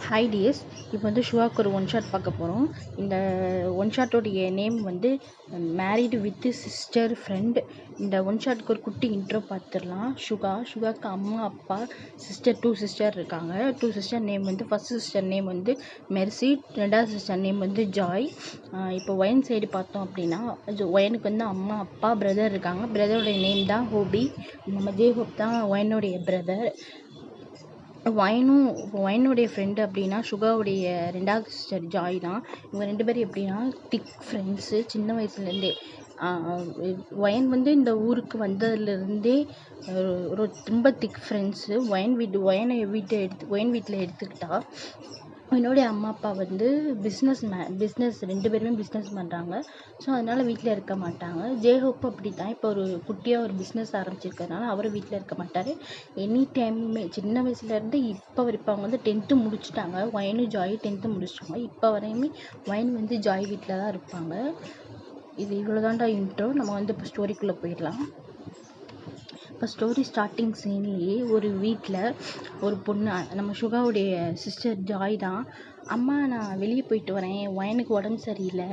Hi tears. இப்போ வந்து ஷுவாக்கு ஒரு ஒன் ஷாட் பார்க்க போகிறோம். இந்த ஒன் ஷாட்டோடைய நேம் வந்து மேரிடு வித் சிஸ்டர் ஃப்ரெண்ட். இந்த ஒன் ஷாட்டுக்கு ஒரு குட்டி இன்ட்ரோ பார்த்துடலாம். ஷுகாக்கு அம்மா அப்பா டூ சிஸ்டர் இருக்காங்க. டூ சிஸ்டர் நேம் வந்து ஃபர்ஸ்ட் சிஸ்டர் நேம் வந்து மெர்சி, ரெண்டாவது சிஸ்டர் நேம் வந்து ஜாய். இப்போ ஒயன் சைடு பார்த்தோம் அப்படின்னா ஒயனுக்கு வந்து அம்மா அப்பா பிரதர் இருக்காங்க. பிரதருடைய நேம் தான் ஹோபி. நம்ம ஜேஹோப் தான் ஒயனுடைய பிரதர். ஒயனுடைய ஃப்ரெண்டு அப்படின்னா ஷுகாவுடைய ரெண்டாவது சிஸ்டர் ஜாய் தான். இவங்க ரெண்டு பேரும் எப்படின்னா திக் ஃப்ரெண்ட்ஸு சின்ன வயசுலேருந்தே. ஒயன் வந்து இந்த ஊருக்கு வந்ததுலேருந்தே ரொம்ப திக் ஃப்ரெண்ட்ஸு. ஒயன் வீட்டில் எடுத்துக்கிட்டா என்னுடைய அம்மா அப்பா வந்து பிஸ்னஸ் ரெண்டு பேருமே பிஸ்னஸ் பண்ணுறாங்க. ஸோ அதனால் வீட்டில் இருக்க மாட்டாங்க. ஜேஹோப் அப்படி தான். இப்போ ஒரு குட்டியாக ஒரு பிஸ்னஸ் ஆரம்பிச்சிருக்கறனால அவர் வீட்டில் இருக்க மாட்டார். எனி டைமுமே சின்ன வயசுலேருந்து இப்போ அவங்க வந்து 10th முடிச்சுட்டாங்க. ஒயனும் ஜாய் 10th முடிச்சிட்டாங்க. இப்போ வரையுமே ஒயன் வந்து ஜாய் வீட்டில் தான் இருப்பாங்க. இது இவ்வளோதான்டா இன்ட்ரோ. நம்ம வந்து இப்போ ஸ்டோரிக்குள்ளே போயிடலாம். இப்போ ஸ்டோரி ஸ்டார்டிங் சீன்லேயே ஒரு வீட்டில் ஒரு பொண்ணு, நம்ம ஷுகாவுடைய சிஸ்டர் ஜாய் தான். அம்மா நான் வெளியே போயிட்டு வரேன், ஒயனுக்கு உடம்பு சரியில்லை,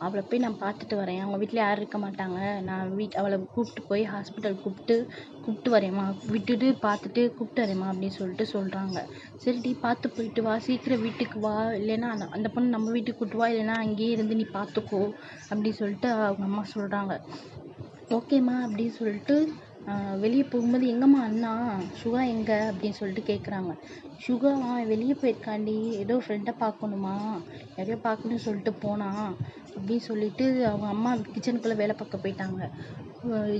அவளை போய் நான் பார்த்துட்டு வரேன், அவங்க வீட்டில் யாரும் இருக்க மாட்டாங்க, நான் அவளை கூப்பிட்டு போய் ஹாஸ்பிட்டல் கூப்பிட்டு வரேம்மா, விட்டுட்டு பார்த்துட்டு கூப்பிட்டு வரேம்மா அப்படின்னு சொல்லிட்டு சொல்கிறாங்க. சரிடி பார்த்து போயிட்டு வா, சீக்கிரம் வீட்டுக்கு வா, இல்லைன்னா அந்த பொண்ணு நம்ம வீட்டுக்கு கூப்பிட்டு வா, இல்லைன்னா அங்கேயே இருந்து நீ பார்த்துக்கோ அப்படின்னு சொல்லிட்டு அவங்க அம்மா சொல்கிறாங்க. ஓகேம்மா அப்படின்னு சொல்லிட்டு வெளியே போகும்போது எங்கம்மா அண்ணா ஷுகா எங்கே அப்படின்னு சொல்லிட்டு கேட்குறாங்க. ஷுகா வெளியே போயிருக்காண்டி, ஏதோ ஃப்ரெண்டை பார்க்கணுமா, யாரையோ பார்க்கணும்னு சொல்லிட்டு போனான் அப்படின்னு சொல்லிட்டு அவங்க அம்மா கிச்சனுக்குள்ளே வேலை பார்க்க போயிட்டாங்க.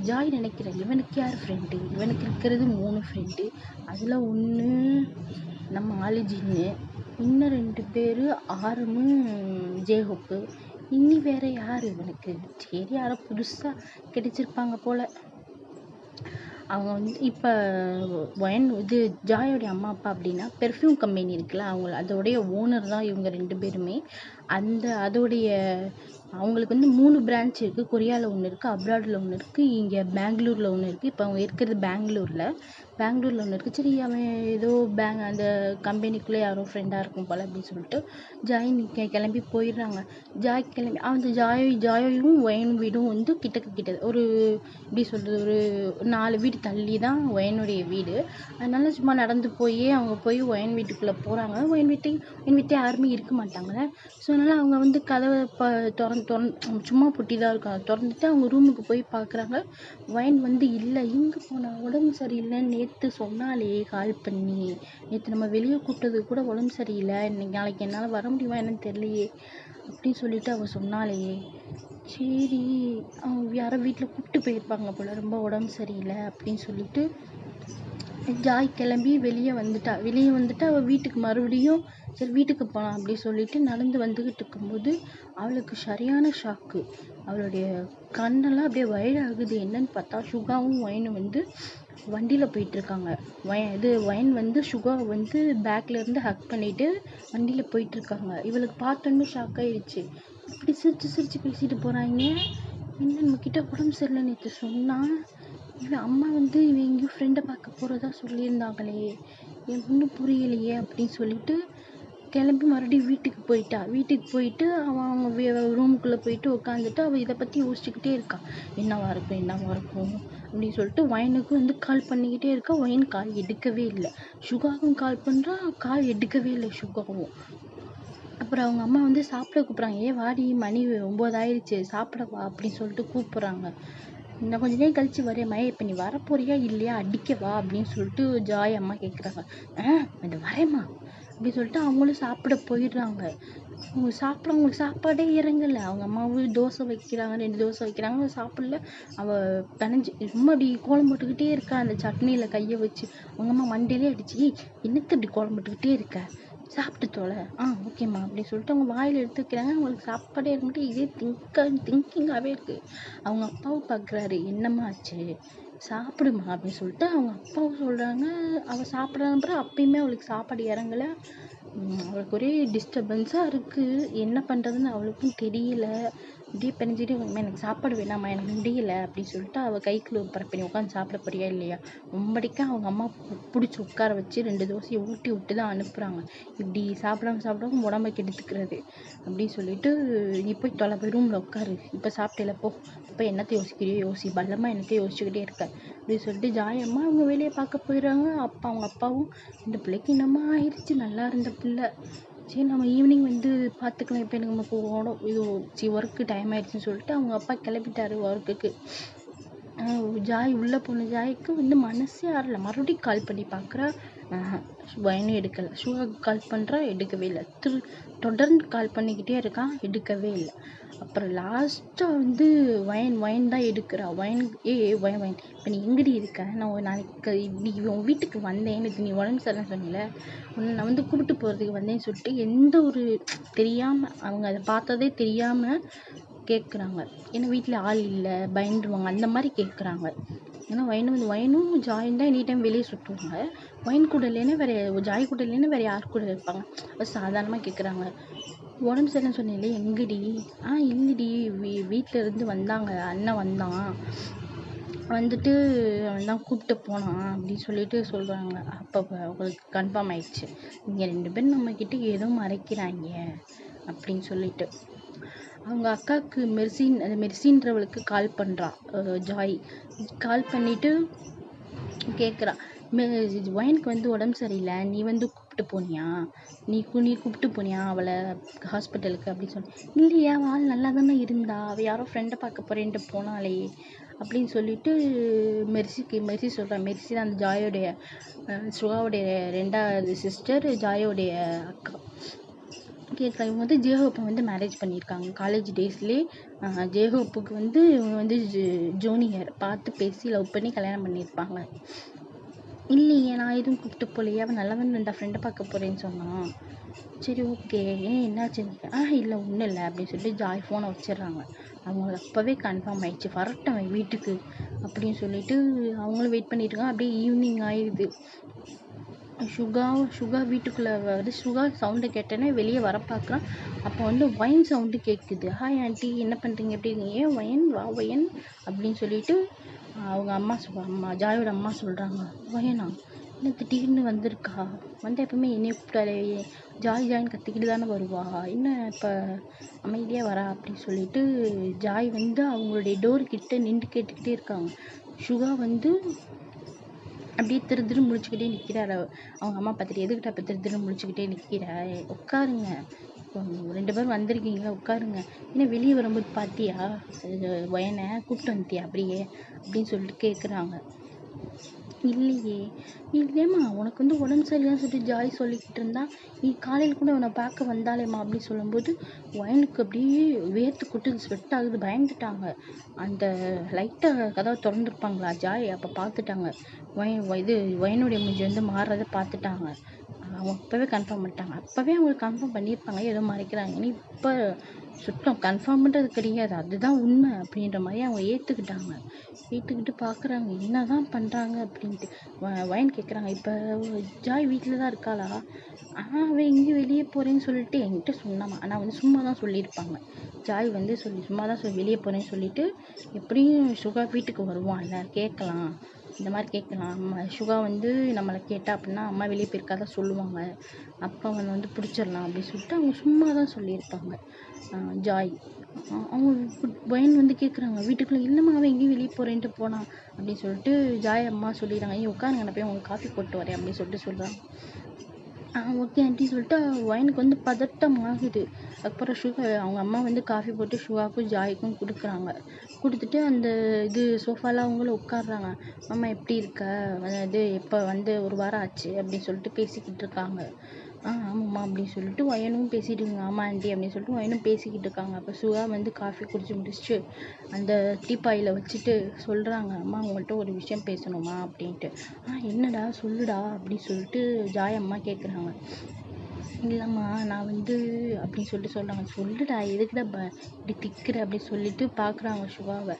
ஜாய் நினைக்கிறேன், இவனுக்கு யார் ஃப்ரெண்டு, இவனுக்கு இருக்கிறது 3 ஃப்ரெண்டு, அதில் ஒன்று நம்ம ஆலிஜின்னு, இன்னும் 2 பேர் ஆரமும் ஜேஹோப்பு, இன்னி வேற யார் இவனுக்கு, சரி யாரோ புதுசாக கிடைச்சிருப்பாங்க போல். அவங்க வந்து இப்போ ஜாயோடைய அம்மா அப்பா அப்படின்னா பெர்ஃப்யூம் கம்பெனி இருக்குல்ல, அதோடைய ஓனர் தான் இவங்க 2 பேருமே. அதோடைய அவங்களுக்கு வந்து 3 பிரான்ச் இருக்குது. கொரியாவில் ஒன்று இருக்குது, அப்ராடில் ஒன்று இருக்குது, இங்கே பெங்களூரில் ஒன்று இருக்குது. இப்போ அவங்க இருக்கிறது பெங்களூரில் ஒன்று இருக்குது. சரி அவன் ஏதோ அந்த கம்பெனிக்குள்ளே யாரோ ஃப்ரெண்டாக இருக்கும் போல் அப்படின்னு சொல்லிட்டு ஜாய் கிளம்பி போயிடுறாங்க. அந்த ஜாயும் ஒயன் வீடும் வந்து கிட்ட ஒரு எப்படி சொல்கிறது, ஒரு 4 வீடு தள்ளி தான் ஒயனுடைய வீடு. அதனால சும்மா நடந்து அவங்க போய் ஒயன் வீட்டுக்குள்ளே போகிறாங்க. ஒயன் வீட்டை யாருமே இருக்க மாட்டாங்க. ஸோ அதனால் அவங்க வந்து கதவை சும்மா பொட்டி தான் இருக்காங்க. திறந்துட்டு அவங்க ரூமுக்கு போய் பார்க்குறாங்க. ஒயன் வந்து இல்லை, எங்கே போனா, உடம்பு சரியில்லைன்னு நேற்று சொன்னாலே கால் பண்ணி, நேற்று நம்ம வெளியே கூப்பிட்டது கூட உடம்பு சரியில்லை, நாளைக்கு என்னால் வர முடியுமா என்னன்னு தெரியலையே அப்படின்னு சொல்லிட்டு அவள் சொன்னாலேயே. சரி அவங்க யாரோ வீட்டில் கூப்பிட்டு போயிருப்பாங்க போல், ரொம்ப உடம்பு சரியில்லை அப்படின்னு சொல்லிட்டு ஜாய் கிளம்பி வெளியே வந்துட்டு அவள் வீட்டுக்கு மறுபடியும் சரி வீட்டுக்கு போகலாம் அப்படின்னு சொல்லிட்டு நடந்து வந்துக்கிட்டு இருக்கும்போது அவளுக்கு சரியான ஷாக்கு. அவளுடைய கண்ணெல்லாம் அப்படியே வயடாகுது. என்னன்னு பார்த்தா ஷுகாவும் ஒயனும் வந்து வண்டியில் போயிட்டுருக்காங்க. ஒயன் வந்து ஷுகாவை வந்து பேக்லேருந்து ஹக் பண்ணிவிட்டு வண்டியில் போயிட்டுருக்காங்க. இவளுக்கு பார்த்தோன்னே ஷாக் ஆகிடுச்சு. இப்படி சிரித்து பேசிட்டு போகிறாங்க. என்ன நம்மக்கிட்ட உடம்பு சரியில்லை நேற்று சொன்னால், இவன் அம்மா வந்து இவன் எங்கேயும் ஃப்ரெண்டை பார்க்க போகிறதா சொல்லியிருந்தாங்களே, எனக்கு ஒன்றும் புரியலையே அப்படின்னு சொல்லிட்டு கிளம்பி மறுபடியும் வீட்டுக்கு போயிட்டு அவங்க ரூமுக்குள்ளே போயிட்டு உட்காந்துட்டு அவள் இதை பற்றி யோசிச்சுக்கிட்டே இருக்கா. என்னவா இருக்கும் அப்படின்னு சொல்லிட்டு ஒயனுக்கு வந்து கால் பண்ணிக்கிட்டே இருக்கா. ஒயன் கால் எடுக்கவே இல்லை. ஷுகாவும் கால் பண்ணுறா, கால் எடுக்கவே இல்லை ஷுகாவும். அப்புறம் அவங்க அம்மா வந்து சாப்பிட கூப்பிட்றாங்க. வாடி, மணி 9 ஆயிடுச்சு, சாப்பிட வா அப்படின்னு சொல்லிட்டு கூப்பிட்றாங்க. இன்னும் கொஞ்ச நேரம் கழிச்சு வரேம்மா, இப்போ நீ வரப்போறியா இல்லையா, அடிக்கவா அப்படின்னு சொல்லிட்டு ஜாய் அம்மா கேட்குறாங்க. இது வரேம்மா அப்படின்னு சொல்லிட்டு அவங்களும் சாப்பிட போயிடுறாங்க. அவங்களுக்கு சாப்பாடே இறங்கலை. அவங்க அம்மாவும் தோசை வைக்கிறாங்க, 2 தோசை வைக்கிறாங்க, சாப்பிடல. அவள் பிணைஞ்சு ரொம்ப அப்படி கோலம் போட்டுக்கிட்டே இருக்கா. அந்த சட்னியில் கையை வச்சு அவங்க அம்மா மண்டையிலே அடிச்சு, என்னத்து இப்படி கோலம் போட்டுக்கிட்டே இருக்க, சாப்பிட்டு தோலை, ஓகேம்மா அப்படின்னு சொல்லிட்டு அவங்க வாயில் எடுத்து வைக்கிறாங்க. அவங்களுக்கு சாப்பாடே இருந்துட்டு இதே திங்கிங்காகவே இருக்குது. அவங்க அப்பாவும் பார்க்குறாரு, என்னம்மா ஆச்சு, சாப்பிடுமா அப்படின்னு சொல்லிட்டு அவங்க அப்பாவும் சொல்கிறாங்க. அவள் சாப்பிட்றாங்க. அப்பயுமே அவளுக்கு சாப்பாடு இறங்கலை. அவளுக்கு ஒரே டிஸ்டர்பன்ஸாக இருக்குது. என்ன பண்ணுறதுன்னு அவளுக்கும் தெரியல. இப்படியே பெஞ்சிட்டு எனக்கு சாப்பாடு வேணாம்மா, எனக்கு முடியல அப்படின்னு சொல்லிட்டு அவள் கைக்குள்ள ஒரு பரப்பி உட்காந்து சாப்பிட போறியா இல்லையா, ரொம்படிக்கா அவங்க அம்மா பிடிச்சி உட்கார வச்சு 2 தோசையை ஊட்டி விட்டு தான் அனுப்புகிறாங்க. இப்படி சாப்பிடாம உடம்ப கெடுத்துக்கிறது அப்படின்னு சொல்லிட்டு, நீ போய் போய் ரூமில் உட்காரு, இப்போ சாப்பிட்டல போ, இப்போ என்னத்தை யோசிக்கிறியோ யோசி, பல்லமாக என்னத்தையும் யோசிச்சுக்கிட்டே இருக்க அப்படின்னு சொல்லிட்டு ஜாயம்மா அவங்க வேலையை பார்க்க போயிடுறாங்க. அவங்க அப்பாவும் இந்த பிள்ளைக்கு என்னம்மா ஆயிடுச்சு, நல்லா இருந்த பிள்ளை, சரி நம்ம ஈவினிங் வந்து பார்த்துக்கலாம், இப்போ எனக்கு நமக்கு இது ஒர்க்கு டைம் ஆயிடுச்சுன்னு சொல்லிட்டு அவங்க அப்பா கிளப்பிட்டாரு ஒர்க்குக்கு. ஜாய் உள்ளே போன ஜாய்க்கு வந்து மனசே ஆறல. மறுபடியும் கால் பண்ணி பார்க்குறா, வயனும் எடுக்கலை. ஷுகாவுக்கு கால் பண்ணுறா, எடுக்கவே இல்லை. தொடர்ந்து கால் பண்ணிக்கிட்டே இருக்கான், எடுக்கவே இல்லை. அப்புறம் லாஸ்ட்டாக வந்து வயன் தான் எடுக்கிறா. வயன் இப்போ நீ எங்கடி இருக்க, நான் நாளைக்கு இப்படி உன் வீட்டுக்கு வந்தேன், எனக்கு நீ உடம்பு சரியில்லைன்னு சொன்னீல, நான் வந்து கூப்பிட்டு போகிறதுக்கு வந்தேன்னு சொல்லிட்டு எந்த ஒரு தெரியாமல், அவங்க அதை பார்த்ததே தெரியாமல் கேட்குறாங்க. ஏன்னா வீட்டில் ஆள் இல்லை, பயந்துருவாங்க, அந்த மாதிரி கேட்குறாங்க. ஏன்னா வயனும் ஜாயின் தான் எனி டைம் வெளியே சுற்றுவாங்க. வயன் கூட இல்லைன்னா ஜாய் கூட இல்லைன்னா வேறு யார் கூட இருப்பாங்க. அது சாதாரணமாக கேட்குறாங்க. உடம்பு சரியில்லைன்னு சொன்னீங்களே, எங்கடி? இல்லைடி, வீட்டில் இருந்து வந்தாங்க, அண்ணன் வந்தான், வந்துட்டு அவன் தான் கூப்பிட்டு போனான் அப்படின்னு சொல்லிட்டு சொல்கிறாங்க. அப்போ அவங்களுக்கு கன்ஃபார்ம் ஆயிடுச்சு, இங்கே 2 பேரும் நம்மக்கிட்ட ஏதோ மறைக்கிறாங்க அப்படின்னு சொல்லிட்டு. அவங்க அக்காவுக்கு மெர்சின்றவளுக்கு கால் பண்ணுறா ஜாய். கால் பண்ணிவிட்டு கேட்குறா, வயனுக்கு வந்து உடம்பு சரியில்லை, நீ வந்து கூப்பிட்டு போனியா, நீ கூப்பிட்டு போனியா அவளை ஹாஸ்பிட்டலுக்கு அப்படின்னு சொன்ன. இல்லையா, அவள் நல்லா தானே இருந்தா, அவள் யாரோ ஃப்ரெண்டை பார்க்க போகிறேன்ட்டு போனாலே அப்படின்னு சொல்லிட்டு மெர்சி சொல்கிறா. மெர்சி தான் அந்த ஜாயோடைய சுகாவுடைய 2வது சிஸ்டர், ஜாயோடைய அக்கா. கேட்குறா, இவங்க வந்து ஜேஹோப்பை வந்து மேரேஜ் பண்ணியிருக்காங்க காலேஜ் டேஸ்லேயே. ஜேஹோப்புக்கு வந்து இவங்க வந்து ஜூனியர், பார்த்து பேசி லவ் பண்ணி கல்யாணம் பண்ணியிருப்பாங்க. இல்லையே, நான் எதுவும் கூப்பிட்டு போகலையே, அவன் நல்லா தான் இருந்தா, ஃப்ரெண்டை பார்க்க போகிறேன்னு சொன்னான். சரி ஓகே, என்னாச்சுன்னு இல்லை ஒன்றும் இல்லை அப்படின்னு சொல்லிட்டு ஜாய் ஃபோனை வச்சிடுறாங்க. அவங்களுக்கு அப்போவே கன்ஃபார்ம் ஆயிடுச்சு, வரட்டும் வீட்டுக்கு அப்படின்னு சொல்லிட்டு அவங்களும் வெயிட் பண்ணிட்டு இருக்காங்க. அப்படியே ஈவினிங் ஆயிடுது. சுகா வீட்டுக்குள்ளே வந்து சுகா சவுண்டை கேட்டேன்னே வெளியே வர பார்க்குறான். அப்போ வந்து வயன் சவுண்டு கேட்குது. ஹாய் ஆண்டி, என்ன பண்ணுறீங்க, எப்படி இருக்கீங்க, ஏன் வயன் வா வயன் அப்படின்னு சொல்லிட்டு அவங்க அம்மா ஜாயோட அம்மா சொல்கிறாங்க. வயனா என்ன திடீர்னு வந்திருக்கா, வந்து எப்பவுமே என்னைய கூப்பிட்டாலே ஜாயின் கத்திக்கிட்டு தானே வருவா, என்ன இப்போ அமைதியாக வரா அப்படின்னு சொல்லிட்டு ஜாய் வந்து அவங்களுடைய டோர்கிட்ட நின்று கேட்டுக்கிட்டே இருக்காங்க. சுகா வந்து அப்படியே திரு முடிச்சுக்கிட்டே நிற்கிறார். அவங்க அம்மா பார்த்துட்டு, எதுக்கிட்ட அப்போ திரு முடிச்சுக்கிட்டே நிற்கிற, உட்காருங்க, 2 பேரும் வந்திருக்கீங்களா, உட்காருங்க, ஏன்னா வெளியே வரும்போது பார்த்தியா வயனை கூப்பிட்டு வந்துட்டியா அப்படியே அப்படின்னு சொல்லிட்டு கேட்குறாங்க. இல்லையேம்மா, உனக்கு வந்து உடம்பு சரியில்லைன்னு சொல்லிட்டு ஜாய் சொல்லிக்கிட்டு இருந்தா, நீ காலையில் கூட உன்னை பார்க்க வந்தாலேம்மா அப்படின்னு சொல்லும்போது வயனுக்கு அப்படியே வேர்த்து கொட்டுது, ஸ்வெட் ஆகுது, பயந்துட்டாங்க. அந்த லைட்டாக கதவை திறந்துருப்பாங்களா ஜாய், அப்போ பார்த்துட்டாங்க. வயனுடைய மூஞ்சி வந்து மாறுறதை பார்த்துட்டாங்க. அவங்க அப்போவே கன்ஃபார்ம் பண்ணிட்டாங்க. அப்போவே அவங்களுக்கு கன்ஃபார்ம் பண்ணியிருப்பாங்க ஏதோ மறைக்கிறாங்கன்னு. இப்போ சுத்தம் கன்ஃபார்ம் பண்ணுறது கிடையாது, அதுதான் உண்மை அப்படின்ற மாதிரி அவங்க ஏற்றுக்கிட்டு பார்க்குறாங்க என்ன தான் பண்ணுறாங்க அப்படின்ட்டு. வயன் கேட்குறாங்க, இப்போ ஜாய் வீட்டில் தான் இருக்காளா? அவன் எங்கேயும் வெளியே போகிறேன்னு சொல்லிட்டு என்கிட்ட சொன்னாமா, ஆனால் வந்து சும்மா தான் சொல்லியிருப்பாங்க. ஜாய் வந்து சும்மா தான் வெளியே போகிறேன்னு சொல்லிட்டு, எப்படியும் சுகா வீட்டுக்கு வருவான்ல, கேட்கலாம், இந்த மாதிரி கேட்கலாம். சுகா வந்து நம்மளை கேட்டா அப்படின்னா அம்மா வெளியே போயிருக்காத சொல்லுவாங்க, அப்பா அவனை வந்து பிடிச்சிடலாம் அப்படின்னு சொல்லிட்டு அவங்க சும்மா தான் சொல்லியிருப்பாங்க. ஜாய் அவங்க வயன் வந்து கேட்குறாங்க வீட்டுக்குள்ளே, இல்லைம்மா அவன் எங்கேயும் வெளியே போகிறேன்ட்டு போனான் அப்படின்னு சொல்லிட்டு ஜாய் அம்மா சொல்லிடுறாங்க. உட்காருங்க, நான் போய் உங்களுக்கு காஃபி போட்டு வரேன் அப்படின்னு சொல்லிட்டு சொல்கிறாங்க. ஓகே ஆண்டி சொல்லிட்டு வயனுக்கு வந்து பதட்டம் ஆகுது. அப்புறம் அவங்க அம்மா வந்து காஃபி போட்டு சுகாவுக்கும் ஜாய்க்கும் கொடுக்குறாங்க. கொடுத்துட்டு அந்த சோஃபாவில் அவங்களும் உட்காடுறாங்க. அம்மா எப்படி இருக்க, எப்போ வந்து 1 வாரம் ஆச்சு அப்படின்னு சொல்லிட்டு பேசிக்கிட்டு இருக்காங்க. ஆமாம்மா அப்படின்னு சொல்லிட்டு வயனும் பேசிகிட்டு இருக்காங்க. ஆமாம் ஆண்டி அப்படின்னு சொல்லிட்டு வயனும் பேசிக்கிட்டு இருக்காங்க. அப்போ சுகா வந்து காஃபி குடிச்சு முடிச்சுட்டு அந்த டீப்பாயில் வச்சுட்டு சொல்கிறாங்க, அம்மா உங்கள்கிட்ட ஒரு விஷயம் பேசணுமா அப்படின்ட்டு. என்னடா சொல்லுடா அப்படின்னு சொல்லிட்டு ஜாய் அம்மா கேட்குறாங்க. இல்லைம்மா நான் வந்து அப்படின்னு சொல்லிட்டு சொல்கிறாங்க. சொல்லுடா, எதுக்குடா இப்படி திக்கிற அப்படின்னு சொல்லிட்டு பார்க்குறாங்க சுகாவை.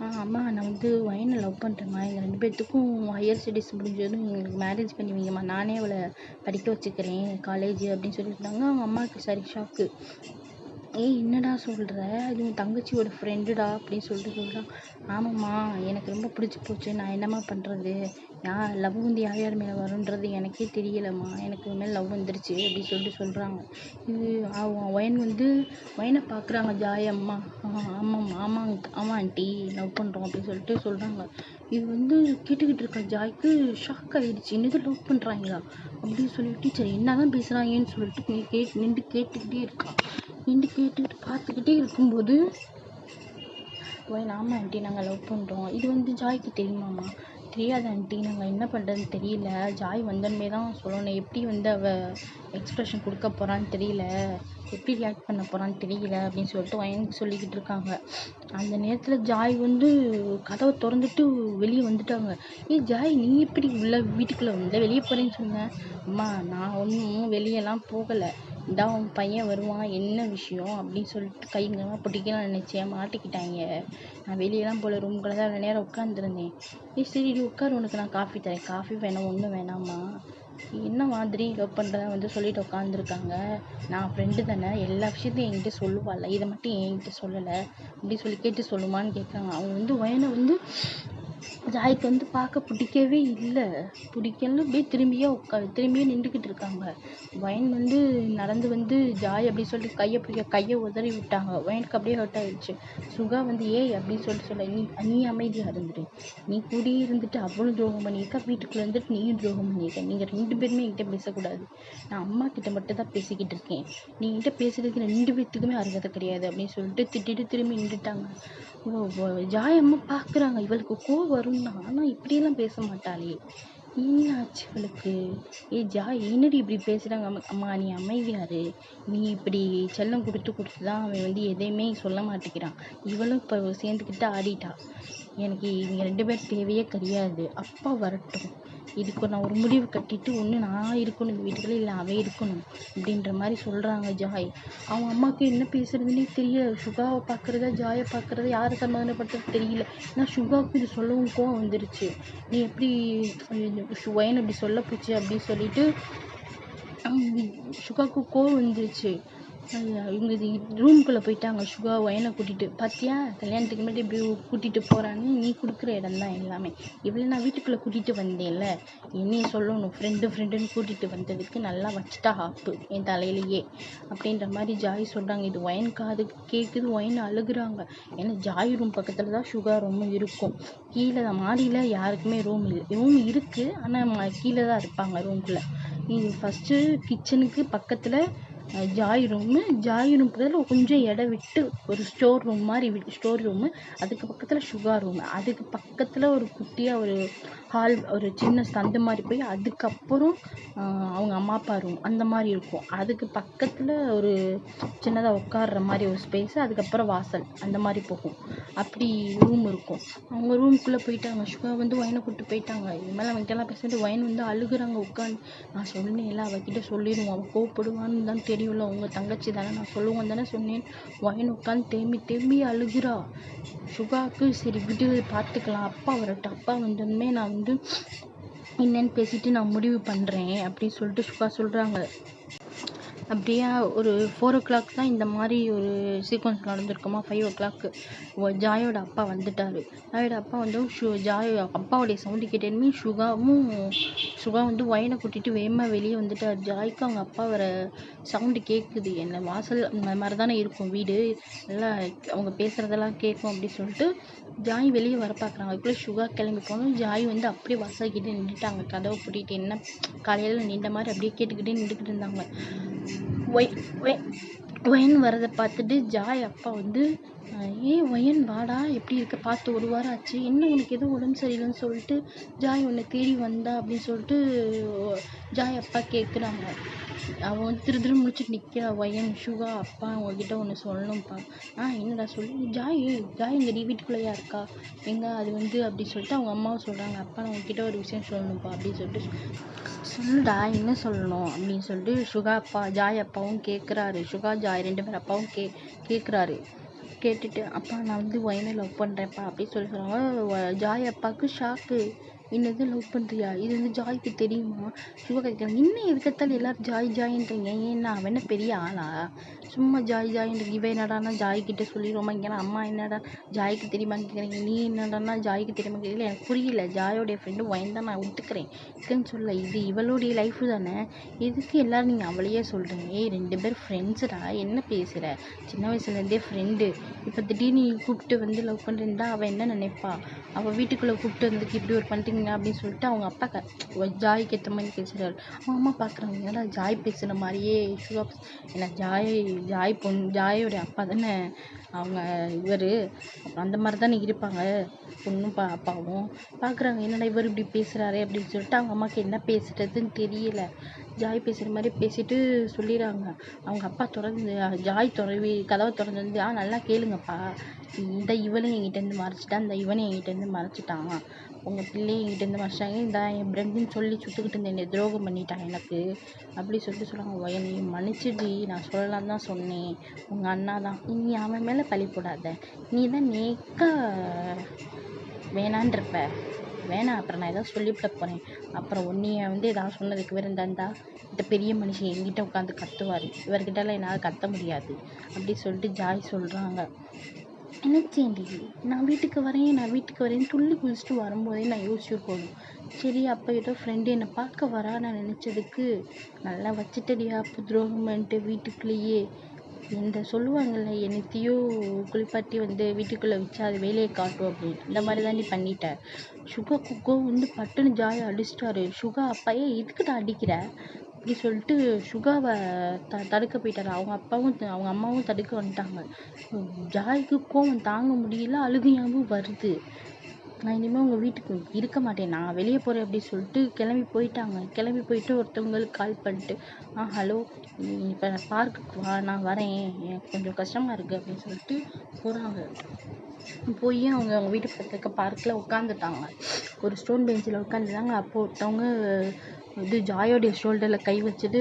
அம்மா நான் வந்து ஒயனை லவ் பண்ணுறேம்மா, எங்கள் 2 பேர்த்துக்கும் ஹையர் ஸ்டடீஸ் முடிஞ்சதும் எங்களுக்கு மேரேஜ் பண்ணி வைங்கம்மா, நானே அவளை படிக்க வச்சுக்கிறேன் காலேஜ் அப்படின்னு சொல்லியிருந்தாங்க. அவங்க அம்மாவுக்கு சரி ஷாக்கு. ஏய் என்னடா சொல்கிற, அது உன் தங்கச்சியோட ஃப்ரெண்டுடா அப்படின்னு சொல்லிட்டு சொல்கிறான். ஆமாம்மா எனக்கு ரொம்ப பிடிச்சி போச்சு, நான் என்னம்மா பண்ணுறது, லவ் வந்து யார் யார் மேலே வரும்ன்றது எனக்கே தெரியலம்மா, எனக்கு இனிமேல் லவ் வந்துருச்சு அப்படின்னு சொல்லிட்டு சொல்கிறாங்க. இது ஒயன் வந்து ஒயனை பார்க்குறாங்க ஜாய் அம்மா. ஆமாம் ஆமாங்க ஆமாம் ஆண்டி லவ் பண்ணுறோம் அப்படின்னு சொல்லிட்டு சொல்கிறாங்க. இது வந்து கேட்டுக்கிட்டு இருக்க ஜாய்க்கு ஷாக் ஆகிடுச்சு, என்னது லவ் பண்ணுறாங்களா அப்படின்னு சொல்லிட்டு சரி என்ன தான் பேசுகிறாங்கன்னு சொல்லிட்டு நின்று கேட்டுக்கிட்டே இருக்கான். நின்று கேட்டுக்கிட்டு பார்த்துக்கிட்டே இருக்கும்போது ஒயன் ஆமாம் ஆண்டி நாங்கள் லவ் பண்ணுறோம், இது வந்து ஜாய்க்கு தெரியுமாம்மா. தெரியாது ஆண்டி, நாங்கள் என்ன பண்ணுறதுன்னு தெரியல, ஜாய் வந்தோடனே தான் சொல்லணும், எப்படி வந்து அவள் எக்ஸ்ப்ரெஷன் கொடுக்க போகிறான்னு தெரியல, எப்படி ரியாக்ட் பண்ண போகிறான்னு தெரியல அப்படின்னு சொல்லிட்டு ஒயனுக்கு சொல்லிக்கிட்டு இருக்காங்க. அந்த நேரத்தில் ஜாய் வந்து கதவை திறந்துட்டு வெளியே வந்துட்டாங்க. ஜாய் நீ எப்படி வீட்டுக்குள்ளே வந்த, வெளியே போகிறேன்னு சொன்னேன். அம்மா நான் ஒன்றும் வெளியெல்லாம் போகலை, இந்தா உன் பையன் வருவான் என்ன விஷயம் அப்படின்னு சொல்லிட்டு கைங்கமாக பிடிக்கலாம் நினச்சேன், மாட்டிக்கிட்டாங்க, நான் வெளியெல்லாம் போல ரூம்குள்ளே தான் அவ்வளோ நேரம் உட்காந்துருந்தேன். சரி உட்கார், உனக்கு நான் காஃபி தரேன். காஃபி வேணாம் ஒன்றும் வேணாம்மா, என்ன மாதிரி லவ் பண்ணுறதா வந்து சொல்லிட்டு உட்காந்துருக்காங்க, நான் ஃப்ரெண்டு தானே, எல்லா விஷயத்தையும் என்கிட்ட சொல்லுவாள், இதை மட்டும் என்கிட்ட சொல்லலை அப்படி சொல்லி கேட்டு சொல்லுமான்னு கேட்குறாங்க. அவங்க வந்து வயனை வந்து ஜாய்க்கு வந்து பார்க்க பிடிக்கவே இல்லை, பிடிக்கல, அப்படியே திரும்பியே நின்றுக்கிட்டு இருக்காங்க. வயன் வந்து நடந்து வந்து ஜாய் அப்படின்னு சொல்லிட்டு கையை உதறி விட்டாங்க. வயனுக்கு அப்படியே ஹர்ட் ஆயிடுச்சு. சுகா வந்து ஏய் அப்படின்னு சொல்ல நீ அமைதியாக இருந்துட்டு, நீ கூடியே இருந்துட்டு அவளும் துரோகம் பண்ணியிருக்கா, வீட்டுக்குள்ளே இருந்துட்டு நீயும் துரோகம் பண்ணியிருக்க, நீங்கள் 2 பேருமே என்கிட்ட பேசக்கூடாது, நான் அம்மா கிட்ட மட்டும் தான் பேசிக்கிட்டு இருக்கேன், நீ என்கிட்ட பேசுறதுக்கு 2 பேர்த்துக்குமே அருகதை கிடையாது அப்படின்னு சொல்லிட்டு திட்டிட்டு திரும்பி நின்றுட்டாங்க. ஜாய் அம்மா பார்க்குறாங்க, இவளுக்கு கோவம் வரும்னா ஆனால் இப்படியெல்லாம் பேச மாட்டாளே, என்னாச்சு இவளுக்கு, ஜாய் என்னடி இப்படி பேசுகிறாங்க, அம்மா நீ அமைதியாரு, நீ இப்படி செல்லம் கொடுத்து தான் அவன் வந்து எதையுமே சொல்ல மாட்டேங்கிறான், இவளும் இப்போ சேர்ந்துக்கிட்டு ஆடிட்டா, எனக்கு இவங்க 2 பேர் தேவையே கிடையாது, அப்பா வரட்டும், இதுக்கு நான் ஒரு முடிவு கட்டிட்டு ஒன்று நான் இருக்கணும் இந்த வீட்டுக்குள்ளே, இல்லை அவன் இருக்கணும் அப்படின்ற மாதிரி சொல்கிறாங்க ஜாய். அவங்க அம்மாவுக்கு என்ன பேசுறதுன்னே தெரியல, சுகாவை பார்க்குறதா ஜாயை பார்க்குறதா யாரை சமாதானப்படுத்துறது தெரியல. ஏன்னா சுகாவுக்கு இது சொல்லவும் கோவம் வந்துருச்சு, நீ எப்படி ஒயன் இப்படி சொல்ல போச்சு அப்படின்னு சொல்லிட்டு சுகாவுக்கு கோவம் வந்துருச்சு. இவங்க ரூம்குள்ளே போயிட்டாங்க. சுகா ஒயனை கூட்டிகிட்டு, பார்த்தியா கல்யாணத்துக்கு முன்னாடி இப்படி கூட்டிகிட்டு போகிறான்னு, நீ கொடுக்குற இடம் தான் எல்லாமே, இவ்வளோ நான் வீட்டுக்குள்ளே கூட்டிகிட்டு வந்தேன்ல, என்னையே சொல்லணும், ஃப்ரெண்டுன்னு கூட்டிகிட்டு வந்ததுக்கு நல்லா வச்சுட்டா ஆப்பு என் தலையிலேயே அப்படின்ற மாதிரி ஜாய் சொல்கிறாங்க. இது ஒயன் காது கேட்குது, ஒயன் அழுகுறாங்க. ஏன்னா ஜாய் ரூம் பக்கத்தில் தான் சுகா ரூம் இருக்கும், கீழே தான், மாடியில் யாருக்குமே ரூம் இருக்குது, ஆனால் கீழே தான் இருப்பாங்க ரூம்குள்ளே. இது ஃபஸ்ட்டு கிச்சனுக்கு பக்கத்தில் ஜாய் ரூமு பக்கத்தில் கொஞ்சம் இடம் விட்டு ஒரு ஸ்டோர் ரூமு, அதுக்கு பக்கத்தில் சுகா ரூமு, அதுக்கு பக்கத்தில் ஒரு குட்டியாக ஒரு ஹால், ஒரு சின்ன ஸ்தந்து மாதிரி போய் அதுக்கப்புறம் அவங்க அம்மா அப்பா ரூம் அந்த மாதிரி இருக்கும், அதுக்கு பக்கத்தில் ஒரு சின்னதாக உட்கார்ற மாதிரி ஒரு ஸ்பேஸு, அதுக்கப்புறம் வாசல் அந்த மாதிரி போகும், அப்படி ரூம் இருக்கும். அவங்க ரூமுக்குள்ளே போயிட்டாங்க. சுகா வந்து ஒயனை கூப்பிட்டு போயிட்டாங்க. இது மேலே அவங்ககிட்டலாம் பேசிட்டு ஒயன் வந்து அழுகுறாங்க உட்காந்து. நான் சொன்னேன் இல்லை அவகிட்ட சொல்லிடுவோம், அவள் கோவப்படுவான்னு தான் தெரியும்ல, உங்கள் தங்கச்சி தானே, நான் சொல்லுவேன் தானே சொன்னேன். ஒயன் உட்காந்து தேம்பி அழுகுறா. சுகாவுக்கு சரி விடு பார்த்துக்கலாம், அப்பா வரட்டும், அப்பா வந்தோடனே நான் வந்து என்னன்னு பேசிட்டு நான் முடிவு பண்ணுறேன் அப்படின்னு சொல்லிட்டு சுகா சொல்கிறாங்க. அப்படியே ஒரு 4 o'clock தான் இந்த மாதிரி ஒரு சீக்வன்ஸ் நடந்திருக்குமா. 5 o'clock ஜாயோட அப்பா வந்துட்டார். ஜாயோட அப்பா வந்து ஜாய் அப்பாவுடைய சவுண்டு கேட்டேன்னு சுகா வந்து ஒயனை கூட்டிகிட்டு வேகமாக வெளியே வந்துட்டார். ஜாய்க்கு அவங்க அப்பா வர சவுண்டு கேட்குது, என்ன வாசல் அந்த மாதிரி தானே இருக்கும் வீடு, எல்லாம் அவங்க பேசுகிறதெல்லாம் கேட்கும் அப்படி சொல்லிட்டு ஜாய் வெளியே வர பார்க்குறாங்க. அதுக்குள்ளே சுகா கிளம்பி போனோம். ஜாய் வந்து அப்படியே வாசல்கிட்டே நின்றுட்டாங்க, கதவை பூட்டிட்டு, என்ன காலையில் நின்ற மாதிரி அப்படியே கேட்டுக்கிட்டே நின்றுக்கிட்டு இருந்தாங்க. ஒயன் வரதை பார்த்துட்டு ஜாய் அப்பா வந்து ஒயன் வாடா, எப்படி இருக்க, பார்த்து 1 வாரம் ஆச்சு, என்ன உனக்கு எதுவும் உடம்பு சரியில்லைன்னு சொல்லிட்டு ஜாய் உன்னை தேடி வந்தா அப்படின்னு சொல்லிட்டு ஜாய் அப்பா கேட்குறாங்க. அவன் வந்து திரு முடிச்சுட்டு நிற்கிறா. ஒயன் சுகா அப்பா உங்ககிட்ட ஒன்று சொல்லணும்ப்பா. என்னடா சொல்லு. ஜாய் இங்கே வீட்டுக்குள்ளேயா இருக்கா, எங்கே அது வந்து அப்படி சொல்லிட்டு அவங்க அம்மாவும் சொல்கிறாங்க. அப்பா நான் உங்ககிட்ட ஒரு விஷயம் சொல்லணும்ப்பா அப்படின்னு சொல்லிட்டு சொல்லுடா என்ன சொல்லணும் அப்படின்னு சொல்லிட்டு சுகா அப்பா ஜாய் அப்பாவும் கேட்குறாரு. சுகா ஜாய் 2 பேர் அப்பாவும் கேட்குறாரு. கேட்டுட்டு அப்பா நான் வந்து ஒயனை லவ் பண்ணுறேன்ப்பா அப்படின்னு சொல்லி சொல்கிறாங்க. ஜாய் அப்பாவுக்கு ஷாக்கு. என்னது லவ் பண்ணுறியா? இது வந்து ஜாய்க்கு தெரியுமா? சும்மா கேட்குறாங்க. இன்னும் எதுக்கத்தாலும் எல்லாரும் ஜாய் ஜாயின்றீங்க, ஏன்னா அவன் என்ன பெரிய ஆளா? சும்மா ஜாய் ஜாயின்றீங்க. இவன் என்னடானா ஜாய்கிட்ட சொல்லிடுவோமா இங்கே அம்மா என்னடா ஜாய்க்கு தெரியுமான்னு கேட்குறீங்க, நீ என்னடானா ஜாய்க்கு தெரியுமா கேட்கல. எனக்கு புரியல. ஜாயோடைய ஃப்ரெண்டு ஒயன் தான், நான் விட்டுக்கிறேன் இல்லைன்னு சொல்ல. இது இவளுடைய லைஃபு தானே, எதுக்கு எல்லோரும் நீங்கள் அவளையே சொல்கிறீங்க? ஏய் 2 பேர் ஃப்ரெண்ட்ஸுடா, என்ன பேசுகிற? சின்ன வயசுலேருந்தே ஃப்ரெண்டு. இப்போ திடீர்னு கூப்பிட்டு வந்து லவ் பண்ணுறேன்டா அவள் என்ன நினைப்பா? அவள் வீட்டுக்குள்ளே கூப்பிட்டு வந்துட்டு இப்படி ஒரு பண்ணுறீங்க அப்படின்னு சொல்லிட்டு அவங்க அப்பா ஜாய்க்கு ஏற்ற மாதிரி பேசுகிறாரு. அவங்க அம்மா பார்க்குறாங்க, ஏன்னா ஜாய் பேசுகிற மாதிரியே சுகா ஏன்னா ஜாயோடைய அப்பா தானே அவங்க இவர். அப்புறம் அந்த மாதிரி தானே இருப்பாங்க பொண்ணும் அப்பாவும். பார்க்குறாங்க, என்னடா இவர் இப்படி பேசுகிறாரே அப்படின்னு சொல்லிட்டு அவங்க அம்மாவுக்கு என்ன பேசுகிறதுன்னு தெரியல. ஜாய் பேசுகிற மாதிரி பேசிட்டு சொல்லிடுறாங்க. அவங்க அப்பா ஜாய் கதவை திறந்து வந்து நல்லா கேளுங்கப்பா, இந்த இவளும் என்கிட்டேருந்து மறைச்சிட்டா, இந்த இவனும் என்கிட்டேருந்து மறைச்சிட்டான், உங்கள் பிள்ளையும் என்கிட்டேருந்து மறைச்சிட்டாங்க, இந்த என் ஃப்ரெண்டுன்னு சொல்லி சுட்டுக்கிட்டு இருந்த என்னை துரோகம் பண்ணிட்டான் எனக்கு அப்படி சொல்லிட்டு சொல்கிறாங்க. நீ மன்னிச்சிடி, நான் சொல்லலாம் தான் சொன்னேன், உங்கள் அண்ணா தான், நீ அவன் மேலே பழி போடாத, நீ தான் நேக்கா வேணான்ருப்ப, வேணாம் அப்புறம் நான் ஏதாவது சொல்லிவிட போகிறேன், அப்புறம் உன்னைய வந்து ஏதாவது சொன்னதுக்கு இருந்தா இந்த பெரிய மனுஷன் என்கிட்ட உட்காந்து கத்துவார், இவர்கிட்டலாம் என்னால் கத்த முடியாது அப்படி சொல்லிட்டு ஜாய் சொல்கிறாங்க. நினச்சேன்டி நான் வீட்டுக்கு வரேன்னு துள்ளி குதிச்சுட்டு வரும்போதே நான் யோசிச்சுருக்கணும். சரி அப்போ ஏதோ ஃப்ரெண்டு என்னை பார்க்க வரா நான் நினச்சதுக்கு நல்லா வச்சுட்டடியா அப்போ துரோகம் பண்ணிட்டு வீட்டுக்குள்ளேயே. இந்த சொல்லுவாங்கள்ல, என்னத்தையோ குளிப்பாட்டி வந்து வீட்டுக்குள்ளே வச்சா அது வேலையை காட்டும் அப்படின்னு, இந்த மாதிரி தாண்டி பண்ணிட்டேன். சுகா குக்கோ வந்து பட்டுன்னு ஜாயை அடிச்சிட்டாரு. சுகா அப்பையே எதுக்கிட்ட அடிக்கிற அப்படி சொல்லிட்டு சுகாவை தடுக்க போயிட்டாரு. அவங்க அப்பாவும் அவங்க அம்மாவும் தடுக்க வந்துட்டாங்க. ஜாய்க்கு கோவம் தாங்க முடியல, அழுகையாகவும் வருது. நான் இனிமேல் உங்கள் வீட்டுக்கு இருக்க மாட்டேன், நான் வெளியே போகிறேன் அப்படி சொல்லிட்டு கிளம்பி போயிட்டு ஒருத்தவங்களுக்கு கால் பண்ணிட்டு, ஹலோ இப்போ பார்க்குக்கு வா, நான் வரேன், எனக்கு கொஞ்சம் கஷ்டமாக இருக்குது அப்படின்னு சொல்லிட்டு போகிறாங்க. போய் அவங்க வீட்டு பக்கத்தில் இருக்க பார்க்கில் உட்காந்துட்டாங்க. ஒரு ஸ்டோன் பெஞ்சில் உட்காந்துட்டாங்க. அப்போது ஒருத்தவங்க இது ஜாயோடைய ஷோல்டரில் கை வச்சுட்டு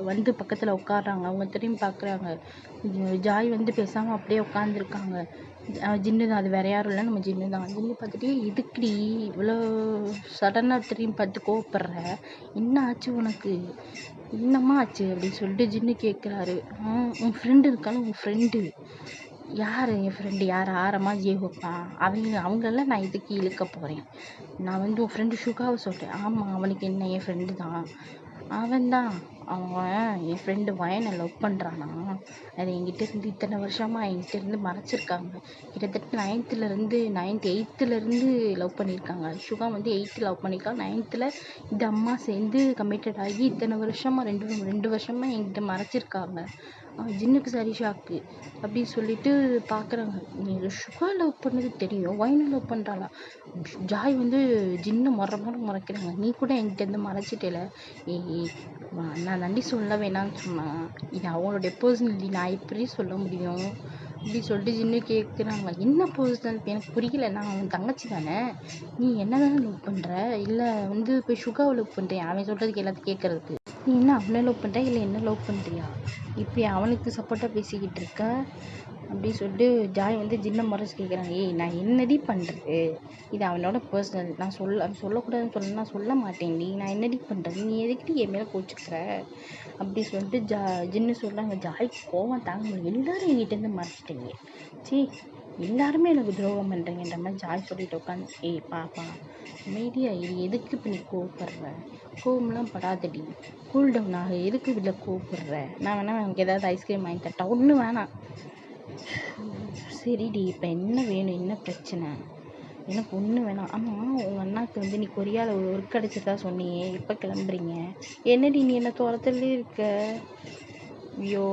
வந்து பக்கத்தில் உட்காடுறாங்க. அவங்க திரும்பி பார்க்குறாங்க. ஜாய் வந்து பேசாமல் அப்படியே உட்காந்துருக்காங்க. ஜின்னு தான், அது வேற யாரும் இல்லை, நம்ம ஜின்னு தான். ஜின்னு பார்த்துட்டு, இதுக்குடி இவ்வளோ சடனாக திரும்பி பார்த்து கோவப்படுற, என்ன ஆச்சு உனக்கு, என்னம்மா ஆச்சு அப்படின்னு சொல்லிட்டு ஜின்னு கேட்குறாரு. உன் ஃப்ரெண்டு இருக்காலும், உன் ஃப்ரெண்டு யார்? என் ஃப்ரெண்டு யார்? ஆரமா ஜேஹோப்பா, அவங்களெல்லாம் நான் இதுக்கு இழுக்க போகிறேன். நான் வந்து உன் ஃப்ரெண்டு சுகாவை சொல்கிறேன். ஆமாம், அவனுக்கு என்ன, என் ஃப்ரெண்டு தான் அவன் என் ஃப்ரெண்டு வயனை லவ் பண்ணுறானா, அது என்கிட்ட இருந்து இத்தனை வருஷமாக என்கிட்ட இருந்து மறைச்சிருக்காங்க. கிட்டத்தட்ட 8th லவ் பண்ணியிருக்காங்க. சுகா வந்து 8th லவ் பண்ணியிருக்காங்க. 9th இந்த அம்மா சேர்ந்து கமிட்டட் ஆகி இத்தனை வருஷமாக 2 வருஷமாக என்கிட்ட மறைச்சிருக்காங்க. ஜின்னுக்கு சரி ஷாக்கு அப்படின்னு சொல்லிட்டு பார்க்குறாங்க. நீ சுகா லவ் பண்ணது தெரியும், வயனை லவ் பண்ணுறாளா? ஜாய் வந்து ஜின்னு முறைக்கிறாங்க. நீ கூட என்கிட்ட இருந்து மறைச்சிட்டேல, நான் நன்றி சொல்ல வேணான்னு சொன்னான், இது அவங்களுடைய பர்சனலி, நான் எப்படி சொல்ல முடியும் அப்படி சொல்லிட்டு ஜின்னு கேட்குறாங்க. என்ன பர்சனல் எனக்கு புரியல, நான் அவன் தங்கச்சி தானே, நீ என்ன தானே லவ் பண்ணுற, இல்லை வந்து போய் சுகாவை லவ் பண்ணுறேன், அவன் சொல்கிறதுக்கு எல்லாத்தையும் கேட்குறதுக்கு, நீ என்ன அவனை லவ் பண்ணுற இல்லை என்ன லவ் பண்ணுறியா, இப்படி அவனுக்கு சப்போர்ட்டாக பேசிக்கிட்டு இருக்க அப்படி சொல்லிட்டு ஜாய் வந்து ஜின்னை முறைச்சி கேட்குறாங்க. ஏய் நான் என்னடி பண்ணுறது, இது அவனோட பர்சனல், நான் சொல்லக்கூடாதுன்னு சொன்ன, நான் சொல்ல மாட்டேன்டி, நான் என்னடி பண்ணுறது, நீ எதுக்கிட்டு என் மேலே கோச்சிக்கிற அப்படி சொல்லிட்டு ஜின்னு சொல்கிறாங்க. ஜாய்க்கு கோவம் தாங்க முடியும். எல்லோரும் என்கிட்டேருந்து மறைச்சிட்டீங்க, எல்லாருமே எனக்கு துரோகம் பண்ணுறீங்கன்ற மாதிரி ஜாய் சொல்லிட்டு உட்காந்து, ஏய் பாப்பா அமைதியாக இது, எதுக்கு இப்போ நீ கோவப்படுற, கோவம்லாம் படாதடி, கூல் டவுன் ஆக, எதுக்கு இதில் கோவப்படுற, நான் வேணா எனக்கு ஏதாவது ஐஸ்கிரீம் வாங்கி தரட்டா, ஒன்றும் வேணாம், சரிடி இப்போ என்ன வேணும், என்ன பிரச்சனை, எனக்கு ஒன்றும் வேணாம். ஆமாம் உங்கள் அண்ணாவுக்கு வந்து நீ கொரியாவில் ஒர்க் கிடச்சிட்டா சொன்னியே, எப்போ கிளம்புறீங்க, என்னடி நீ என்ன துரத்துலே இருக்க, ஐயோ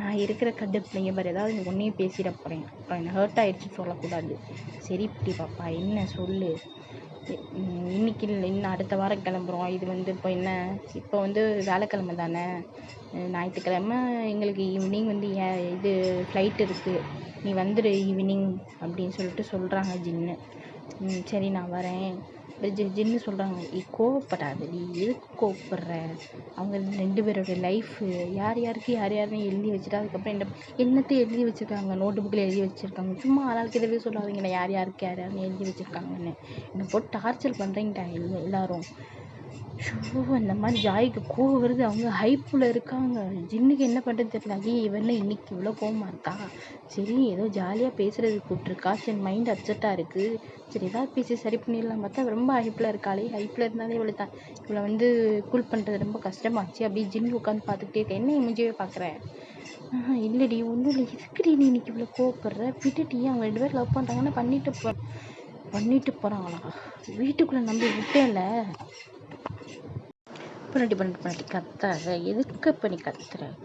நான் இருக்கிற கடுப்புலைங்க பாரு, ஏதாவது ஒன்றையும் பேசிட போகிறேன், அப்புறம் என்ன ஹர்ட் ஆகிடுச்சு சொல்லக்கூடாது, சரி இப்படி பாப்பா என்ன சொல்லு, இன்னைக்கு இல்லை இன்னும் அடுத்த வாரம் கிளம்புறோம், இது வந்து இப்போ வந்து வேலைக்கிழமை தானே, ஞாயிற்றுக்கிழமை எங்களுக்கு ஈவினிங் வந்து இது ஃப்ளைட் இருக்குது, நீ வந்துடு ஈவினிங் அப்படின்னு சொல்லிட்டு சொல்கிறாங்க ஜின்னு. சரி நான் வரேன், ஜின்னு சொல்கிறாங்க, கோவப்படாத, நீ எதுக்கு கோவப்படுற, அவங்க 2 பேரோட லைஃபு யார் யாருக்கு யார் யாருன்னு எழுதி வச்சுட்டு அதுக்கப்புறம் என்னத்தை எழுதி வச்சுருக்காங்க, நோட்டு புக்கில் எழுதி வச்சுருக்காங்க. சும்மா ஆளாளுக்கு எதவே சொல்லாதீங்கண்ணே, யார் யாருக்கு யார் யாருன்னு எழுதி வச்சுருக்காங்கன்னு. என்னை போட்டு டார்ச்சர் பண்ணுறீங்கடா எல்லாரும். ஷோ இந்த மாதிரி ஜாய்க்கு கோவம் வருது. அவங்க ஹைப்பில் இருக்காங்க. ஜின்னுக்கு என்ன பண்ணுறது தெரியல. இவன் இன்னைக்கு இவ்வளோ கோவமாக இருக்கா, சரி ஏதோ ஜாலியாக பேசுகிறதுக்கு கூப்பிட்ருக்கா, சரி மைண்ட் அப்செட்டாக இருக்குது, சரி ஏதாவது பேசி சரி பண்ணிடலாம் பார்த்தா ரொம்ப ஹைப்பில் இருக்காளே. ஹைப்பில் இருந்தாலே இவளை வந்து கூல் பண்ணுறது ரொம்ப கஷ்டமாச்சு. அப்படியே ஜின்னு உட்காந்து பார்த்துக்கிட்டே இருக்கேன். என்ன மூஞ்சியே பார்க்குறேன். இல்லடி ஒன்றும் இல்லை, எதுக்குடி நீ இன்னைக்கு இவ்வளோ கோவப்படுற, விட்டுட்டி, அவங்க 2 பேரும் லவ் பண்ணுறாங்கன்னா பண்ணிட்டு போகிறாங்களா, வீட்டுக்குள்ளே நம்பி விட்டேன்ல. பண்ணாட்டி கத்தாத, எதுக்கு இப்போ நீ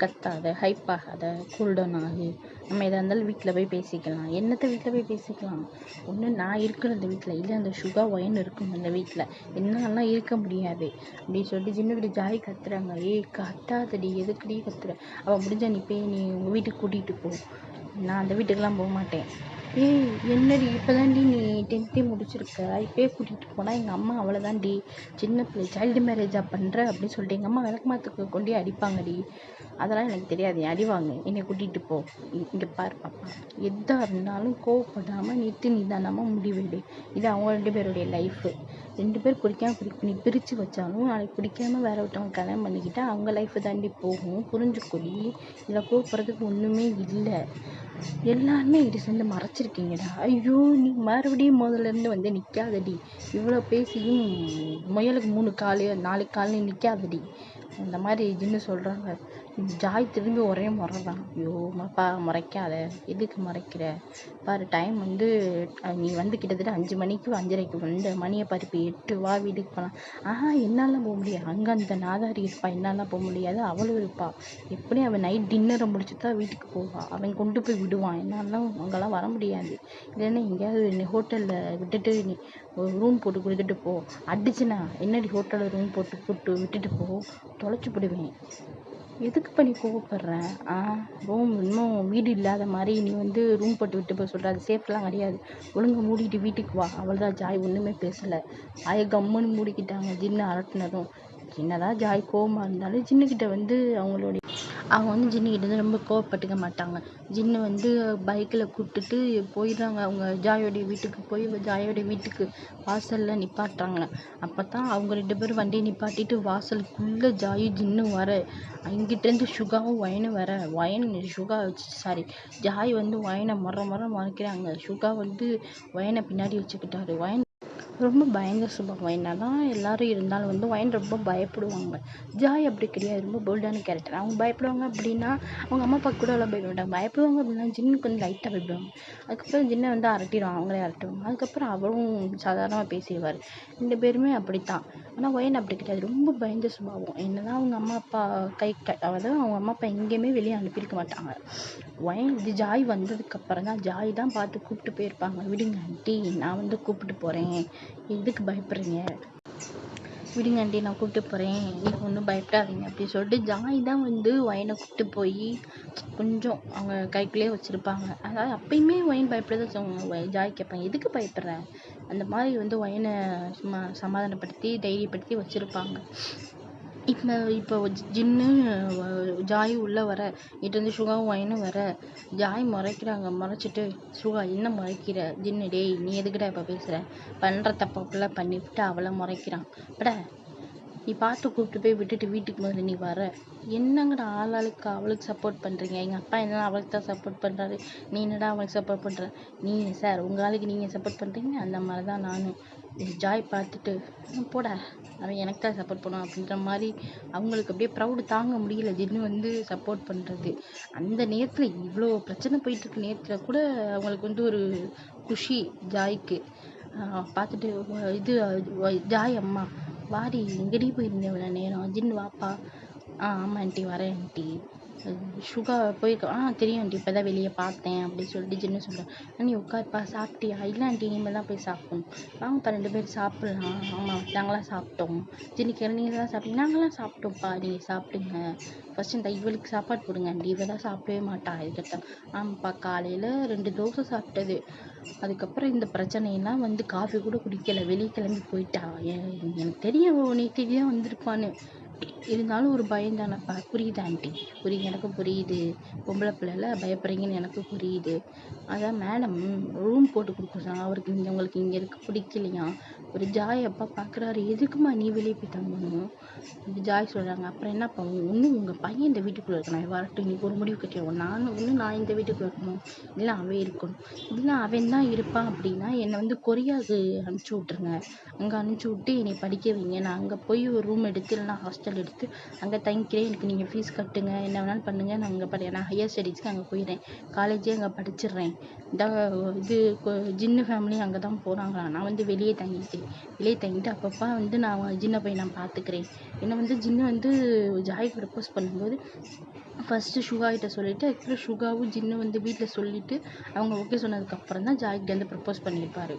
கத்தாத, ஹைப் ஆகாத, கூல்டவுன் ஆகு. நம்ம எதாக இருந்தாலும் வீட்டில் போய் பேசிக்கலாம். என்னத்தை வீட்டில் போய் பேசிக்கலாம், ஒன்று நான் இருக்கிற அந்த வீட்டில், இல்லை அந்த சுகா ஒயின் இருக்கும் அந்த வீட்டில், என்னாலாம் இருக்க முடியாது அப்படின்னு சொல்லிட்டு சின்ன ஜாய் கத்துறாங்க. கத்தாதடி, எதுக்குடி கத்துற, அவள் முடிஞ்சா நீ போய் நீ உங்கள் வீட்டுக்கு கூட்டிகிட்டு போ, நான் அந்த வீட்டுக்கெலாம் போக மாட்டேன். என்னடி இப்போதான்டி நீ 10th முடிச்சிருக்க, இப்போயே கூட்டிகிட்டு போனால் எங்கள் அம்மா அவ்வளோதான்டி, சின்ன பிள்ளை சைல்டு மேரேஜாக பண்ணுற அப்படின்னு சொல்லிட்டு எங்கள் அம்மா விளக்கமாத்துக்கு கொண்டே அடிப்பாங்கடி. அதெல்லாம் எனக்கு தெரியாது, அடிவாங்க, என்னை கூட்டிகிட்டு போ. இங்கே பாரு பாப்பா, எதாக இருந்தாலும் கோவப்படாமல் நிதானமாக முடிவெடு. இது அவங்க 2 பேருடைய லைஃபு. 2 பேர் நீ பிரித்து வச்சாலும் நாளைக்கு பிடிக்காமல் வேற ஒருத்தவங்க கல்யாணம் பண்ணிக்கிட்டா அவங்க லைஃபு தாண்டி போகும், புரிஞ்சுக்கொடி. இதில் கோவப்படுறதுக்கு ஒன்றுமே இல்லை. எல்லாருமே இது சேர்ந்து மறைச்சிருக்கீங்கடா. ஐயோ நீ மறுபடியும் முதல்லேருந்து வந்து நிற்காதடி, இவ்வளோ பேசியும் முயலுக்கு 3 கால் 4 கால்னு நிற்காதடி. இந்த மாதிரி ஜின்னு சொல்கிறாங்க. ஜாய் திரும்பி ஒரே முறை தான். ஐயோ மாப்பா முறைக்காத, எதுக்கு முறைக்கிற, பாரு டைம் வந்து நீ வந்து கிட்டத்தட்ட 5 மணிக்கு 5:30க்கு வந்து மணியை பாரு, இப்போ 8 வா வீட்டுக்கு போகலாம். என்னாலாம் போக முடியாது, அங்கே அந்த நாதாரி இருப்பா, என்னாலாம் போக முடியாது, அவளும் இருப்பா, எப்படியும் அவன் நைட் டின்னரை முடிச்சு தான் வீட்டுக்கு போவாள், அவன் கொண்டு போய் விடுவான், என்னாலாம் அங்கெல்லாம் வர முடியாது. இல்லைன்னா எங்கேயாவது ஹோட்டலில் விட்டுட்டு நீ ஒரு ரூம் போட்டு கொடுத்துட்டு போ. அடிச்சுனா என்னடி ஹோட்டலில் ரூம் போட்டு விட்டுட்டு போ, தொலைச்சி போடுவேன். எதுக்கு பண்ணி கோவப்படுறேன். ரூம் இன்னும் வீடு இல்லாத மாதிரி நீ வந்து ரூம் போட்டு விட்டு போய் சொல்கிற, அது சேஃப்லாம் கிடையாது. ஒழுங்கு மூடிட்டு வீட்டுக்கு வா. அவள்தான் ஜாய் ஒன்றுமே பேசலை, கம்முன்னு மூடிக்கிட்டாங்க. ஜின்னு அரட்டினதும், என்னதான் ஜாய் கோவமாக இருந்தாலும் ஜின்னுக்கிட்ட வந்து அவங்க வந்து ஜின்னுக்கிட்ட வந்து ரொம்ப கோவப்பட்டுக்க மாட்டாங்க. ஜின்னு வந்து பைக்கில் கூப்பிட்டுட்டு போயிடுறாங்க. அவங்க ஜாயோடைய வீட்டுக்கு போய் ஜாயோடைய வீட்டுக்கு வாசலில் நிப்பாட்டுறாங்க. அப்போ தான் அவங்க 2 பேரும் வண்டியை நிப்பாட்டிட்டு வாசலுக்குள்ளே ஜாயும் ஜின்னும் வர, இங்கிட்டேருந்து சுகாவும் ஒயனும் வர, ஜாய் வந்து ஒயனை மறைக்கிறாங்க. சுகா வந்து ஒயனை பின்னாடி வச்சுக்கிட்டாரு. ஒயன் ரொம்ப பயந்த சுபாவம். என்னதான் எல்லாரும் இருந்தாலும் வந்து ஒயன் ரொம்ப பயப்படுவாங்க. ஜாய் அப்படி கிடையாது, ரொம்ப போல்டான கேரக்டர். அவங்க பயப்படுவாங்க அப்படின்னா அவங்க அம்மா அப்பா கூட எல்லாம் பயப்பட மாட்டாங்க. பயப்படுவாங்க அப்படின்னா ஜின்னுக்கு வந்து லைட்டாக பயப்படுவாங்க. அதுக்கப்புறம் ஜின்னை வந்து அரட்டிடுவாங்க, அவங்களே அரட்டுவாங்க. அதுக்கப்புறம் அவரும் சாதாரணமாக பேசிடுவார். 2 பேருமே அப்படித்தான். ஆனால் ஒயன் அப்படி கிடையாது, ரொம்ப பயந்த சுபாவம். என்னதான் அவங்க அம்மா அப்பா அதாவது அவங்க அம்மா அப்பா எங்கேயுமே வெளியே அனுப்பியிருக்க மாட்டாங்க. ஜாய் வந்ததுக்கப்புறம் தான் ஜாய் தான் பார்த்து கூப்பிட்டு போயிருப்பாங்க. விடுங்க ஆண்டி, நான் வந்து கூப்பிட்டு போகிறேன், எதுக்கு பயப்படுறீங்க, விடுங்க ஆண்டி நான் கூப்பிட்டு போகிறேன், நீங்கள் ஒன்றும் பயப்படாதீங்க அப்படின்னு சொல்லிட்டு ஜாய் தான் வந்து ஒயனை கூப்பிட்டு போய் கொஞ்சம் அவங்க கைக்குள்ளேயே வச்சுருப்பாங்க. அதாவது அப்பயுமே ஒயன் பயப்படுறத ஜாய் கேட்பாங்க, எதுக்கு பயப்படுறேன், அந்த மாதிரி வந்து ஒயனை சும்மா சமாதானப்படுத்தி தைரியப்படுத்தி வச்சுருப்பாங்க. இப்போ ஜின்னு ஜாய் உள்ளே வர, இட்டு சுகாவும் ஒயனும் வர, ஜாய் முறைக்கிறாங்க. முறைச்சிட்டு, சுகா என்ன முறைக்கிற, ஜின்னு டேய் நீ எதுக்கிட்ட இப்போ பேசுகிற, பண்ணுற தப்பெல்லாம் பண்ணிவிட்டு அவளை முறைக்கிறான். நீ பார்த்து கூப்பிட்டு போய் விட்டுட்டு வீட்டுக்கு முதல்ல நீ வர, என்னங்கடா ஆளாளுக்கு அவளுக்கு சப்போர்ட் பண்ணுறீங்க, எங்கள் அப்பா என்னடா அவளுக்கு தான் சப்போர்ட் பண்ணுறாரு, நீ என்னடா அவளுக்கு சப்போர்ட் பண்ணுற, நீங்கள் சார் உங்கள் ஆளுக்கு நீங்கள் சப்போர்ட் பண்ணுறீங்க, அந்த மாதிரி தான் நானும். ஜாய் பார்த்துட்டு போட, அவன் எனக்கு தான் சப்போர்ட் பண்ணுவான் அப்படின்ற மாதிரி அவங்களுக்கு அப்படியே ப்ரௌடு தாங்க முடியல. ஜின்னு வந்து சப்போர்ட் பண்ணுறது அந்த நேரத்தில், இவ்வளோ பிரச்சனை போயிட்டுருக்கு நேரத்தில் கூட அவங்களுக்கு வந்து ஒரு குஷி ஜாய்க்கு. பார்த்துட்டு ஜாய் அம்மா வாடி, எங்கடி போயிருந்தேன் இவ்வளோ நேரம், ஜின்னு வாப்பா. ஆமாம் ஆண்டி வரேன் ஆண்டி. சுகா போயிருக்கா தெரியும் ஆண்டி இப்போ தான் வெளியே பார்த்தேன் அப்படின்னு சொல்லிட்டு ஜின்னு சொல்கிறேன். நீ உட்காருப்பா சாப்பிட்டியா? இல்லை ஆண்டி இனிமேல் தான் போய் சாப்பிடணும். வாங்கப்பா 2 பேரும் சாப்பிட்லாம். ஆமாம் நாங்களாம் சாப்பிட்டோம். ஜின்னு கேட்க நீங்கள் தான் சாப்பிட்டீங்க? நாங்களாம் சாப்பிட்டோம்ப்பா நீங்கள் சாப்பிடுங்க. ஃபஸ்ட்டு இந்த இவளுக்கு சாப்பாடு கொடுங்க ஆண்டி, இவ தான் சாப்பிடவே மாட்டா இதுக்கிட்ட. ஆமாப்பா காலையில் 2 தோசை சாப்பிட்டது. அதுக்கப்புறம் இந்த பிரச்சனையெல்லாம் வந்து காஃபி கூட குடிக்கல, வெளியே கிளம்பி போயிட்டா. எனக்கு தெரியும் நேற்று தான் வந்திருப்பான்னு. இருந்தாலும் ஒரு பயம் தானேப்பா. புரியுது ஆண்டி, புரியுது, எனக்கு புரியுது. பொம்பளை பிள்ளைல பயப்படுறீங்கன்னு எனக்கு புரியுது. அதான் மேடம் ரூம் போட்டு கொடுக்க சொன்னா, அவருக்கு உங்களுக்கு இங்கே இருக்க பிடிக்கலையா? ஒரு ஜாய் அப்பா பார்க்குறாரு. எதுக்குமா நீ வெளியே போய் தங்கணும்? ஜாய் சொல்கிறாங்க. அப்புறம் என்னப்பா ஒன்றும் உங்கள் பையன் இந்த வீட்டுக்குள்ளே இருக்கணும், வரட்டும் இன்னைக்கு ஒரு முடிவு கட்டிடுவோம். நான் இந்த வீட்டுக்குள்ளே இருக்கணும், இல்லை அவன் இருக்கணும். இல்லை அவன் தான் இருப்பான் அப்படின்னா என்னை வந்து கொரியாவுக்கு அனுப்பிச்சி விட்ருங்க. அங்கே அனுப்பிச்சி விட்டு என்னை படிக்க வைங்க. நான் அங்கே போய் ஒரு ரூம் எடுத்து இல்லைனா ஹாஸ்டல் எடுத்து அங்கே தங்கிக்கிறேன். எனக்கு நீங்கள் ஃபீஸ் கட்டுங்க, என்ன வேணாலும் பண்ணுங்கள். நான் அங்கே நான் ஹையர் ஸ்டடீஸ்க்கு அங்கே போயிடுறேன், காலேஜே அங்கே படிச்சிடுறேன். இந்த இது ஜின்னு ஃபேமிலி அங்கே தான் போகிறாங்களா? நான் வந்து வெளியே தங்கிட்டு அப்பப்போ வந்து நான் ஜின்னை போய் நான் பார்த்துக்கிறேன். என்னை வந்து ஜின்னு வந்து ஜாய் ப்ரப்போஸ் பண்ணும்போது ஃபஸ்ட்டு சுகாகிட்ட சொல்லிவிட்டு அதுக்கப்புறம் சுகாவும் ஜின்னு வந்து வீட்டில் சொல்லிவிட்டு அவங்க ஓகே சொன்னதுக்கப்புறம் தான் ஜாய்கிட்ட வந்து ப்ரப்போஸ் பண்ணியிருப்பார்.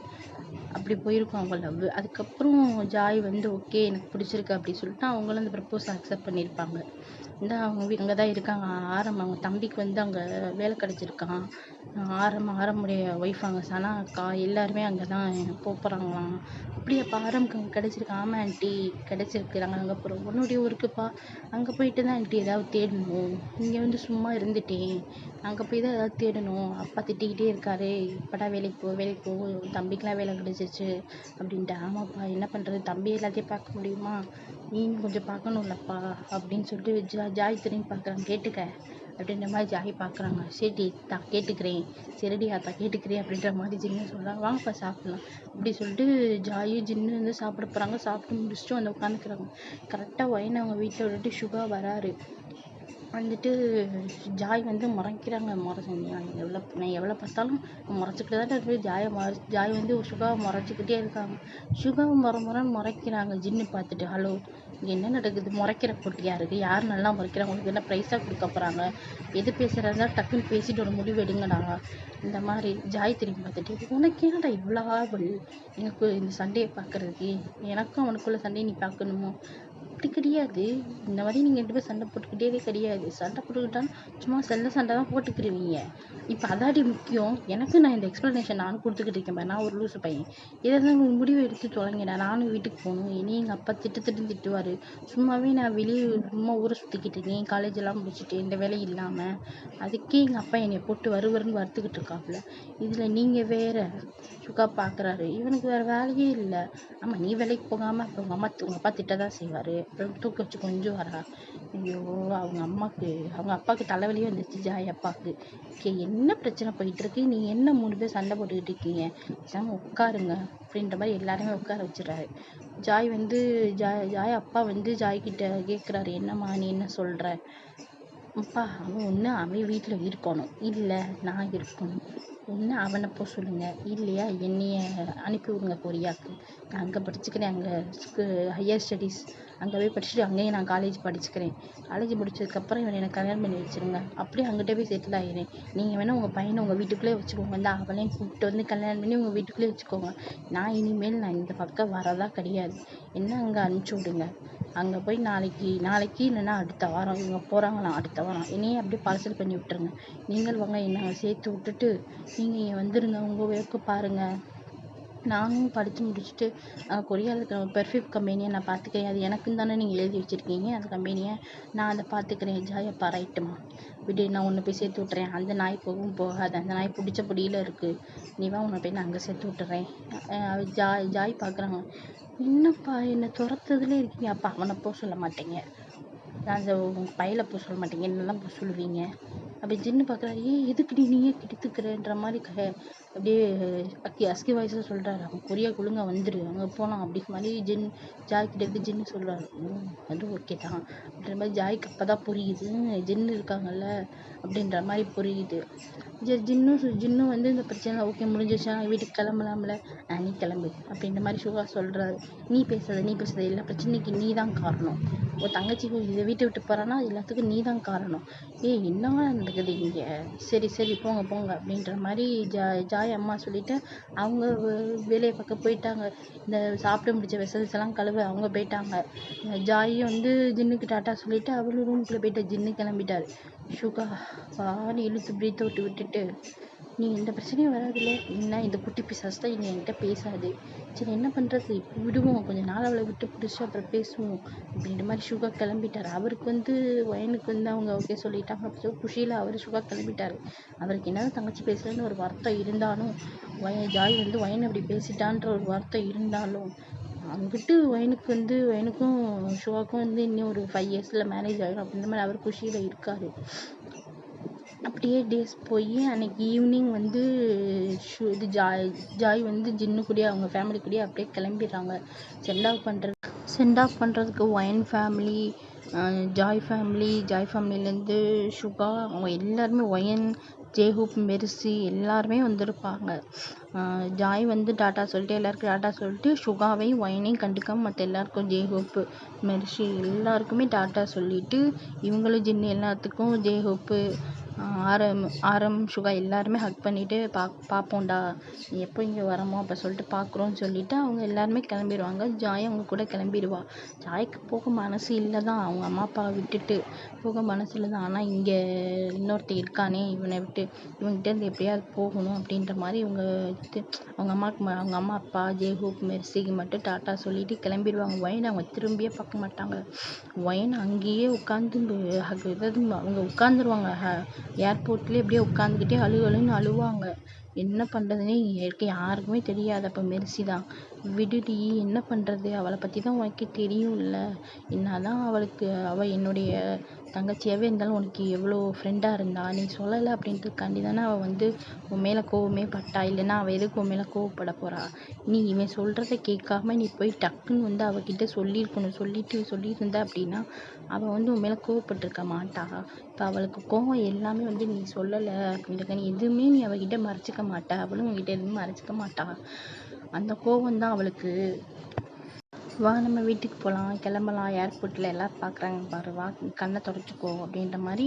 அப்படி போயிருக்கும் அவங்க லவ். அதுக்கப்புறம் ஜாய் வந்து ஓகே எனக்கு பிடிச்சிருக்கு அப்படி சொல்லிட்டு அவங்களும் அந்த ப்ரப்போஸ் அக்செப்ட் பண்ணியிருப்பாங்க. இந்த அவங்க அங்கே தான் இருக்காங்க. அவங்க தம்பிக்கு வந்து அங்கே வேலை கிடச்சிருக்கான். ஆரமுடைய ஒய்ஃப் அங்கே சனா அக்கா எல்லாருமே அங்கே தான் போகிறாங்களாம். அப்படியாப்பா ஆரம்க்கு அங்கே கிடச்சிருக்கு? ஆமாம் ஆண்டி கிடச்சிருக்கு, நாங்கள் அங்கே போகிறோம். உன்னுடைய ஊருக்குப்பா? அங்கே போயிட்டு தான் ஆண்டி ஏதாவது தேடணும். இங்கே வந்து சும்மா இருந்துட்டேன், அங்கே போய் தான் ஏதாவது தேடணும். அப்பா திட்டிக்கிட்டே இருக்காரு, இப்படா வேலைக்கு போ, தம்பிக்கெலாம் வேலை கிடச்சிருச்சு அப்படின்ட்டு. ஆமாப்பா என்ன பண்ணுறது, தம்பி எல்லாத்தையும் பார்க்க முடியுமா, நீ கொஞ்சம் பார்க்கணும்லப்பா அப்படின்னு சொல்லிட்டு ஜாய் திரும்பி பார்க்குறாங்க. கேட்டுக்க அப்படின்ற மாதிரி ஜாய் பார்க்குறாங்க. சரி தான் கேட்டுக்கிறேன், சரிடி அத்தா கேட்டுக்கிறேன் அப்படின்ற மாதிரி ஜின்னு சொல்கிறாங்க. வாங்கப்பா சாப்பிட்லாம் அப்படி சொல்லிட்டு ஜாயும் ஜின்னு வந்து சாப்பிட போகிறாங்க. சாப்பிட்டு முடிச்சுட்டு வந்து உட்காந்துக்கிறாங்க. கரெக்டாக ஒயனை அவங்க வீட்டில் விட்டுட்டு சுகா வராரு. வந்துட்டு ஜாய் வந்து முறைக்கிறாங்க. நான் எவ்வளோ பார்த்தாலும் முறைச்சிக்கிட்டு தான் இருக்குது. ஜாய் வந்து சுகாவை முறைச்சிக்கிட்டே இருக்காங்க. சுகாவை முறைக்கிறாங்க. ஜின்னு பார்த்துட்டு ஹலோ என்ன நடக்குது, முறைக்கிற போட்டியா இருக்குது, யார் நல்லா முறைக்கிறாங்க, உங்களுக்கு என்ன ப்ரைஸாக கொடுக்க போகிறாங்க, எது பேசுகிறதா டக்குன்னு பேசிட்டு ஒரு முடிவு எடுங்கடா. இந்த மாதிரி ஜாய் திரும்பி பார்த்துட்டு உனக்கு என்னடா இவ்வளோ ஆவல் எனக்கு இந்த சண்டையை பார்க்குறதுக்கு, எனக்கும் அவனுக்குள்ள சண்டையை நீ பார்க்கணுமோ? அப்படி கிடையாது, இந்த மாதிரி நீங்கள் 2 பேரும் சண்டை போட்டுக்கிட்டே கிடையாது. சண்டை போட்டுக்கிட்டாலும் சும்மா சண்டை தான் போட்டுக்கிடுவீங்க. இப்போ அதாடி முக்கியம். எனக்கு நான் இந்த எக்ஸ்ப்ளனேஷன் நானும் கொடுத்துக்கிட்டு இருக்கேன். நான் ஒரு லூசு பையன். ஏதாவது ஒரு முடிவு எடுத்து தொலைங்கடா. நானும் வீட்டுக்கு போகணும். இனி எங்கள் அப்பா திட்டுவார். சும்மாவே நான் வெளியே சும்மா ஊரை சுற்றிக்கிட்டு இருக்கேன், காலேஜெல்லாம் முடிச்சுட்டு இந்த வேலை இல்லாமல். அதுக்கே எங்கள் அப்பா என்னை போட்டு வருவருன்னு வறுத்துக்கிட்டு இருக்காப்புல. இதில் நீங்கள் வேற சுகா பார்க்குறாரு. இவனுக்கு வேறு வேலையே இல்லை. ஆமாம் நீ வேலைக்கு போகாமல் அப்புறம் உங்கள் அப்பா திட்ட தான் செய்வார். அப்புறம் தூக்கி வச்சு கொஞ்சம் வரா. ஐயோ அவங்க அப்பாவுக்கு தலைவலியே வந்துச்சு ஜாய் அப்பாவுக்கு. என்ன பிரச்சனை போயிட்டுருக்கு, நீங்கள் என்ன 3 பேர் சண்டை போட்டுக்கிட்டு இருக்கீங்க, பேசாமல் உட்காருங்க அப்படின்ற மாதிரி எல்லாருமே உட்கார வச்சிடறாரு. ஜாய் அப்பா வந்து ஜாய்கிட்ட கேட்குறாரு, என்னம்மா நீ என்ன சொல்கிற? அப்பா அவன் வீட்டில் இருக்கணும், இல்லை நான் இருக்கணும். ஒன்று அவனை போக சொல்லுங்கள், இல்லையா என்னைய அனுப்பி விடுங்க கொரியாவுக்கு. நான் அங்கே படிச்சுக்கிறேன், அங்கே ஹையர் ஸ்டடீஸ் அங்கே போய் படிச்சுட்டு அங்கேயே நான் காலேஜ் படிச்சுக்கிறேன். காலேஜ் முடிச்சதுக்கப்புறம் இவனை எனக்கு கல்யாணம் பண்ணி வச்சுருங்க. அப்படியே அங்கிட்ட போய் செட்டில் ஆகிறேன். நீங்கள் வேணால் உங்கள் பையனை உங்கள் வீட்டுக்குள்ளே வச்சுக்கோங்க, வந்து அவளையும் கூப்பிட்டு வந்து கல்யாணம் பண்ணி உங்கள் வீட்டுக்குள்ளே வச்சுக்கோங்க. நான் இனிமேல் இந்த பக்கம் வரதா கிடையாது. என்ன அங்கே அனுப்பிச்சி விடுங்க. அங்கே போய் நாளைக்கு இல்லைன்னா அடுத்த வாரம் இவங்க போகிறாங்களாம், அடுத்த வாரம் என்னையே அப்படியே பார்சல் பண்ணி விட்டுருங்க. நீங்கள் வாங்க என்னை சேர்த்து விட்டுட்டு நீங்கள் இங்கே வந்துடுங்க, உங்கள் ஒர்க்கு பாருங்கள். நானும் படித்து முடிச்சுட்டு கொரியாவில் இருக்கிற பெர்ஃப்யூம் கம்பெனியை நான் பார்த்துக்கிறேன். அது எனக்குன்னு தானே நீங்கள் எழுதி வச்சுருக்கீங்க, அந்த கம்பெனியை நான் அதை பார்த்துக்கிறேன். ஜாயப்பா ரைட்டுமா விடு, நான் உன்னை போய் சேர்த்து விட்டுறேன். அந்த நாய் போகாது, அந்த நாய் பிடிச்ச பொடியில் இருக்குது. நீ வா, உன்னை போய் நான் அங்கே சேர்த்து விட்டுறேன். ஜாய் பார்க்குறாங்க. என்னப்பா என்னை துரத்துறதுலே இருக்கீங்க, அப்பா அவனை போக சொல்ல மாட்டேங்க, நான் அந்த உங்கள் பையில போக சொல்ல மாட்டேங்க, என்னெல்லாம் போக சொல்லுவீங்க? அப்படி ஜின்னு பார்க்குறாரு, ஏய் எதுக்குடி நீயே கெடுத்துக்கிறன்ற மாதிரி அப்படியே அஸ்கி வாய்ஸில் சொல்கிறாரு. அவன் கொரியா ஒழுங்கா வந்துரு, அங்கே போகலாம் அப்படி மாதிரி ஜாய் கிட்ட இருந்து ஜின்னு சொல்கிறாரு. அது ஓகே தான் அப்படின்ற மாதிரி ஜாய்க்கு அப்போ தான் புரியுது, ஜின்னு இருக்காங்கல்ல அப்படின்ற மாதிரி புரியுது. ஜின்னும் வந்து இந்த பிரச்சனை ஓகே முடிஞ்சிச்சா, வீட்டுக்கு கிளம்பலாம்ல, நீ கிளம்பு அப்படின்ற மாதிரி சுகா சொல்கிறாரு. நீ பேசாத எல்லா பிரச்சனைக்கு நீ தான் காரணம். உன் தங்கச்சி இதை வீட்டை விட்டு போகிறான்னா எல்லாத்துக்கும் நீ தான் காரணம். என்னவா நடக்குது இங்கே, சரி போங்க அப்படின்ற மாதிரி ஜாய் அம்மா சொல்லிட்டு அவங்க வேலையை பார்க்க போயிட்டாங்க. இந்த சாப்பிட்டு முடிச்ச வெசல்ஸ் எல்லாம் கழுவ அவங்க போயிட்டாங்க. ஜாயும் வந்து ஜின்னுக்கு டாட்டா சொல்லிட்டு அவளும் ரூமுக்குள்ளே போயிட்டு ஜின்னு கிளம்பிட்டாரு. சுகா பாடி இழுத்து பிரீத்தை விட்டுட்டு, நீ எந்த பிரச்சனையும் வராதுல்ல, என்ன இந்த குட்டி பிசாசு தான் இனி என்கிட்ட பேசாது, சரி என்ன பண்ணுறது விடுவோம், கொஞ்சம் நாள் அவளை விட்டு பிடிச்சி அப்புறம் பேசுவோம் அப்படின்ற மாதிரி சுகா கிளம்பிட்டார். அவருக்கு வந்து வயனுக்கு வந்து அவங்க ஓகே சொல்லிட்டாங்க. அப்புறம் குஷியில் அவர் சுகா கிளம்பிட்டார். அவருக்கு என்னதான் தங்கச்சி பேசுறதுன்னு ஒரு வருத்தம் இருந்தாலும், ஜாய் வந்து வயன் அப்படி பேசிட்டான்ற ஒரு வருத்தம் இருந்தாலும், அங்கிட்டு வயனுக்கும் சுகாவுக்கும் வந்து இன்னும் ஒரு 5 இயர்ஸில் மேரேஜ் ஆகிடும் அப்படின்ற மாதிரி அவர் குஷியில் இருக்கார். அப்படியே டேஸ் போய் அன்னைக்கு ஈவினிங் வந்து இது ஜாய் வந்து ஜின்னு கூடயே அவங்க ஃபேமிலி கூடயே அப்படியே கிளம்பிடுறாங்க. சென்ட் ஆஃப் பண்ணுறதுக்கு ஒயின் ஃபேமிலி, ஜாய் ஃபேமிலியிலேருந்து சுகா அவங்க எல்லாருமே, ஒயன், ஜேஹூப், மெர்சி எல்லாருமே வந்திருப்பாங்க. ஜாய் வந்து டாட்டா சொல்லிட்டு எல்லாருக்கும் டாட்டா சொல்லிட்டு சுகாவையும் ஒயனையும் கண்டுக்காமல் மற்ற எல்லாருக்கும் ஜேஹூப்பு, மெர்சி எல்லாருக்குமே டாட்டா சொல்லிட்டு இவங்களும் ஜின்னு எல்லாத்துக்கும் ஜேஹூப்பு, ஆரம், சுகா எல்லாருமே ஹக் பண்ணிவிட்டு பார்ப்போம்டா, நீ எப்போ இங்கே வரமோ அப்போ சொல்லிட்டு பார்க்குறோன்னு சொல்லிவிட்டு அவங்க எல்லாருமே கிளம்பிடுவாங்க. ஜாய் அவங்க கூட கிளம்பிடுவா. ஜாய்க்கு போக மனசு இல்லை தான், அவங்க அம்மா அப்பாவை விட்டுட்டு போக மனசு இல்லை தான். ஆனால் இங்கே இன்னொருத்தர் இருக்கானே, இவனை விட்டு இவங்ககிட்ட எப்படியாவது போகணும் அப்படின்ற மாதிரி அவங்க அம்மா அப்பா ஜேஹூப், மெர்சிக்கு மட்டும் டாட்டா சொல்லிட்டு கிளம்பிடுவாங்க. ஒயன் அவங்க திரும்பியே பார்க்க மாட்டாங்க. ஒயன் அங்கேயே உட்காந்து அவங்க உட்காந்துருவாங்க. ஏர்போர்ட்லேயே அப்படியே உட்காந்துக்கிட்டே அழுன்னு அழுவாங்க. என்ன பண்ணுறதுனே யாருக்குமே தெரியாது. அப்போ மெர்சி தான், விடுடி என்ன பண்ணுறது, அவளை பற்றி தான் உனக்கே தெரியும்ல, என்ன தான் அவள் என்னுடைய தங்கச்சியாகவே இருந்தாலும் உனக்கு எவ்வளோ ஃப்ரெண்டாக இருந்தா, நீ சொல்லலை அப்படின்றதுக்காண்டி தானே அவள் வந்து உன் மேலே கோவமே பட்டா, இல்லைன்னா அவள் எதுக்கு உன் மேலே கோவப்பட போகிறா, நீ இவன் சொல்கிறத கேட்காம நீ போய் டக்குன்னு வந்து அவகிட்ட சொல்லியிருக்கணும், சொல்லியிருந்த அப்படின்னா அவள் வந்து உன் மேலே கோவப்பட்டிருக்க மாட்டா. இப்போ அவளுக்கு கோவம் எல்லாமே வந்து நீ சொல்லலை அப்படின்றத, நீ எதுவுமே நீ அவகிட்ட மறைச்சிக்க மாட்டா, அவளும் உங்ககிட்ட எதுவுமே மறைச்சிக்க மாட்டா, அந்த கோவம் தான் அவளுக்கு. வா நம்ம வீட்டுக்கு போகலாம், கிளம்பலாம், ஏர்போர்ட்டில் எல்லோரும் பார்க்குறாங்க பாரு, வா கண்ணை தொடச்சிக்கோ அப்படின்ற மாதிரி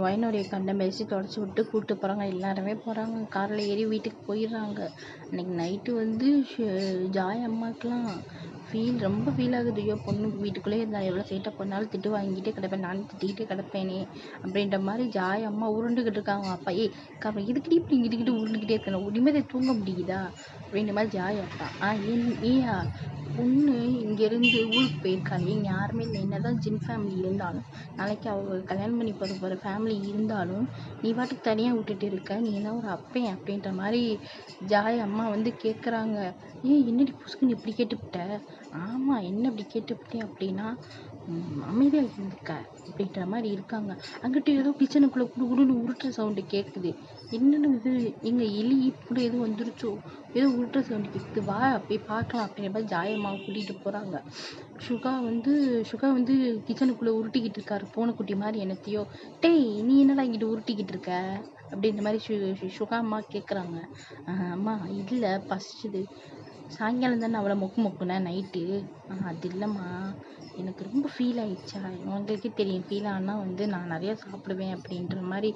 வயனுடைய கண்ணை மெரிச்சு தொடச்சி விட்டு கூப்பிட்டு போகிறாங்க. எல்லாருமே போகிறாங்க, காரில் ஏறி வீட்டுக்கு போயிடுறாங்க. அன்றைக்கி நைட்டு வந்து ஜாய் அம்மாக்கெலாம் ரொம்ப ஃபீல் ஆகுது. ஐயோ பொண்ணு வீட்டுக்குள்ளே இருந்தால் எவ்வளோ சேட்டை பண்ணாலும் திட்டு வாங்கிட்டே கிடப்பேன், நானும் திட்டிகிட்டே கிடப்பேனே அப்படின்ற மாதிரி ஜாய் அம்மா உருண்டுக்கிட்டு இருக்காங்க. அப்பா இதுக்கிட்டே இப்படி இங்கிட்டு உருண்டுக்கிட்டே இருக்கணும், உரிமையை தூங்க முடியுதா அப்படின்ற மாதிரி ஜாய் அப்பா. ஏயா பொண்ணு இங்கேருந்து ஊருக்கு போயிருக்காங்க, இங்கே யாருமே இல்லை, என்ன தான் ஜின் ஃபேமிலி இருந்தாலும், நாளைக்கு அவங்க கல்யாணம் பண்ணி போகிற ஃபேமிலி இருந்தாலும் நீ பாட்டுக்கு தனியாக விட்டுட்டு இருக்க, நீ என்ன ஒரு அப்பேன் அப்படின்ற மாதிரி ஜாய் அம்மா வந்து கேட்குறாங்க. என்னடி புசுக்குன்னு இப்படி கேட்டுவிட்ட, ஆமாம் என்ன இப்படி கேட்டுவிட்டேன் அப்படின்னா அமைதியாக இருந்துக்க அப்படின்ற மாதிரி இருக்காங்க. அங்கிட்ட ஏதோ கிச்சனுக்குள்ளே குடுன்னு உருட்டுற சவுண்டு கேட்குது. என்னென்னு இது, எங்கள் எலி கூட எதுவும் வந்துருச்சோ, ஏதோ உருட்டுற சவுண்டு கேட்குது, வா போய் பார்க்கலாம் அப்படின்ற மாதிரி ஜாயம்மாவை கூட்டிகிட்டு போகிறாங்க. சுகா வந்து கிச்சனுக்குள்ளே உருட்டிக்கிட்டு இருக்காரு பூனைக்குட்டி மாதிரி என்னத்தையோ. டேய் நீ என்னடா இங்கிட்டு உருட்டிக்கிட்டு இருக்க அப்படின்ற மாதிரி சுகா அம்மா கேட்குறாங்க. அம்மா இல்லை பசிச்சுது, சாயங்காலம் தானே அவளை மொக்குனேன் நைட்டு, அது இல்லைம்மா எனக்கு ரொம்ப ஃபீல் ஆயிடுச்சா, உங்களுக்கே தெரியும் ஃபீல் ஆனால் வந்து நான் நிறையா சாப்பிடுவேன் அப்படின்ற மாதிரி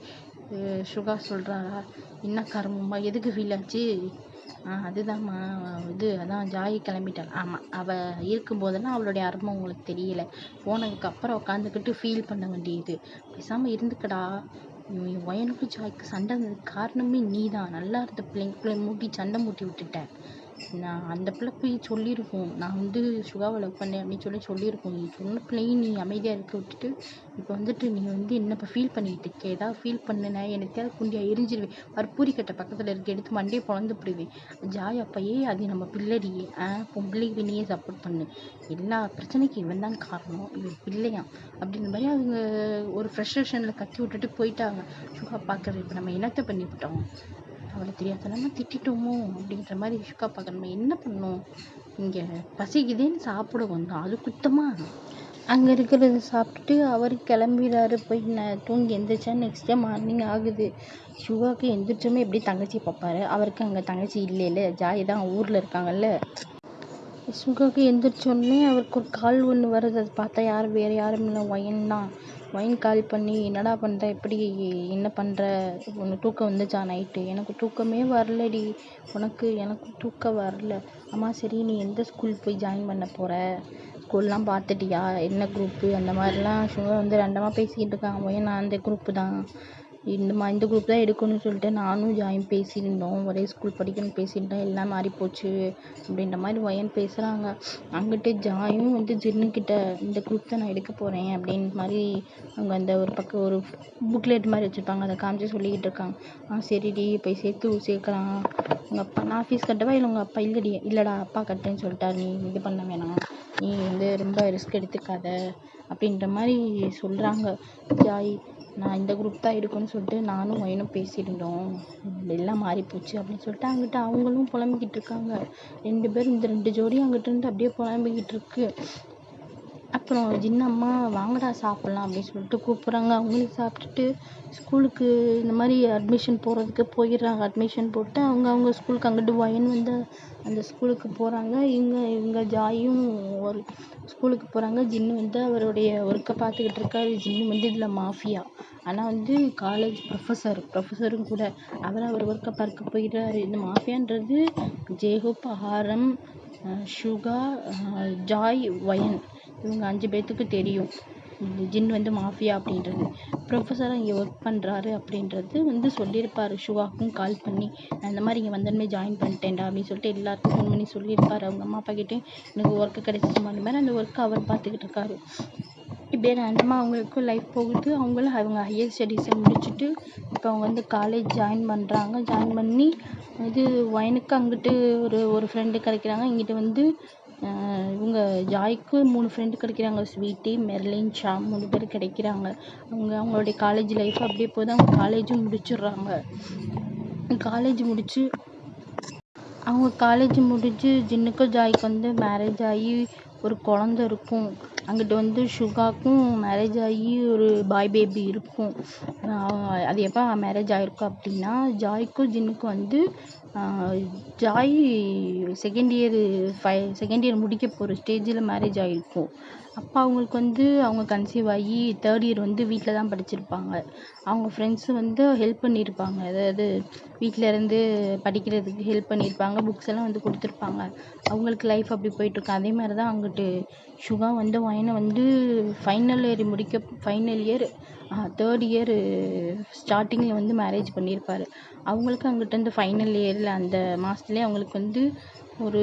சுகா சொல்கிறாரா. என்ன கருமம்மா எதுக்கு ஃபீல் ஆச்சு, அதுதாம்மா அதான் ஜாய் கிளம்பிட்டாள். ஆமாம் அவள் இருக்கும்போதெல்லாம் அவளுடைய அருமை உங்களுக்கு தெரியல, போனதுக்கப்புறம் உட்காந்துக்கிட்டு ஃபீல் பண்ண வேண்டியது, பேசாமல் இருந்துக்கடா, ஒயனுக்கும் ஜாய்க்கு சண்டை காரணமே நீ தான், நல்லா இருந்த பிள்ளைங்களுக்குள்ளே மூட்டி சண்டை மூட்டி விட்டுட்ட, நான் அந்த பிள்ளை போய் சொல்லியிருக்கும், நான் வந்து சுகாவை லவ் பண்ணேன் அப்படின்னு சொல்லியிருக்கும். நீ சொன்ன பிள்ளையும் நீ அமைதியாக இருக்க விட்டுட்டு இப்போ வந்துட்டு நீ வந்து என்ன இப்போ ஃபீல் பண்ணிக்கிட்டு இருக்க? ஏதாவது ஃபீல் பண்ணுனேன் எனக்கு குண்டியா எரிஞ்சிருவேன். கற்பூரி கட்டை பக்கத்தில் இருக்க எடுத்து மண்டையை பொழந்து போடுவேன். ஜாய் அப்பயே அது நம்ம பிள்ளடி, பொம்பளைக்கு நீயே சப்போர்ட் பண்ணு, எல்லா பிரச்சனைக்கும் இவன் தான் காரணம், இவன் பிள்ளையாம் அப்படின்ற மாதிரி அவங்க ஒரு ஃப்ரஸ்ட்ரேஷனில் கத்தி விட்டுட்டு போயிட்டாங்க. சுகா பார்க்குறது இப்போ நம்ம என்னத்தை பண்ணிவிட்டோம், அவளை தெரியாதனமா திட்டிட்டோமோ அப்படின்ற மாதிரி சுகா பார்க்க நம்ம என்ன பண்ணோம். இங்கே பசிக்குதேன்னு சாப்பிட வந்தோம், அது குத்தமா? அங்கே இருக்கிறத சாப்பிட்டுட்டு அவர் கிளம்பிடாரு. போய் தூங்கி எந்திரிச்சா நெக்ஸ்ட் டே மார்னிங் ஆகுது. சுகாவுக்கு எந்திரிச்சோமே எப்படி தங்கச்சி பார்ப்பாரு, அவருக்கு அங்கே தங்கச்சி இல்லைல்ல, ஜாய் தான் ஊரில் இருக்காங்கல்ல. சுகாவுக்கு எந்திரிச்சோடனே அவருக்கு ஒரு கால் ஒன்று வருது. அதை பார்த்தா வேறு யாரும் இல்லை, ஒயன் தான். ஒயன் கால் பண்ணி என்னடா பண்ணுற, எப்படி என்ன பண்ணுற, உனக்கு தூக்கம் வந்துச்சா நைட்டு? எனக்கு தூக்கமே வரலடி. எனக்கு தூக்கம் வரல. அம்மா சரி நீ எந்த ஸ்கூல் போய் ஜாயின் பண்ண போகிற, ஸ்கூல்லாம் பார்த்துட்டியா, என்ன குரூப்பு, அந்த மாதிரிலாம் சுகா வந்து ரெண்டமாக பேசிக்கிட்டு இருக்காங்க. ஒயன் நான் அந்த குரூப்பு தான், இந்த குரூப் தான் எடுக்கணும்னு சொல்லிட்டு நானும் ஜாயின் பேசியிருந்தோம், ஒரே ஸ்கூல் படிக்கணும்னு பேசியிருந்தோம், எல்லாம் மாறிப்போச்சு அப்படின்ற மாதிரி ஒயன் பேசுகிறாங்க. அங்கிட்டு ஜாயும் வந்து ஜின்னுக்கிட்ட இந்த குரூப் தான் நான் எடுக்க போகிறேன் அப்படின்னு மாதிரி அவங்க அந்த ஒரு பக்கம் ஒரு புக்லெட் மாதிரி வச்சுருப்பாங்க, அதை காமிச்சு சொல்லிக்கிட்டு இருக்காங்க. சரிடி போய் சேர்க்கலாம், உங்கள் அப்பா நான் ஃபீஸ் கட்டவா இல்லை உங்கள் அப்பா? இல்லைடா அப்பா கட்டுன்னு சொல்லிட்டாரு, நீ இது பண்ண வேணாம், நீ வந்து ரொம்ப ரிஸ்க் எடுத்துக்காத அப்படின்ற மாதிரி சொல்கிறாங்க. ஜாய் நான் இந்த குரூப் தான் எடுக்கணும்னு சொல்லிட்டு நானும் ஒயனும் பேசியிருந்தோம், எல்லாம் மாறிப்போச்சு அப்படின்னு சொல்லிட்டு அங்கிட்ட அவங்களும் புலம்பிக்கிட்டு இருக்காங்க. 2 பேரும் இந்த 2 ஜோடியும் அங்கிட்ட இருந்து அப்படியே புலம்பிக்கிட்டு இருக்கு. அப்புறம் ஜின்னம்மா வாங்கடா சாப்பிட்லாம் அப்படின்னு சொல்லிட்டு கூப்பிட்றாங்க. அவங்களும் சாப்பிட்டுட்டு ஸ்கூலுக்கு இந்த மாதிரி அட்மிஷன் போடுறதுக்கு போயிடுறாங்க. அட்மிஷன் போட்டு அவங்க ஸ்கூலுக்கு அங்கிட்டு ஒயன் வந்து அந்த ஸ்கூலுக்கு போகிறாங்க. இவங்க ஜாயும் ஒரு ஸ்கூலுக்கு போகிறாங்க. ஜின்னு வந்து அவருடைய ஒர்க்கை பார்த்துக்கிட்டு இருக்காரு. ஜின்னு வந்து இதில் மாஃபியா, ஆனால் வந்து காலேஜ் ப்ரொஃபஸரும் கூட. அவர் ஒர்க்கை பார்க்க போயிடுறாரு. இந்த மாஃபியான்றது ஜேஹோப், ஆரம், சுகா, ஜாய், ஒயன் இவங்க 5 பேர்த்துக்கு தெரியும் ஜின் வந்து மாஃபியா அப்படின்றது. ப்ரொஃபஸராக இங்கே ஒர்க் பண்ணுறாரு அப்படின்றது வந்து சொல்லியிருப்பார். சுகாவுக்கும் கால் பண்ணி நான் இந்த மாதிரி இங்கே வந்தோடனே ஜாயின் பண்ணிட்டேன்டா அப்படின்னு சொல்லிட்டு எல்லாருக்கும் ஃபோன் பண்ணி சொல்லியிருப்பார். அவங்க அம்மா அப்பா கிட்டே எனக்கு ஒர்க்கு கிடைச்சிச்சு மாதிரி அந்த ஒர்க்கை அவர் பார்த்துக்கிட்டு இருக்காரு. இப்படியே ரேண்டமாக அவங்களுக்கும் லைஃப் போகுது. அவங்க ஹையர் ஸ்டடீஸை முடிச்சுட்டு இப்போ அவங்க வந்து காலேஜ் ஜாயின் பண்ணுறாங்க. ஜாயின் பண்ணி இது ஒயனுக்கு அங்கிட்டு ஒரு ஃப்ரெண்டு கிடைக்கிறாங்க. இங்கிட்டு வந்து இவங்க ஜாய்க்கு 3 ஃப்ரெண்டு கிடைக்கிறாங்க. ஸ்வீட்டி, மெர்லின், ஷாம் 3 பேர் கிடைக்கிறாங்க. அவங்களுடைய காலேஜ் லைஃப் அப்படியே போகுது. அவங்க காலேஜும் முடிச்சிடுறாங்க. காலேஜ் முடிச்சு ஜின்னுக்கும் ஜாய்க்கு வந்து மேரேஜ் ஆகி ஒரு குழந்த இருக்கும். அங்கிட்டு வந்து சுகாக்கும் மேரேஜ் ஆகி ஒரு பாய் பேபி இருக்கும். அது எப்போ மேரேஜ் ஆகிருக்கும் அப்படின்னா ஜாய்க்கும் ஜின்னுக்கும் வந்து ஜாய் செகண்ட் இயர் முடிக்க போகிற ஸ்டேஜில் மேரேஜ் ஆகிருக்கும். அப்போ அவங்களுக்கு வந்து அவங்க கன்சீவ் ஆகி 3rd இயர் வந்து வீட்டில் தான் படிச்சிருப்பாங்க. அவங்க ஃப்ரெண்ட்ஸு வந்து ஹெல்ப் பண்ணியிருப்பாங்க, அதாவது வீட்டில் இருந்து படிக்கிறதுக்கு ஹெல்ப் பண்ணியிருப்பாங்க, புக்ஸ் எல்லாம் வந்து கொடுத்துருப்பாங்க. அவங்களுக்கு லைஃப் அப்படி போயிட்டுருக்கு. அதே மாதிரி தான் அங்கிட்டு சுகா வந்து ஒயனை வந்து ஃபைனல் இயர் 3rd இயர் ஸ்டார்டிங்கில் வந்து மேரேஜ் பண்ணியிருப்பார். அவங்களுக்கு அங்கிட்டேருந்து ஃபைனல் இயரில் அந்த மாதத்துலேயே அவங்களுக்கு ஒரு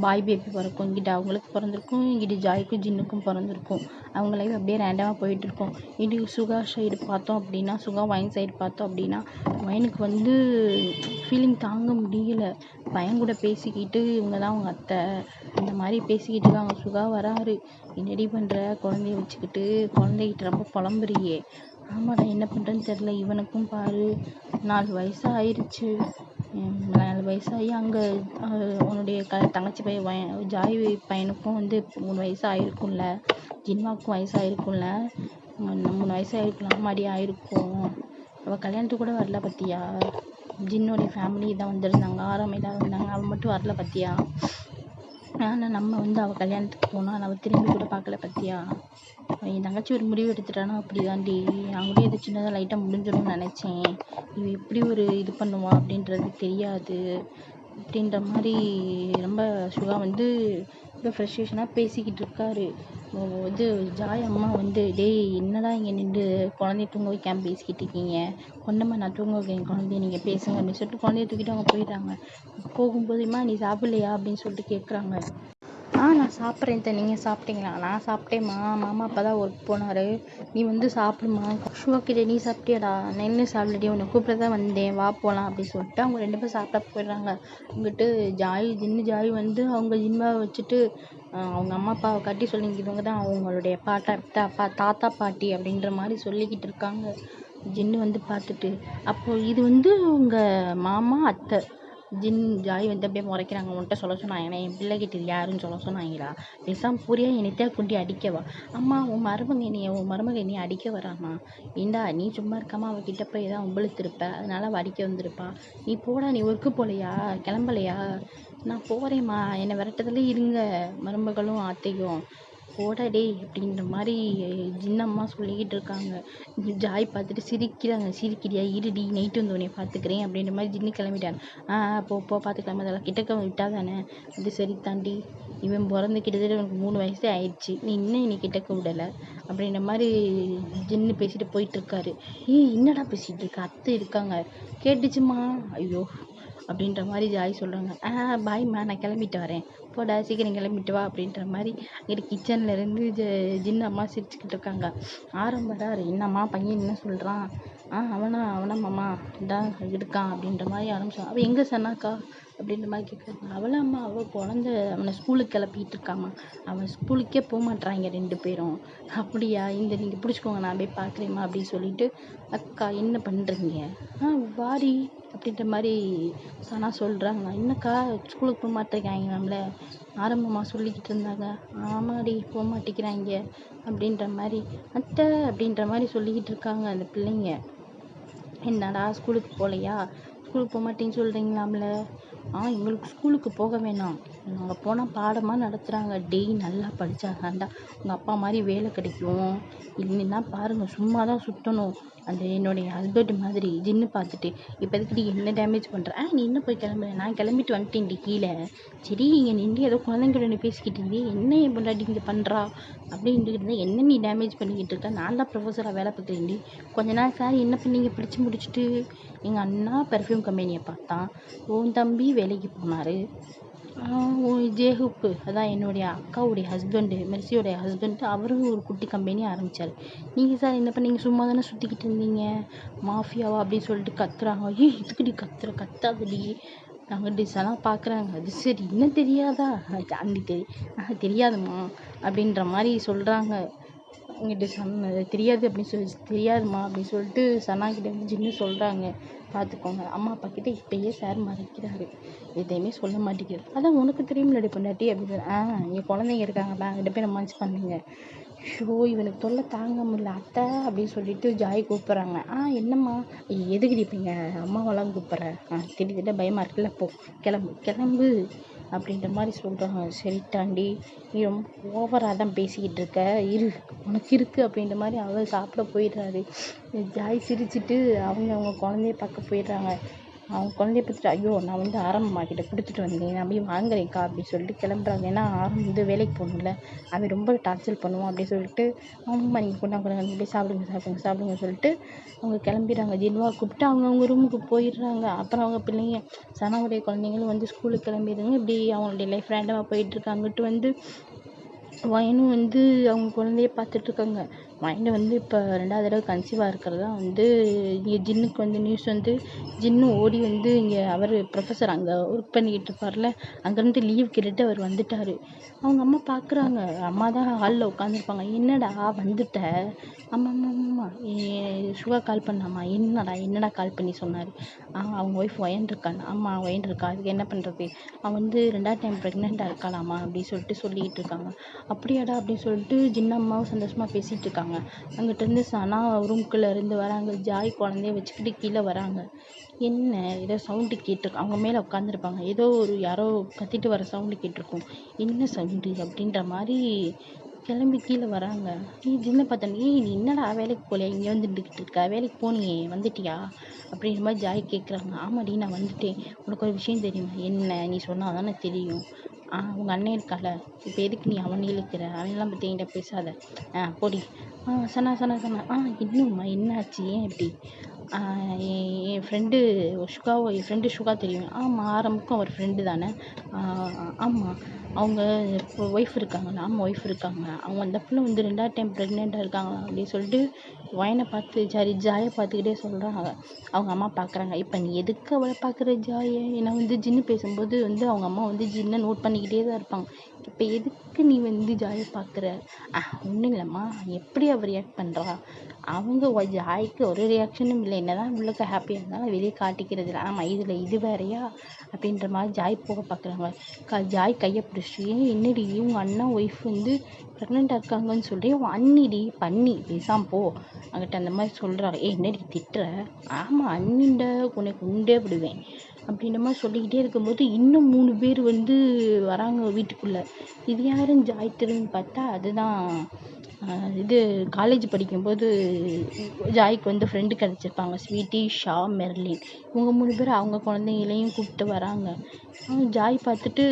பாய் பேபி பிறக்கும். இங்கிட்ட அவங்களுக்கு பிறந்திருக்கும், இங்கிட்ட ஜாய்க்கும் ஜின்னுக்கும் பிறந்திருக்கும். அவங்க லைஃப் அப்படியே ரேண்டமாக போயிட்டுருக்கும். இன்றைக்கி சுகா சைடு பார்த்தோம் அப்படின்னா, சுகா ஒயின் சைடு பார்த்தோம் அப்படின்னா, ஒயனுக்கு வந்து ஃபீலிங் தாங்க முடியல. பையன் கூட பேசிக்கிட்டு இவங்க தான் அவங்க அத்தை இந்த மாதிரி பேசிக்கிட்டு இருக்காங்க. சுகா வராரு, என்னடி பண்ணுற, குழந்தைய வச்சுக்கிட்டு குழந்தைகிட்ட ரொம்ப புலம்புறியே. ஆமாடா என்ன பண்ணுறேன்னு தெரில, இவனுக்கும் பாரு 4 வயசு ஆயிடுச்சு. 4 வயசாகி அங்கே உன்னுடைய தங்கச்சி பையன் ஜாய் பையனுக்கும் வந்து 3 வயசு ஆயிருக்கும்ல, ஜின்மாவுக்கும் வயசு ஆயிருக்கும்ல, 3 வயசு ஆயிருக்கலாம், அம்மாடி ஆயிருக்கும். அவள் கல்யாணத்துக்கு கூட வரல பார்த்தியா? ஜின்னோடைய ஃபேமிலி தான் வந்திருந்தாங்க, ஆறாம் தான் வந்தாங்க, அவள் மட்டும் வரல பார்த்தியா? ஆனால் நம்ம வந்து அவள் கல்யாணத்துக்கு போனால் அவள் திரும்பி கூட பார்க்கல பார்த்தியா? என் தங்கச்சி ஒரு முடிவு எடுத்துட்டானா அப்படி தாண்டி, நான் கூட இது சின்னதாக லைட்டாக முடிஞ்சிடும்னு நினச்சேன், இவள் எப்படி ஒரு இது பண்ணுவா அப்படின்றது தெரியாது அப்படின்ற மாதிரி ரொம்ப சுகா வந்து ரொம்ப ஃப்ரஸ்ட்ரேஷனாக பேசிக்கிட்டு இருக்காரு. இது ஜாய் அம்மா வந்து, டேய் என்னடா இங்கே நின்று குழந்தைய தூங்க வைக்காமல் பேசிக்கிட்டு இருக்கீங்க, கொண்டம்மா நான் தூங்க வைக்கிறேன் குழந்தைய, நீங்கள் பேசுங்க அப்படின்னு சொல்லிட்டு குழந்தைய தூக்கிட்டு அவங்க போயிடுறாங்க. போகும்போதுமா நீ சாப்பிட்லையா அப்படின்னு சொல்லிட்டு கேட்குறாங்க. நான் சாப்பிட்றேன் நீங்கள் சாப்பிட்டீங்களா? நான் சாப்பிட்டேம்மா, மாமா அப்போ தான் ஒர்க் போனார், நீ வந்து சாப்பிடுமா. ஷுவாக்கிட்ட நீ சாப்பிட்டியாடா? நான் இன்னும் சாப்பிடடி, உன்னை கூப்பிட தான் வந்தேன், வா போகலாம் அப்படின்னு சொல்லிட்டு அவங்க 2 பேரும் சாப்பிட்டா போயிடுறாங்க. அங்கிட்டு ஜாய் வந்து அவங்க ஜின்மாவை வச்சுட்டு அவங்க அம்மா அப்பாவை கட்டி சொல்லிக்கிறவங்க தான் அவங்களுடைய தாத்தா பாட்டி அப்படின்ற மாதிரி சொல்லிக்கிட்டு இருக்காங்க. ஜின்னு வந்து பார்த்துட்டு, அப்போது இது வந்து உங்கள் மாமா அத்தை. ஜாய் வந்து அப்படியே முறைக்கிறாங்க. உன்கிட்ட சொல்ல சொன்னாங்க, என் பிள்ளைகிட்ட இது யாருன்னு சொல்ல சொன்னாங்களா? பேசாம பூரியா என்னைத்தா கொண்டு அடிக்கவா? அம்மா உன் மருமக என்னைய அடிக்க வராமா? ஏண்டா நீ சும்மா இருக்காமல் அவகிட்ட போய் ஏதாவது உம்பளுத்திருப்ப, அதனால அவள் அடிக்க வந்திருப்பா. நீ போடா, நீ ஒர்க்கு போகலையா, கிளம்பலையா? நான் போகிறேம்மா, என்னை விரட்டதுல இருங்க மருமகளும் அத்தையும், போடா டேய் அப்படின்ற மாதிரி ஜின்னம்மா சொல்லிக்கிட்டு இருக்காங்க. ஜாய் பார்த்துட்டு சிரிக்கிறியா, இருடி நைட்டு வந்து உன்னை பார்த்துக்கிறேன் அப்படின்ற மாதிரி ஜின்னு கிளம்பிட்டாங்க. போ பார்த்துக்கலாம், அதெல்லாம் கிட்டக்க விட்டா தானே. அது சரி தாண்டி, இவன் பிறந்து கிட்டத்தட்ட உனக்கு 3 வயசே ஆயிடுச்சு, நீ இன்னும் என்னை கிட்டக்க விடலை அப்படின்ற மாதிரி ஜின்னு பேசிட்டு போயிட்டுருக்காரு. என்னடா பேசிகிட்டு இருக்க, அத்தை இருக்காங்க கேட்டுச்சுமா, ஐயோ அப்படின்ற மாதிரி ஜாய் சொல்கிறாங்க. பாய்மா நான் கிளம்பிட்டு வரேன், போடா சீக்கிரம் கிளம்பிட்டு வா அப்படின்ற மாதிரி அங்கிட்டு கிச்சன்லேருந்து ஜின்னு அம்மா சிரிச்சுக்கிட்டு இருக்காங்க. வராரு. என்னம்மா பையன் என்ன சொல்கிறான்? அவனா மாமா இதான் இருக்கான் அப்படின்ற மாதிரி ஆரம்பிச்சான். அவள் எங்கே சனாக்கா அப்படின்ற மாதிரி கேட்குறாங்க. அவளாம்மா அவள் குழந்த அவனை ஸ்கூலுக்கு கிளப்பிட்டு இருக்காம்மா, அவன் ஸ்கூலுக்கே போக மாட்றாங்க 2 பேரும். அப்படியா, இந்த நீங்கள் பிடிச்சிக்கோங்க நான் போய் பார்க்குறேம்மா அப்படின்னு சொல்லிட்டு, அக்கா என்ன பண்ணுறீங்க? வாடி அப்படின்ற மாதிரி சனா சொல்கிறாங்க. என்னக்கா ஸ்கூலுக்கு போக மாட்டேங்கிறாங்க நம்மள ஆரம்பமாக சொல்லிக்கிட்டு இருந்தாங்க. ஆமாடி போக மாட்டேங்கிறாங்க அப்படின்ற மாதிரி, அத்தை அப்படின்ற மாதிரி சொல்லிக்கிட்டு இருக்காங்க அந்த பிள்ளைங்க. என்னடா ஸ்கூலுக்கு போகலையா, ஸ்கூலுக்கு போக மாட்டேன்னு சொல்கிறீங்களாம்ல? எங்களுக்கு ஸ்கூலுக்கு போக வேணாம், நாங்கள் போனால் பாடமாக நடத்துகிறாங்க, டெய்லி நல்லா படித்தாதாண்டா உங்கள் அப்பா மாதிரி வேலை கிடைக்கும், இல்லைன்னா பாருங்கள் சும்மா தான் சுற்றணும் அந்த என்னுடைய ஹஸ்பண்ட் மாதிரி. ஜின்னு பார்த்துட்டு, இப்போ எதுக்கு என்ன டேமேஜ் பண்ணுற? நீ என்ன போய் கிளம்புற? நான் கிளம்பிட்டு வந்துட்டேன்டி கீழே. சரி இங்கே நின்று ஏதோ குழந்தைங்களோட பேசிக்கிட்டு இருந்தே, என்ன என் பொண்டாட்டி இங்கே பண்ணுறா அப்படின்ட்டு இருந்தேன், என்ன நீ டேமேஜ் பண்ணிக்கிட்டு இருக்க? நான் தான் ப்ரொஃபஸராக வேலை பார்க்குறேன்டி. கொஞ்ச நாள் சார் என்ன பண்ணீங்க படித்து முடிச்சுட்டு? எங்கள் அண்ணா பெர்ஃப்யூம் கம்பெனியை பார்த்தான், உன் தம்பி வேலைக்கு போனார், ஜேஹூப்பு அதான் என்னுடைய அக்காவுடைய ஹஸ்பண்டு, மெர்சியோடைய ஹஸ்பண்டு, அவரும் ஒரு குட்டி கம்பெனி ஆரம்பித்தார். நீங்கள் சார் என்ன பண்ணீங்க? சும்மா தானே சுற்றிக்கிட்டு இருந்தீங்க, மாஃபியாவா அப்படின்னு சொல்லிட்டு கத்துறாங்க. இதுக்குடி கத்தாதடி நாங்கள் டிஸ்ஸெல்லாம் பார்க்குறாங்க. அது சரி இன்னும் தெரியாதா? சாந்தி தெரியாதுமா அப்படின்ற மாதிரி சொல்கிறாங்க. இங்கிட்ட தெரியாது அப்படின்னு தெரியாதுமா அப்படின்னு சொல்லிட்டு சனாக்கிட்ட வந்து ஜின்னு சொல்கிறாங்க. பார்த்துக்கோங்க, அம்மா அப்பா கிட்டே இப்போயே சார் மறைக்கிறாரு, எதையுமே சொல்ல மாட்டேங்கிறாரு. அதான் உனக்கு தெரியும்லடி பொண்டாட்டி அப்படின்னு. என் குழந்தைங்க இருக்காங்கப்பா, 2 பேரும் ரொமான்ஸ் பண்ணுங்க. இவனுக்கு தொல்லை தாங்க முடியல அத்தை அப்படின்னு சொல்லிட்டு ஜாய் கூப்பிட்றாங்க. என்னம்மா எதுக்கு இப்போ எங்கள் அம்மாவெல்லாம் கூப்பிட்ற? திடீர்னு பயமாக இருக்குல்ல, போ கிளம்பு அப்படின்ற மாதிரி சொல்கிறாங்க. சரி தாண்டி, நீ ரொம்ப ஓவராக தான் பேசிக்கிட்டு இருக்க, உனக்கு இருக்குது அப்படின்ற மாதிரி அவர் சாப்பிட போயிடுறாரு. ஜாய் சிரிச்சுட்டு அவங்க குழந்தைய பார்க்க போயிடுறாங்க. அவங்க குழந்தைய பார்த்துட்டு, ஐயோ நான் வந்து ஆரம்பம்மா கிட்ட கொடுத்துட்டு வந்தேன், நான் அப்படியே வாங்குறேன்க்கா அப்படின்னு சொல்லிட்டு கிளம்புறாங்க. ஏன்னா ஆரம்பம் வந்து வேலைக்கு போகணும்ல, அவன் ரொம்ப டார்ச்சர் பண்ணுவான் அப்படின்னு சொல்லிட்டு, ஆமாம்மா நீங்கள் கொண்டாங்க அப்படியே சாப்பிடுங்க சொல்லிட்டு அவங்க கிளம்பிடுறாங்க. ஜின்வா கூப்பிட்டு அவங்க ரூமுக்கு போயிடுறாங்க. அப்புறம் அவங்க பிள்ளைங்க சனாவுடைய குழந்தைங்களும் வந்து ஸ்கூலுக்கு கிளம்பிடுறாங்க. இப்படி அவங்களுடைய லைஃப் ரேண்டமாக போயிட்டுருக்கு. அங்கிட்டு வந்து வயனும் வந்து அவங்க குழந்தைய பார்த்துட்ருக்காங்க. வயனை வந்து இப்போ 2வது தடவை கன்சீவாக இருக்கிறதா வந்து இங்கே ஜின்னுக்கு வந்து நியூஸ் வந்து, ஜின்னு ஓடி வந்து இங்கே அவர் ப்ரொஃபஸர் அங்கே ஒர்க் பண்ணிக்கிட்டு இருப்பார்ல, அங்கேருந்து லீவ் கேட்டுட்டு அவர் வந்துட்டார். அவங்க அம்மா பார்க்குறாங்க. அம்மா தான் ஹாலில் உட்காந்துருப்பாங்க. என்னடா வந்துட்ட? ஆமாம் சுகா கால் பண்ணாமா? என்னடா கால் பண்ணி சொன்னார்? அவங்க ஒய்ஃப் ஒயன் இருக்காங்க. ஆமாம் ஒயன் இருக்கா, அதுக்கு என்ன பண்ணுறது, அவன் வந்து 2வது டைம் ப்ரெக்னெண்ட்டாக இருக்காளாமா அப்படின்னு சொல்லிக்கிட்டு இருக்காங்க. அப்படியாடா அப்படின்னு சொல்லிட்டு ஜின்னம்மாவும் சந்தோஷமாக பேசிகிட்டு இருக்காங்க. அங்கிட்டேருந்து சனா ரூம்குள்ளே இருந்து வராங்க. ஜாய் குழந்தைய வச்சுக்கிட்டு கீழே வராங்க. என்ன ஏதோ சவுண்டு கேட்டிருக்கு, அவங்க மேலே உட்காந்துருப்பாங்க, ஏதோ யாரோ கத்திட்டு வர சவுண்டு கேட்டிருக்கும். என்ன சவுண்டு அப்படின்ற மாதிரி கிளம்பி கீழே வராங்க. ஜின்ன பார்த்தோன்னே, நீ என்னடா வேலைக்கு போகலையா, இங்கே வந்து நின்றுக்கிட்டு இருக்க, வேலைக்கு போனியே வந்துட்டியா அப்படின்ற மாதிரி ஜாய் கேட்குறாங்க. ஆமாடி நான் வந்துட்டேன், உனக்கு ஒரு விஷயம் தெரியுமா? என்ன நீ சொன்னால் தானே தெரியும். உங்கள் அண்ணன் இருக்கால, இப்போ எதுக்கு நீ அவனை இழுக்கிற, அவனெல்லாம் பற்றி என்கிட்ட பேசாத, போடி. சொன்னா இன்னும்மா என்னாச்சு, ஏன் இப்படி? என் ஃப்ரெண்டு சுகா தெரியும். ஆமாம், ஆரம்புக்கும் அவர் ஃப்ரெண்டு தானே. ஆமாம், அவங்க ஒய்ஃப் இருக்காங்களா? ஆமாம், ஒய்ஃப் இருக்காங்க. அவங்க அந்த பிள்ளை வந்து 2வது டைம் ப்ரெக்னெண்ட்டாக இருக்காங்களா அப்படின்னு சொல்லிட்டு வயனை பார்த்து ஜாயை பார்த்துக்கிட்டே சொல்கிறாங்க. அவங்க அம்மா பார்க்குறாங்க. இப்போ நீ எதுக்கு அவளை பார்க்குற ஜாயை? ஏன்னா வந்து ஜின்னு பேசும்போது வந்து அவங்க அம்மா வந்து ஜின்னை நோட் பண்ணிக்கிட்டே தான் இருப்பாங்க. இப்போ எதுக்கு நீ வந்து ஜாயை பார்க்குற? ஒன்றும் இல்லைம்மா, எப்படி அவர் ரியாக்ட் பண்ணுறா? அவங்க ஜாய்க்கு ஒரு ரியாக்ஷனும் இல்லை. என்னதான் உள்ளக்க ஹாப்பியாக இருந்தாலும் வெளியே காட்டிக்கிறது இல்லை. ஆமாம், இதில் இது வேறையா அப்படின்ற மாதிரி ஜாய் போக பார்க்குறாங்க. ஜாய் கையை பிடிச்சி, என்னடி உங்கள் அண்ணா ஒய்ஃப் வந்து ப்ரெக்னெண்ட்டாக இருக்காங்கன்னு சொல்லி உன் அண்ணிடி பண்ணி பேசாமல் போ அங்கிட்ட அந்த மாதிரி சொல்கிறாங்க. என்னடி திட்டுற? ஆமாம், அண்ணிண்ட உனக்கு உண்டே விடுவேன் அப்படின்ற மாதிரி சொல்லிக்கிட்டே இருக்கும்போது இன்னும் 3 பேர் வந்து வராங்க வீட்டுக்குள்ளே. இது யாருன்னு ஜாய் திரும்பி பார்த்தா அதுதான் இது காலேஜ் படிக்கும்போது ஜாய்க்கு வந்து ஃப்ரெண்டு கிடச்சிருப்பாங்க, ஸ்வீட்டி, ஷா, மெர்லின். இவங்க 3 பேர் அவங்க குழந்தைங்களையும் கூப்பிட்டு வராங்க. ஜாய் பார்த்துட்டு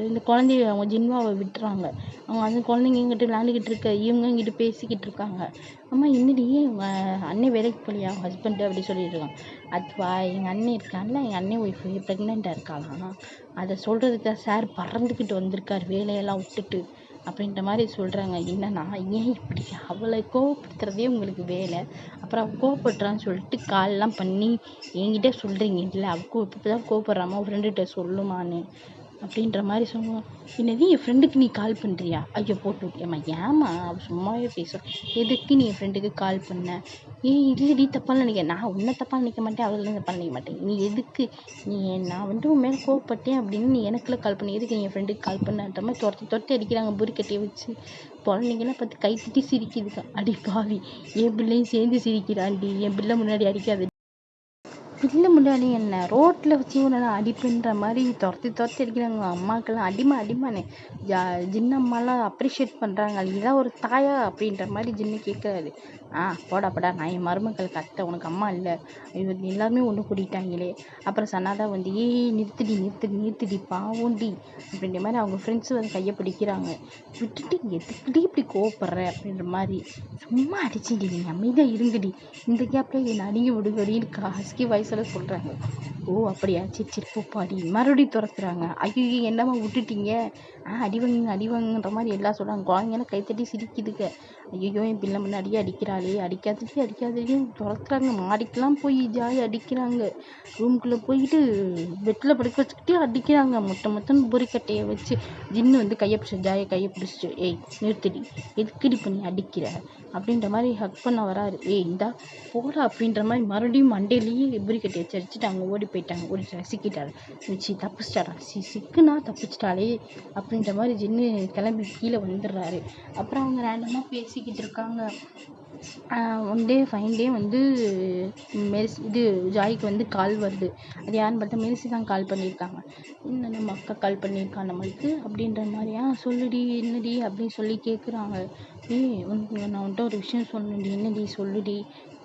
இந்த குழந்தைய அவங்க ஜின்வாவை விட்டுறாங்க. அவங்க அந்த குழந்தைங்க இங்கிட்ட விளையாண்டுக்கிட்டு இருக்க, இவங்க இங்கிட்ட பேசிக்கிட்டு இருக்காங்க. அம்மா என்னடி உங்கள் அண்ணன் வேலைக்கு போகலையா ஹஸ்பண்டு அப்படி சொல்லிட்டு இருக்காங்க. அதுவா, எங்கள் அண்ணன் இருக்கான்ல, எங்கள் அண்ணன் ஒய்ஃபு ப்ரெக்னெண்ட்டாக இருக்காளாம். அதை சொல்கிறதுக்கு தான் சார் பறந்துக்கிட்டு வந்திருக்கார் வேலையெல்லாம் விட்டுட்டு அப்படின்ற மாதிரி சொல்கிறாங்க. என்னன்னா, ஏன் இப்படி அவளை கோவப்படுத்துறதே உங்களுக்கு வேலை, அப்புறம் அவள் கோவப்படுறான்னு சொல்லிட்டு கால்லாம் பண்ணி என்கிட்ட சொல்கிறீங்க இல்லை, அவள் இப்போ தான் கோவப்படுறாமா, அவள் ஃப்ரெண்டுகிட்ட சொல்லுமான்னு அப்படின்ற மாதிரி சொல்லுவோம். என்னது என் ஃப்ரெண்டுக்கு நீ கால் பண்ணுறியா? ஐயோ போட்டு விட்டியம்மா. ஏம்மா அவள் சும்மாவே பேசும், எதுக்கு நீ என் ஃப்ரெண்டுக்கு கால் பண்ண? இல்லடி தப்பாக நினைக்க, நான் உன்னை தப்பாக நினைக்க மாட்டேன், அவளும் தப்பாக நினைக்க மாட்டேன். நீ எதுக்கு நான் வந்து உன் மேலே கோவப்பட்டேன் அப்படின்னு நீ எனக்குள்ள கால் பண்ணி, எதுக்கு நீ என் ஃப்ரெண்டுக்கு கால் பண்ணன்ற மாதிரி துரத்தி அடிக்கிறாங்க பூரிக்கட்டையை வச்சு. குழந்தைங்கலாம் பார்த்து கை தட்டி சிரிக்குதுக்கா. அடி பாவி, என் பிள்ளையும் சேர்ந்து சிரிக்கிறான்டி, என் பிள்ளை முன்னாடி அடிக்காது. பிள்ளை முன்னாடி என்ன ரோட்டில் வச்சு இவனை அடிப்புன்ற மாதிரி துரத்தி அடிக்கிறாங்க. அம்மாக்கெல்லாம் அடிமானே ஜின்னம்மாலாம் அப்ரிஷியேட் பண்ணுறாங்க. இதான் ஒரு தாயா அப்படின்ற மாதிரி ஜின்னு கேட்குறாரு. போடா நான் என் மருமக்களுக்கு அத்தை, உனக்கு அம்மா இல்லை, இவங்க எல்லாருமே ஒன்று கூட்டிட்டாங்களே. அப்புறம் சன்னாதான் வந்து நிறுத்துடி பாவோண்டி அப்படின்ற மாதிரி அவங்க ஃப்ரெண்ட்ஸு வந்து கையை பிடிக்கிறாங்க. விட்டுட்டு எதுக்குடி இப்படி கோவப்படுற அப்படின்ற மாதிரி. சும்மா அடிச்சுடி, நீ அமைதியாக இருங்கடி, இந்த கேப்பில் என்னை அடிங்க விடுங்கடின்னு ஹஸ்கி வயசில் சொல்கிறாங்க. ஓ அப்படியா, சரி போப்பாடி. மறுபடியும் துரத்துறாங்க. ஐயோ என்னம்மா விட்டுட்டீங்க? அடிவாங்குன்ற மாதிரி எல்லாம் சொல்கிறாங்க. குழந்தைங்கலாம் கைத்தட்டி சிரிக்குதுங்க. ஐயோ என் பிள்ளை முன்னாடியே அடிக்கிறாளே, அடிக்காதே துரத்துறாங்க. மாடிக்கெலாம் போய் ஜாய் அடிக்கிறாங்க. ரூம்குள்ளே போயிட்டு பெட்டில் படுக்க வச்சுக்கிட்டே அடிக்கிறாங்க. மொத்தன்னு பொறிக்கட்டையை வச்சு. ஜின்னு வந்து ஜாயை கையை பிடிச்சிச்சு. ஏய் நிறுத்திடி, எதுக்குடி பண்ணி அடிக்கிற அப்படின்ற மாதிரி ஹக் பண்ண வராரு. இந்தா போடா அப்படின்ற மாதிரி மறுபடியும் மண்டையிலேயே பொறிக்கட்டையை வச்சு அடிச்சுட்டு அவங்க ஓடி போயிட்டாங்க. ஓடி ரசிக்கிட்டாரு. தப்பிச்சிட்டாரா, சிக்குனா தப்பிச்சிட்டாலே அப்படின்ற மாதிரி ஜின்னு கிளம்பி கீழே வந்துடுறாரு. அப்புறம் அவங்க ரேண்டமாக பேசிக்கிட்டு இருக்காங்க. ஒன் டே ஃபைன் டே வந்து ஜாய்க்கு வந்து கால் வருது. அது யாருன்னு பார்த்தா மெர்சி தான் கால் பண்ணியிருக்காங்க. என்ன நம்ம அக்கா கால் பண்ணியிருக்கா நம்மளுக்கு அப்படின்ற மாதிரியா. சொல்லுடி என்னடி அப்படின்னு சொல்லி கேட்குறாங்க. நான் உன்ட்ட ஒரு விஷயம் சொல்லணுடி, என்னடி சொல்லுடி,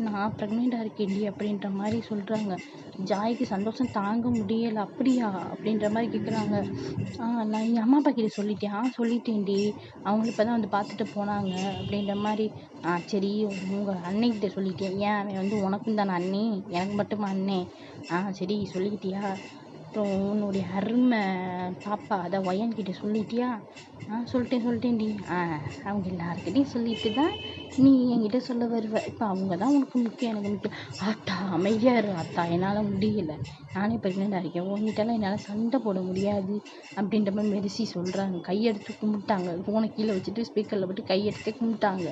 நான் ப்ரெக்னெண்ட்டாக இருக்கேன்டி அப்படின்ற மாதிரி சொல்கிறாங்க. ஜாய்க்கு சந்தோஷம் தாங்க முடியலை. அப்படியா அப்படின்ற மாதிரி கேட்குறாங்க. நான் என் அம்மா அப்பா கிட்ட சொல்லிட்டேன்டி, அவங்களும் இப்போ தான் வந்து பார்த்துட்டு போனாங்க அப்படின்ற மாதிரி. சரி, உங்கள் அண்ணன்கிட்ட சொல்லிட்டேன். ஏன் அவன் வந்து உனக்கும் தானே அண்ணே, எனக்கு மட்டுமா அண்ணே? சரி சொல்லிக்கிட்டியா? அப்புறம் உன்னுடைய அருமை பாப்பா அதான் ஒயன்கிட்ட சொல்லிட்டியா? சொல்லிட்டேன்டி. அவங்க எல்லாருக்கிட்டையும் சொல்லிட்டு தான் நீ என்கிட்ட சொல்ல வருவ. இப்போ அவங்க தான் உனக்கு முக்கியம், எனக்கு முக்கியம். ஆத்தா அமைதியாக இரு ஆத்தா, என்னால் முடியலை, நானே ப்ரெக்னெண்ட்டாக இருக்கேன், உங்ககிட்டலாம் என்னால் சண்டை போட முடியாது அப்படின்ற மாதிரி மெர்சி சொல்கிறாங்க. கையெடுத்து கும்பிட்டாங்க. ஃபோனை கீழே வச்சுட்டு ஸ்பீக்கரில் போட்டு கையெடுத்து கும்பிட்டாங்க.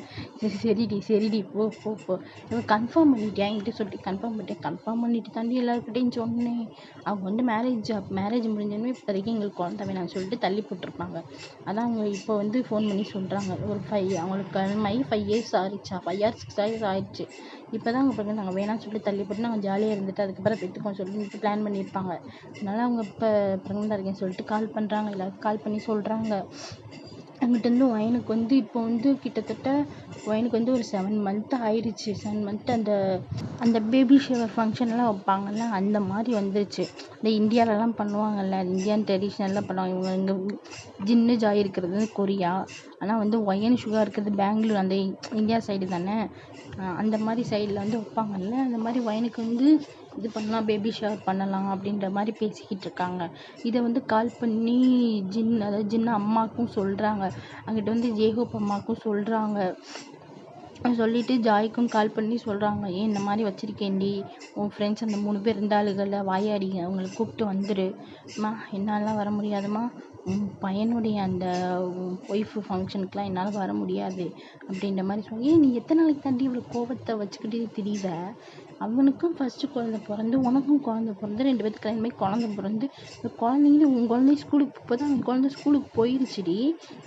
சரிடி போ. இவன் கன்ஃபார்ம் பண்ணிட்டேன் என்கிட்ட சொல்லிட்டு. கன்ஃபார்ம் பண்ணிட்டு தாண்டி எல்லாருக்கிட்டையும் சொன்னேன். அவங்க வந்து மேரேஜ் முடிஞ்சோடனே இப்போதைக்கு எங்களுக்கு குழந்தை வேணாம்னு சொல்லிட்டு தள்ளி போட்டிருப்பாங்க. அதான் அவங்க இப்போ வந்து ஃபோன் பண்ணி சொல்கிறாங்க. ஒரு அவங்களுக்கு 5 years ஆயிடுச்சா, 5 or 6 years ஆயிடுச்சு. இப்போ தான் அவங்க பிறகு நாங்கள் வேணாம்னு சொல்லிட்டு தள்ளி போட்டு நாங்கள் ஜாலியாக இருந்துட்டு அதுக்கப்புறம் பெற்றுக்கோன்னு சொல்லிட்டு பிளான் பண்ணியிருப்பாங்க. அதனால் அவங்க இப்போ ப்ரெக்னெண்ட்டாக இருக்கேன்னு சொல்லிட்டு கால் பண்ணுறாங்க. எல்லாருக்கும் கால் பண்ணி சொல்கிறாங்க. அங்கிட்டேருந்து ஒயனுக்கு வந்து இப்போ வந்து கிட்டத்தட்ட ஒயனுக்கு வந்து ஒரு 7 month ஆயிடுச்சு. 7 month அந்த பேபி ஷவர் ஃபங்க்ஷன்லாம் வைப்பாங்கல்ல, அந்த மாதிரி வந்துருச்சு. இந்த இந்தியாவிலலாம் பண்ணுவாங்கல்ல, இந்தியன் ட்ரெடிஷ்னல்லாம் பண்ணுவாங்க. இவங்க ஜின்னு ஜாய் இருக்கிறது வந்து கொரியா. ஆனால் வந்து ஒயன் சுகா இருக்கிறது பெங்களூர், அந்த இந்தியா சைடு தானே. அந்த மாதிரி சைடில் வந்து வைப்பாங்கல்ல, அந்த மாதிரி ஒயனுக்கு வந்து இது பண்ணலாம், பேபி ஷவர் பண்ணலாம் அப்படின்ற மாதிரி பேசிக்கிட்டு இருக்காங்க. இதை வந்து கால் பண்ணி அதாவது ஜின்னு அம்மாவுக்கும் சொல்கிறாங்க, அங்கிட்ட வந்து ஜேஹோப் அம்மாவுக்கும் சொல்கிறாங்க. சொல்லிட்டு ஜாய்க்கும் கால் பண்ணி சொல்கிறாங்க, ஏன் இந்த மாதிரி வச்சுருக்கேன்டி, உன் ஃப்ரெண்ட்ஸ் அந்த 3 பேர் இருந்தாளுகளில் வாயாடிங்க, அவங்களை கூப்பிட்டு வந்துடு. அம்மா என்னாலலாம் வர முடியாதும்மா, உன் பையனுடைய அந்த ஒய்ஃபு ஃபங்க்ஷனுக்குலாம் என்னால் வர முடியாது அப்படின்ற மாதிரி சொல்லி, ஏன் நீ எத்தனை நாளைக்கு தாண்டி இவ்வளோ கோபத்தை வச்சுக்கிட்டே திரியுற? அவனுக்கும் ஃபஸ்ட்டு குழந்தை பிறந்து, உனக்கும் குழந்தை பிறந்து, 2 பேத்துக்கு கல்யாணம் பண்ணி குழந்தை பிறந்து, இந்த குழந்தைங்க உன் குழந்தை ஸ்கூலுக்கு இப்போ தான் குழந்தை ஸ்கூலுக்கு போயிடுச்சுடி,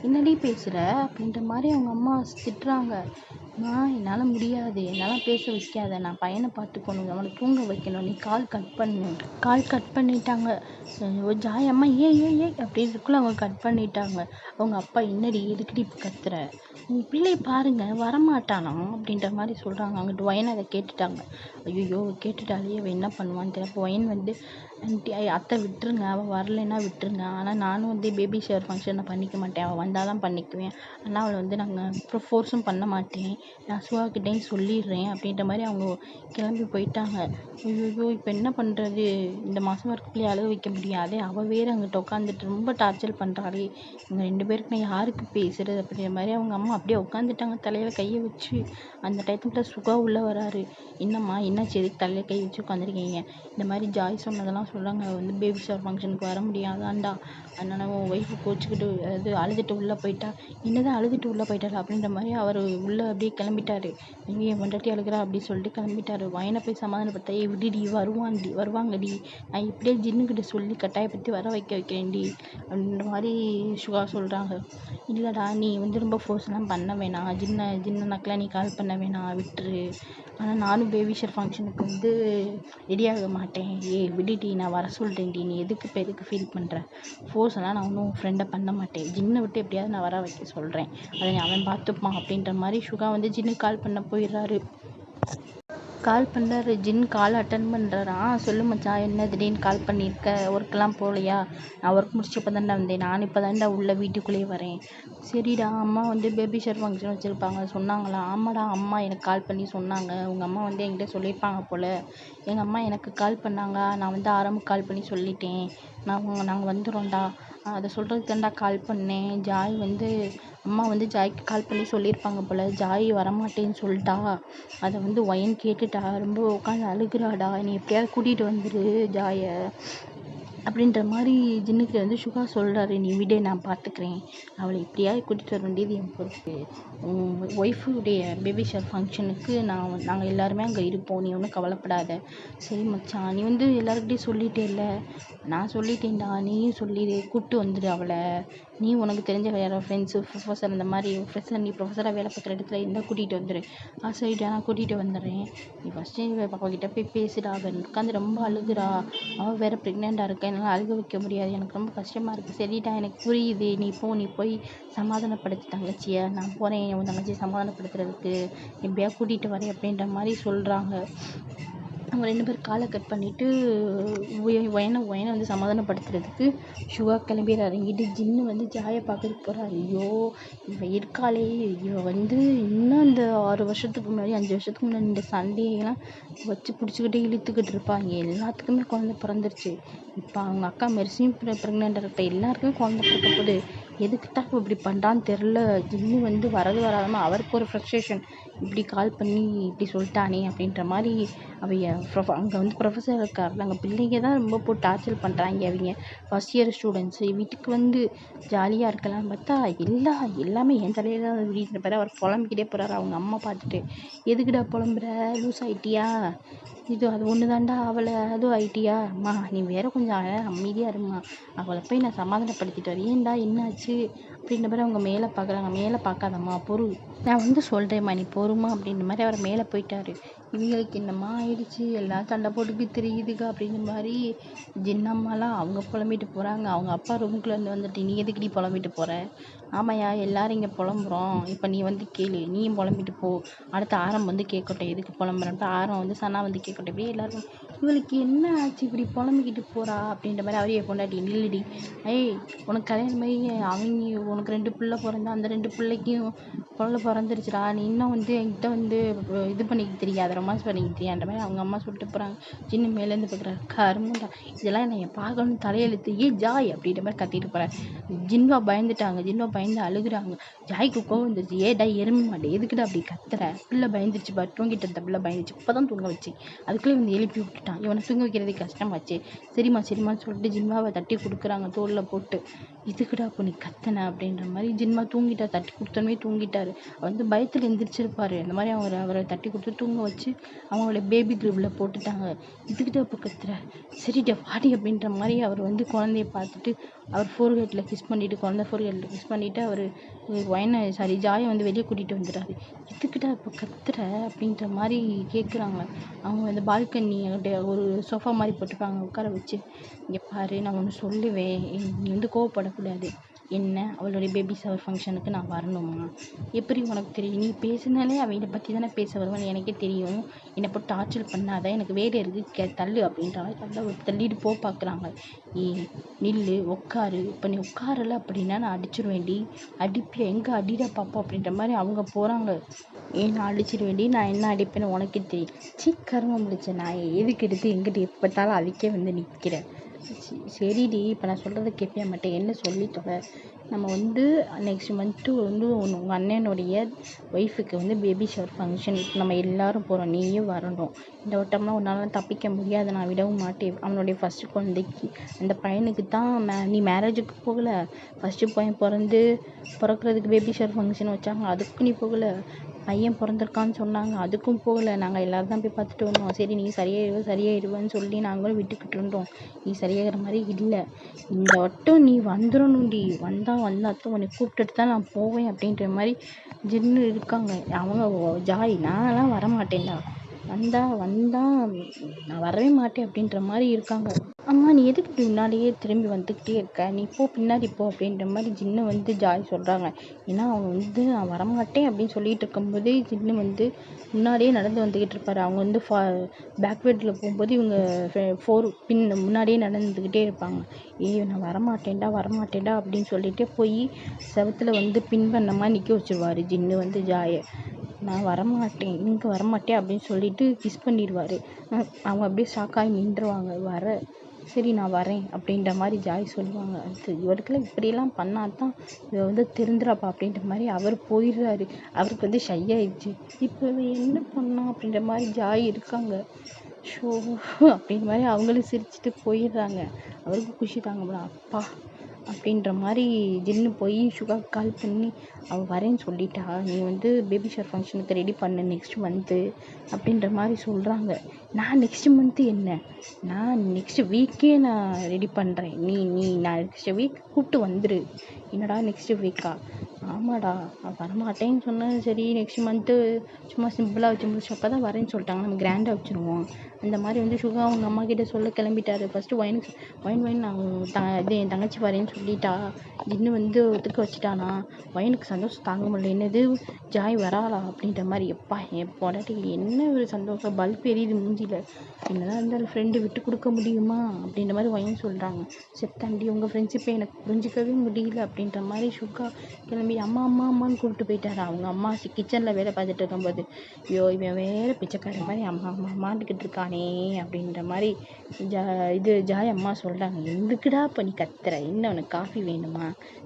என்னடி பேசுகிற அப்படின்ற மாதிரி அவங்க அம்மா திட்டுறாங்க. என்னால் முடியாது, என்னால் பேச வைக்காத, நான் பையனை பார்த்துக்கணும், அவனை தூங்க வைக்கணும், நீ கால் கட் பண்ணு. கால் கட் பண்ணிட்டாங்க. ஜாய் அம்மா ஏ அப்படின்றதுக்குள்ளே அவங்க கட் பண்ணிட்டாங்க. அவங்க அப்பா, என்னடி எதுக்குடி இப்போ கத்துற, உங்கள் பிள்ளை பாருங்க வரமாட்டானா அப்படின்ற மாதிரி சொல்கிறாங்க. அங்கிட்டு ஒயன் அதை கேட்டுட்டாங்க. ஐயோ கேட்டுட்டாலே அவள் என்ன பண்ணுவான்னு தெரியல. அப்போ ஒயன் வந்து, ஆண்டி அத்தை விட்டுருங்க, அவள் வரலைன்னா விட்டுருங்க, ஆனால் நானும் வந்து பேபி ஷவர் ஃபங்க்ஷனை பண்ணிக்க மாட்டேன், அவள் வந்தால் தான் பண்ணிக்குவேன், ஆனால் அவளை வந்து நாங்கள் ஃபோர்ஸும் பண்ண மாட்டேன், நான் சுகாக்கிட்டேயும் சொல்லிடுறேன் அப்படின்ற மாதிரி அவங்க கிளம்பி போயிட்டாங்க. ஐயோ இப்போ என்ன பண்ணுறது, இந்த மாதம் வரக்குள்ளே அழுக வைக்க முடியாது, அவள் வேறு அங்கிட்ட உட்காந்துட்டு ரொம்ப டார்ச்சர் பண்ணுறாளே, இவங்க 2 பேருக்கு நான் யாருக்கு பேசுகிறது அப்படின்ற மாதிரி அவங்க அம்மா அப்படியே உட்காந்துட்டாங்க, தலையில் கையை வச்சு. அந்த டயத்துல சுகா உள்ளே வராரு. என்னம்மா என்னாச்சு, எதுக்கு தலையில் கை வச்சு உட்காந்துருக்கீங்க? இந்த மாதிரி ஜாய் சொன்னதெல்லாம் சொல்கிறாங்க, வந்து பேபி ஷவர் ஃபங்க்ஷனுக்கு வர முடியாதாண்டா, அதனால உன் ஒய்ஃபு கோச்சிக்கிட்டு அது அழுதுட்டு உள்ளே போயிட்டா. என்னதான் அழுதுட்டு உள்ளே போயிட்டாரு அப்படின்ற மாதிரி அவர் உள்ளே அப்படியே கிளம்பிட்டாரு. இங்கே என் பொண்டாட்டி அழுகிறா அப்படின்னு சொல்லிட்டு கிளம்பிட்டாரு. வயனை போய் சமாதானப்படுத்த, விடுடி வருவாங்கடி, நான் இப்படியே ஜின்னுக்கிட்ட சொல்லி கட்டாயப்படுத்தி வர வைக்கிறேன்டி அப்படின்ற மாதிரி சுகா சொல்கிறாங்க. இல்லைடா, நீ வந்து ரொம்ப ஃபோர்ஸ்லாம் பண்ண வேணாம், ஜின்னனாக்கெலாம் நீ கால் பண்ண வேணாம், விட்டுரு, ஆனால் நானும் பேபி ஷவர் ஃபங்க்ஷனுக்கு வந்து ரெடியாக மாட்டேன், விடுடி, நான் வர சொல்கிறேன்டி, நீ எதுக்கு ஃபீல் பண்ணுற, ஃபோர்ஸ்லாம் நான் ஒன்றும் ஃப்ரெண்டை பண்ண மாட்டேன், ஜின்னை விட்டு எப்படியாவது நான் வர வைக்க சொல்கிறேன், அதை அவன் பார்த்துப்பான் அப்படின்ற மாதிரி சுகா வந்து ஜின்னுக்கு கால் பண்ண போயிடுறாரு. கால் பண்ணுறாரு, ஜின் கால் அட்டன் பண்ணுறாரா. சொல்லு மச்சான், என்ன திடீர்னு கால் பண்ணியிருக்க, ஒர்க்கெலாம் போகலையா? நான் ஒர்க் முடிச்சப்போ தாண்டா வந்தேன், நான் இப்போ தாண்டா உள்ள வீட்டுக்குள்ளேயே வரேன். சரிடா, அம்மா வந்து பேபி ஷவர் ஃபங்க்ஷன் வச்சுருப்பாங்க சொன்னாங்களா? ஆமாடா, அம்மா எனக்கு கால் பண்ணி சொன்னாங்க, உங்கள் அம்மா வந்து என்கிட்ட சொல்லியிருப்பாங்க போல், எங்கள் அம்மா எனக்கு கால் பண்ணாங்க, நான் வந்து ஆரம்புக்கு கால் பண்ணி சொல்லிட்டேன், நாங்கள் வந்துடுறோம்டா, அதை சொல்கிறதுக்கு தாண்டா கால் பண்ணேன். ஜாய் வந்து அம்மா வந்து ஜாய்க்கு கால் பண்ணி சொல்லியிருப்பாங்க போல், ஜாய் வரமாட்டேன்னு சொல்லிட்டா, அதை வந்து ஒயன் கேட்டுட்டா, ரொம்ப உட்காந்து அழுகுறாடா, நீ எப்படியாவது கூட்டிகிட்டு வந்துடு ஜாயை அப்படின்ற மாதிரி ஜின்னுக்கு வந்து சுகா சொல்கிறாரு. நீ விட, நான் பார்த்துக்கிறேன், அவளை எப்படியாவது கூட்டிகிட்டு வர வேண்டியது என் பொறுப்பு, ஒய்ஃபுடைய பேபி ஷவர் ஃபங்க்ஷனுக்கு நாங்கள் எல்லாருமே அங்கே இருப்போம், நீ ஒன்றும் கவலைப்படாத. சரி மச்சான், நீ வந்து எல்லாருக்கிட்டையும் சொல்லிட்டேல்ல? நான் சொல்லிட்டேன்டா, நீயும் சொல்லிடு, கூப்பிட்டு வந்துடு அவளை, நீ உனக்கு தெரிஞ்ச வேறு ஃப்ரெண்ட்ஸு ப்ரொஃபஸர் அந்த மாதிரி ப்ரொஃபஸர், நீ ப்ரொஃபஸராக வேலை பார்க்குற இடத்துல இருந்தால் கூட்டிகிட்டு வந்துடு. சரிடா, நான் கூட்டிகிட்டு வந்துடுறேன், நீ ஃபஸ்ட்டு அவகிட்ட போய் பேசுடா, அவள் உட்காந்து ரொம்ப அழுகுறா, அவள் வேறு ப்ரெக்னெண்ட்டாக இருக்கா, என்னால் அழுக வைக்க முடியாது, எனக்கு ரொம்ப கஷ்டமாக இருக்குது. சரிடா, எனக்கு புரியுது, நீ போய் சமாதானப்படுத்து தங்கச்சியை, நான் போகிறேன் உன் தங்கச்சியை சமாதானப்படுத்துறதுக்கு, எப்படியா கூட்டிகிட்டு வரேன் அப்படின்ற மாதிரி சொல்கிறாங்க. அவங்க 2 பேர் காலை கட் பண்ணிவிட்டு ஒயனை வந்து சமாதானப்படுத்துறதுக்கு சுகா கிளம்பிடுறாரு. இங்கிட்டு ஜின்னு வந்து ஜாயை பார்க்கறதுக்கு போகிறாரு. ஐயோ இவன் இருக்காளே, இவன் வந்து இன்னும் இந்த 6 வருஷத்துக்கு முன்னாடி 5 வருஷத்துக்கு முன்னாடி இந்த சண்டையெல்லாம் வச்சு பிடிச்சிக்கிட்டே இழுத்துக்கிட்டு இருப்பாங்க. எல்லாத்துக்குமே குழந்தை பிறந்துருச்சு. இப்போ அவங்க அக்கா மெர்சியும் ப்ரெக்னெண்ட்டாக இருக்க, எல்லாருக்குமே குழந்தை பிறக்க போகுது. எதுக்கிட்டா இப்படி பண்ணுறான்னு தெரில. ஜின்னு வந்து வராமல் அவருக்கு ஒரு ஃப்ரஸ்ட்ரேஷன், இப்படி கால் பண்ணி இப்படி சொல்லிட்டானே அப்படின்ற மாதிரி. அங்கே வந்து ப்ரொஃபஸர் இருக்கார்ல, அங்கே பிள்ளைங்க தான் ரொம்ப போட்டு டார்ச்சர் பண்ணுறாங்க. அவங்க ஃபஸ்ட் இயர் ஸ்டூடெண்ட்ஸு வீட்டுக்கு வந்து ஜாலியாக இருக்கலாம்னு பார்த்தா எல்லாமே என் தலையில் தான் விடின்ற பேர் அவர் புலம்பிக்கிட்டே போகிறாரு. அவங்க அம்மா பார்த்துட்டு, எதுக்குடா புலம்புற, லூஸ் ஆகிட்டியா, இது அது ஒன்று தாண்டா அவளை, அதுவும் ஆகிட்டியா, அம்மா நீ வேறு கொஞ்சம் அமைதியாக இருமா, அவளை போய் நான் சமாதானப்படுத்திட்டு வரேன், ஏன்டா என்னாச்சு அப்படின்ற மாதிரி அவங்க மேலே பார்க்குறாங்க. மேலே பார்க்காதம்மா பொறு, நான் வந்து சொல்கிறேம்மா, நீ பொறுமா அப்படின்ற மாதிரி அவர் மேலே போயிட்டாரு. இவங்களுக்கு என்னம்மா ஆயிடுச்சு, எல்லாம் சண்டை போட்டுக்கிட்டு தெரியுதுங்க அப்படின்ற மாதிரி ஜின்னம்மாலாம் அவங்க புலம்பிட்டு போகிறாங்க. அவங்க அப்பா ரூமுக்குள்ளேருந்து வந்துட்டு, நீ எதுக்கு நீ புலம்பிட்டு போகிற? ஆமாய்யா, எல்லாரும் இங்கே புலம்புறோம், இப்போ நீ வந்து கேளு, நீயும் புலம்பிட்டு போ, அடுத்து ஆரம் வந்து கேட்கட்டும் எதுக்கு புலம்புறன்ட்டு, ஆரம் வந்து சனா வந்து கேட்கட்டும், இப்படியே எல்லாரும் இவளுக்கு என்ன ஆச்சு இப்படி புலம்பிக்கிட்டு போகிறா அப்படின்ற மாதிரி. அவரையே பொண்டாட்டி, நில்லுடி, ஏய் உனக்கு கல்யாணம் ஆகி உனக்கு 2 பிள்ளை பிறந்தா, அந்த 2 பிள்ளைக்கும் குழந்தை பிறந்துருச்சுடா, நீ இன்னும் வந்து என்கிட்ட வந்து இது பண்ணிக்க தெரியாது, ரொமான்ஸ் பண்ணிக்க தெரியாதுன்ற மாதிரி அவங்க அம்மா சொல்லிட்டு போகிறாங்க. சின்ன மேலேருந்து பார்க்குறாரு, கருமுண்டா இதெல்லாம் என்னை பார்க்கணும் தலையெழுத்து, ஜாய் அப்படின்ற மாதிரி கத்திட்டு போகிறார். ஜின்வா பயந்துட்டாங்க, ஜின்வா பயந்து அழுகுறாங்க. ஜாய்க்கு கோவம் வந்துருச்சு, ஏடா எருமை மாட்டே எதுக்குடா அப்படி கத்துற, பிள்ளை பயந்துருச்சு பா, தூங்கிட்டு இருந்த பிள்ளை பயந்துச்சு, இப்போ தான் தூங்க வச்சு, அதுக்குள்ளே வந்து எழுப்பி விட்டுட்டான், இவனை தூங்க வைக்கிறதே கஷ்டமாச்சு, சரிம்மான்னு சொல்லிட்டு ஜின்வாவை தட்டி கொடுக்குறாங்க தோளில் போட்டு. இதுக்குடா அப்போ நீ கத்தனை அப்படின்ற மாதிரி. ஜின்வா தூங்கிட்டார், தட்டி கொடுத்தோன்னே தூங்கிட்டார். வந்து பயத்தில் எந்திரிச்சிருப்பாரு. இந்த மாதிரி அவரை தட்டி கொடுத்து தூங்க வச்சு அவங்களோட பேபி கிரிப்பில் போட்டுட்டாங்க. இதுக்கிட்ட அப்போ கத்துற, சரிடா வாடி அப்படின்ற மாதிரி அவர் வந்து குழந்தைய பார்த்துட்டு அவர் ஃபோர்ஹெட்டில் கிஸ் பண்ணிவிட்டு, குழந்தை ஃபோர்ஹெட்டில் கிஸ் பண்ணிவிட்டு அவர் ஜாயை வந்து வெளியே கூட்டிகிட்டு வந்துடுறாரு. இதுக்கிட்ட இப்போ கத்துற அப்படின்ற மாதிரி கேட்குறாங்க. அவங்க அந்த பால்கனி ஒரு சோஃபா மாதிரி போட்டுருப்பாங்க, உட்கார வச்சு, இங்கே பாரு நான் ஒன்று சொல்லுவேன், நீ வந்து கோவப்படக்கூடாது, என்ன அவளுடைய பேபி ஷவர் ஃபங்க்ஷனுக்கு நான் வரணுமா, எப்படி உனக்கு தெரியும், நீ பேசுனாலே அவங்கள பற்றி தானே பேச வருவேன், எனக்கே தெரியும், என்னை போட்டு டார்ச்சர் பண்ணாத, எனக்கு வேலை இருக்குது தள்ளு அப்படின்ற மாதிரி தள்ளிட்டு பார்க்குறாங்க. நில்லு உட்காரு, இப்போ நீ உட்காரல அப்படின்னா நான் அடிச்சிருவேண்டி, அடிப்பியா, எங்கே அடிடா பாப்போம் அப்படின்ற மாதிரி அவங்க போகிறாங்க. நான் அடிச்சிருவேண்டி, நான் என்ன அடிப்பேன்னு உனக்கே தெரியும், கருமம் முடிச்ச நான் எதுக்கு எடுத்து எங்கிட்ட எப்போ பார்த்தாலும் அதுக்கே வந்து நிற்கிறேன். சரிடி, இப்போ நான் சொல்கிறத கேட்பியா மாட்டேன், என்ன சொல்லி தொலை. நம்ம வந்து நெக்ஸ்ட் மந்த்து வந்து உங்கள் அண்ணனுடைய ஒய்ஃபுக்கு வந்து பேபி ஷவர் ஃபங்க்ஷன், நம்ம எல்லோரும் போகிறோம், நீயும் வரணும். இந்த வட்டம்லாம் உன்னால் தப்பிக்க முடியாது, நான் விடவும் மாட்டேன். அவனுடைய ஃபஸ்ட்டு குழந்தைக்கு, அந்த பையனுக்கு தான் நீ மேரேஜுக்கு போகலை, ஃபஸ்ட்டு பையன் பிறக்கிறதுக்கு பேபி ஷவர் ஃபங்க்ஷன் வச்சாங்க, அதுக்கும் நீ போகலை, பையன் பிறந்திருக்கான்னு சொன்னாங்க, அதுக்கும் போகலை, நாங்கள் எல்லோரும் தான் போய் பார்த்துட்டு வந்தோம். சரி நீ சரியாயிடுவேன்னு சொல்லி நாங்களும் விட்டுக்கிட்டு இருந்தோம், நீ சரியாகிற மாதிரி இல்லை, இந்த வட்டம் நீ வந்துடணும்டி, வந்தால் உன்னை கூப்பிட்டுட்டு தான் நான் போவேன் அப்படின்ற மாதிரி ஜின்னு இருக்காங்க. அவங்க ஜாய், நான்லாம் வரமாட்டேன்டா, வந்தால் நான் வரவே மாட்டேன் அப்படின்ற மாதிரி இருக்காங்க. அம்மா நீ எதுக்கு இப்படி முன்னாடியே திரும்பி வந்துக்கிட்டே இருக்க, நீ பின்னாடி போ அப்படின்ற மாதிரி ஜின்னு வந்து ஜாய் சொல்கிறாங்க. ஏன்னா அவங்க வந்து நான் வரமாட்டேன் அப்படின்னு சொல்லிட்டு இருக்கும்போதே ஜின்னு வந்து முன்னாடியே நடந்து வந்துக்கிட்டு இருப்பார். அவங்க வந்து பேக்வேர்டில் போகும்போது இவங்க முன்னாடியே நடந்துக்கிட்டே இருப்பாங்க. நான் வரமாட்டேன்டா அப்படின்னு சொல்லிட்டு போய் செவத்தில் வந்து பின் பண்ண மாதிரி நிற்க வச்சுருவார் ஜின்னு வந்து ஜாயை. நான் வரமாட்டேன் அப்படின்னு சொல்லிட்டு கிஸ் பண்ணிடுவார். அவங்க அப்படியே ஷாக்காகி நின்றுவாங்க. சரி நான் வரேன் அப்படின்ற மாதிரி ஜாய் சொல்லுவாங்க. அது இவருக்கெல்லாம் இப்படியெல்லாம் பண்ணால் தான் இவ வந்து திருந்துறாப்பா அப்படின்ற மாதிரி அவர் போயிடுறாரு. அவருக்கு வந்து ஷை ஆயிடுச்சு. இப்போ என்ன பண்ணா அப்படின்ற மாதிரி ஜாய் இருக்காங்க. ஷோ அப்படின்ற மாதிரி அவங்களும் சிரிச்சுட்டு போயிடுறாங்க. அவருக்கு குஷி தாங்க முடியல. அப்பா அப்படின்ற மாதிரி ஜின்னு போய் சுகாக்கு கால் பண்ணி, அவள் வரேன்னு சொல்லிட்டா, நீ வந்து பேபி ஷவர் ஃபங்க்ஷனுக்கு ரெடி பண்ணு நெக்ஸ்ட் மந்த்து அப்படின்ற மாதிரி சொல்கிறாங்க. நான் நெக்ஸ்ட் மந்த்து என்ன, நான் நெக்ஸ்ட் வீக்கே நான் ரெடி பண்ணுறேன், நான் நெக்ஸ்ட் வீக் கூப்பிட்டு வந்துடு. என்னடா நெக்ஸ்ட் வீக்கா, ஆமாடா நான் வரமாட்டேன்னு சொன்னேன். சரி நெக்ஸ்ட் மந்த்து சும்மா சிம்பிளாக வச்சு முடிச்சு, அப்போ தான் வரேன்னு சொல்லிட்டாங்க, நம்ம கிராண்டாக வச்சுருவோம் அந்த மாதிரி வந்து சுகா அவங்க அம்மா கிட்டே சொல்ல கிளம்பிட்டாரு. ஃபஸ்ட்டு ஒயின் என் தங்கச்சி வரேன்னு சொல்லிட்டா, இன்னும் வந்து ஒத்துக்க வச்சுட்டானா, ஒயினுக்கு சந்தோஷம் தாங்க முடியல. என்னது ஜாய் வராளா அப்படின்ற மாதிரி. எப்பா என் பொண்டாட்டி என்ன ஒரு சந்தோஷம், பல்ப் எரியுது மூஞ்சியில், என்னதான் இருந்தாலும் ஃப்ரெண்டு விட்டு கொடுக்க முடியுமா அப்படின்ற மாதிரி ஒயின் சொல்கிறாங்க. செத்தாண்டி உங்கள் ஃப்ரெண்ட்ஷிப்பை எனக்கு புரிஞ்சிக்கவே முடியல அப்படின்ற மாதிரி சுகா கிளம்பி அம்மான்னு கூப்பிட்டு போயிட்டாரு. அவங்க அம்மா கிச்சனில் வேலை பார்த்துட்டு இருக்கும்போது, ஐயோ இவன் வேறு பிச்சைக்கார மாதிரி அம்மாண்டுக்கிட்டு இருக்கானே அப்படின்ற மாதிரி ஜாய் அம்மா சொல்கிறாங்க. எதுக்குடா இப்போ நீ கத்துற, என்ன உனக்கு காஃபி வேணுமா,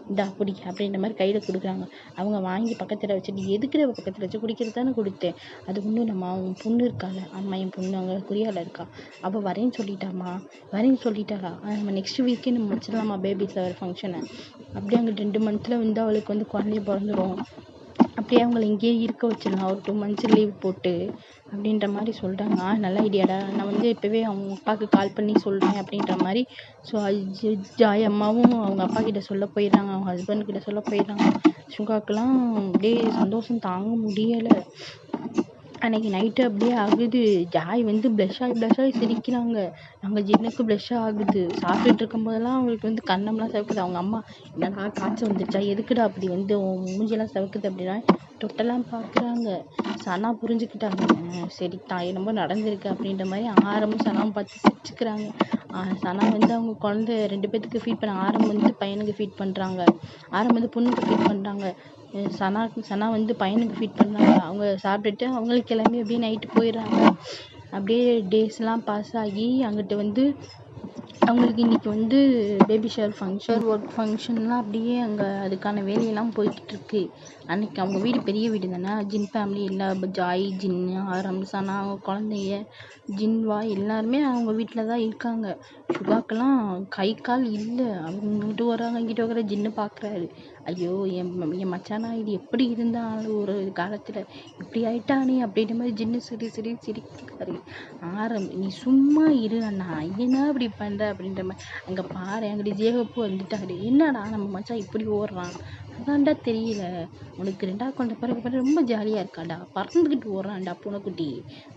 இந்தா குடி அப்படின்ற மாதிரி கையில் கொடுக்குறாங்க. அவங்க வாங்கி பக்கத்தில் வச்சுட்டு, எதுக்குடா பக்கத்தில் வச்சு குடிக்கிறது தானே கொடுத்தேன், அது ஒன்றும் நம்ம அவங்க பொண்ணு இருக்காள், அம்மா என் பொண்ணு அங்கே குறியால் இருக்கா, அவள் வரேன்னு சொல்லிட்டாளா, நம்ம நெக்ஸ்ட் வீக்கே நம்ம முடிச்சிடலாமா பேபி ஷவர் ஃபங்க்ஷனை, அப்படியே அங்கே 2 மந்த்தில் வந்து அவளுக்கு வந்து குழந்தைய பிறந்துடும், அப்படியே அவங்கள இங்கேயே இருக்க வச்சிடலாம் ஒரு 2 மந்த்ஸ் லீவ் போட்டு அப்படின்ற மாதிரி சொல்கிறாங்க. நல்ல ஐடியாடா, நான் வந்து இப்போவே அவங்க அப்பாவுக்கு கால் பண்ணி சொல்கிறேன் அப்படின்ற மாதிரி. ஸோ ஜாய் அம்மாவும் அவங்க அப்பா கிட்ட சொல்ல போயிடுறாங்க, அவங்க ஹஸ்பண்ட்கிட்ட சொல்ல போயிடுறாங்க. சுகாக்கெலாம் அப்படியே சந்தோஷம் தாங்க முடியலை. அன்னைக்கு நைட்டு அப்படியே ஆகுது. ஜாய் வந்து ப்ளஷ் ஆகி சிரிக்கிறாங்க. நாங்க ஜின்னுக்கு ப்ளஷ் ஆகுது. சாப்பிட்டுட்டு இருக்கும்போதெல்லாம் அவங்களுக்கு வந்து கண்ணம்லாம் சிவக்குது. அவங்க அம்மா, என்னடா காய்ச்சல் வந்துருச்சா, எதுக்குடா அப்படி வந்து உன் மூஞ்சியெல்லாம் சிவக்குது அப்படின்னா தொட்டெல்லாம் பார்க்குறாங்க. சனா புரிஞ்சுக்கிட்டாங்க. சரி தாய் என்னமோ நடந்திருக்கு அப்படின்ற மாதிரி ஆரம்பம் சனாவும் பார்த்து சிரிச்சுக்கிறாங்க. சனா வந்து அவங்க குழந்தை 2 பேத்துக்கு ஃபீட் பண்ண, ஆரம் வந்து பையனுக்கு ஃபீட் பண்ணுறாங்க, ஆரம் வந்து பொண்ணுக்கு ஃபீட் பண்ணுறாங்க. சனா வந்து பையனுக்கு ஃபீட் பண்ணுறாங்க. அவங்க சாப்பிட்டுட்டு அவங்களுக்கு கிளம்பி அப்படியே நைட்டு போயிடுறாங்க. அப்படியே டேஸ்லாம் பாஸ் ஆகி அங்கிட்டு வந்து அவங்களுக்கு இன்னைக்கு வந்து பேபி ஷவர் ஃபங்க்ஷன், ஒர்க் ஃபங்க்ஷன்லாம் அப்படியே அங்கே அதுக்கான வேலையெல்லாம் போய்கிட்டு இருக்கு. அன்னைக்கு அவங்க வீடு பெரிய வீடு தானே, ஜின் ஃபேமிலி எல்லா ஜாய், ஜின்னு, ஆரம், சனா, அவங்க குழந்தைங்க, ஜின்வா எல்லாருமே அவங்க வீட்டில் தான் இருக்காங்க. சுகாக்கெல்லாம் கை கால் இல்லை. அவங்க இங்கிட்டு வராங்க இங்கிட்டு வர. ஜின்னு பார்க்குறாரு, ஐயோ என் மச்சானா இது எப்படி இருந்தாலும் ஒரு காலத்தில் இப்படி ஆயிட்டானே அப்படின்ற மாதிரி ஜின்னு சிரிக்கிறாரு. ஆரம், நீ சும்மா இரு அண்ணா, என்ன இப்படி பண்ற அப்படின்ற மாதிரி. அங்க பாரு, அங்கிட்டு ஜேகப்பு வந்துட்டாரு. என்னடா நம்ம மச்சான் இப்படி ஓடுறான், அதான்டா தெரியல, உனக்கு 2வது கொண்ட பிறகு ரொம்ப ஜாலியா இருக்காடா, பறந்துக்கிட்டு ஓடுறான்டா பூனைக்குட்டி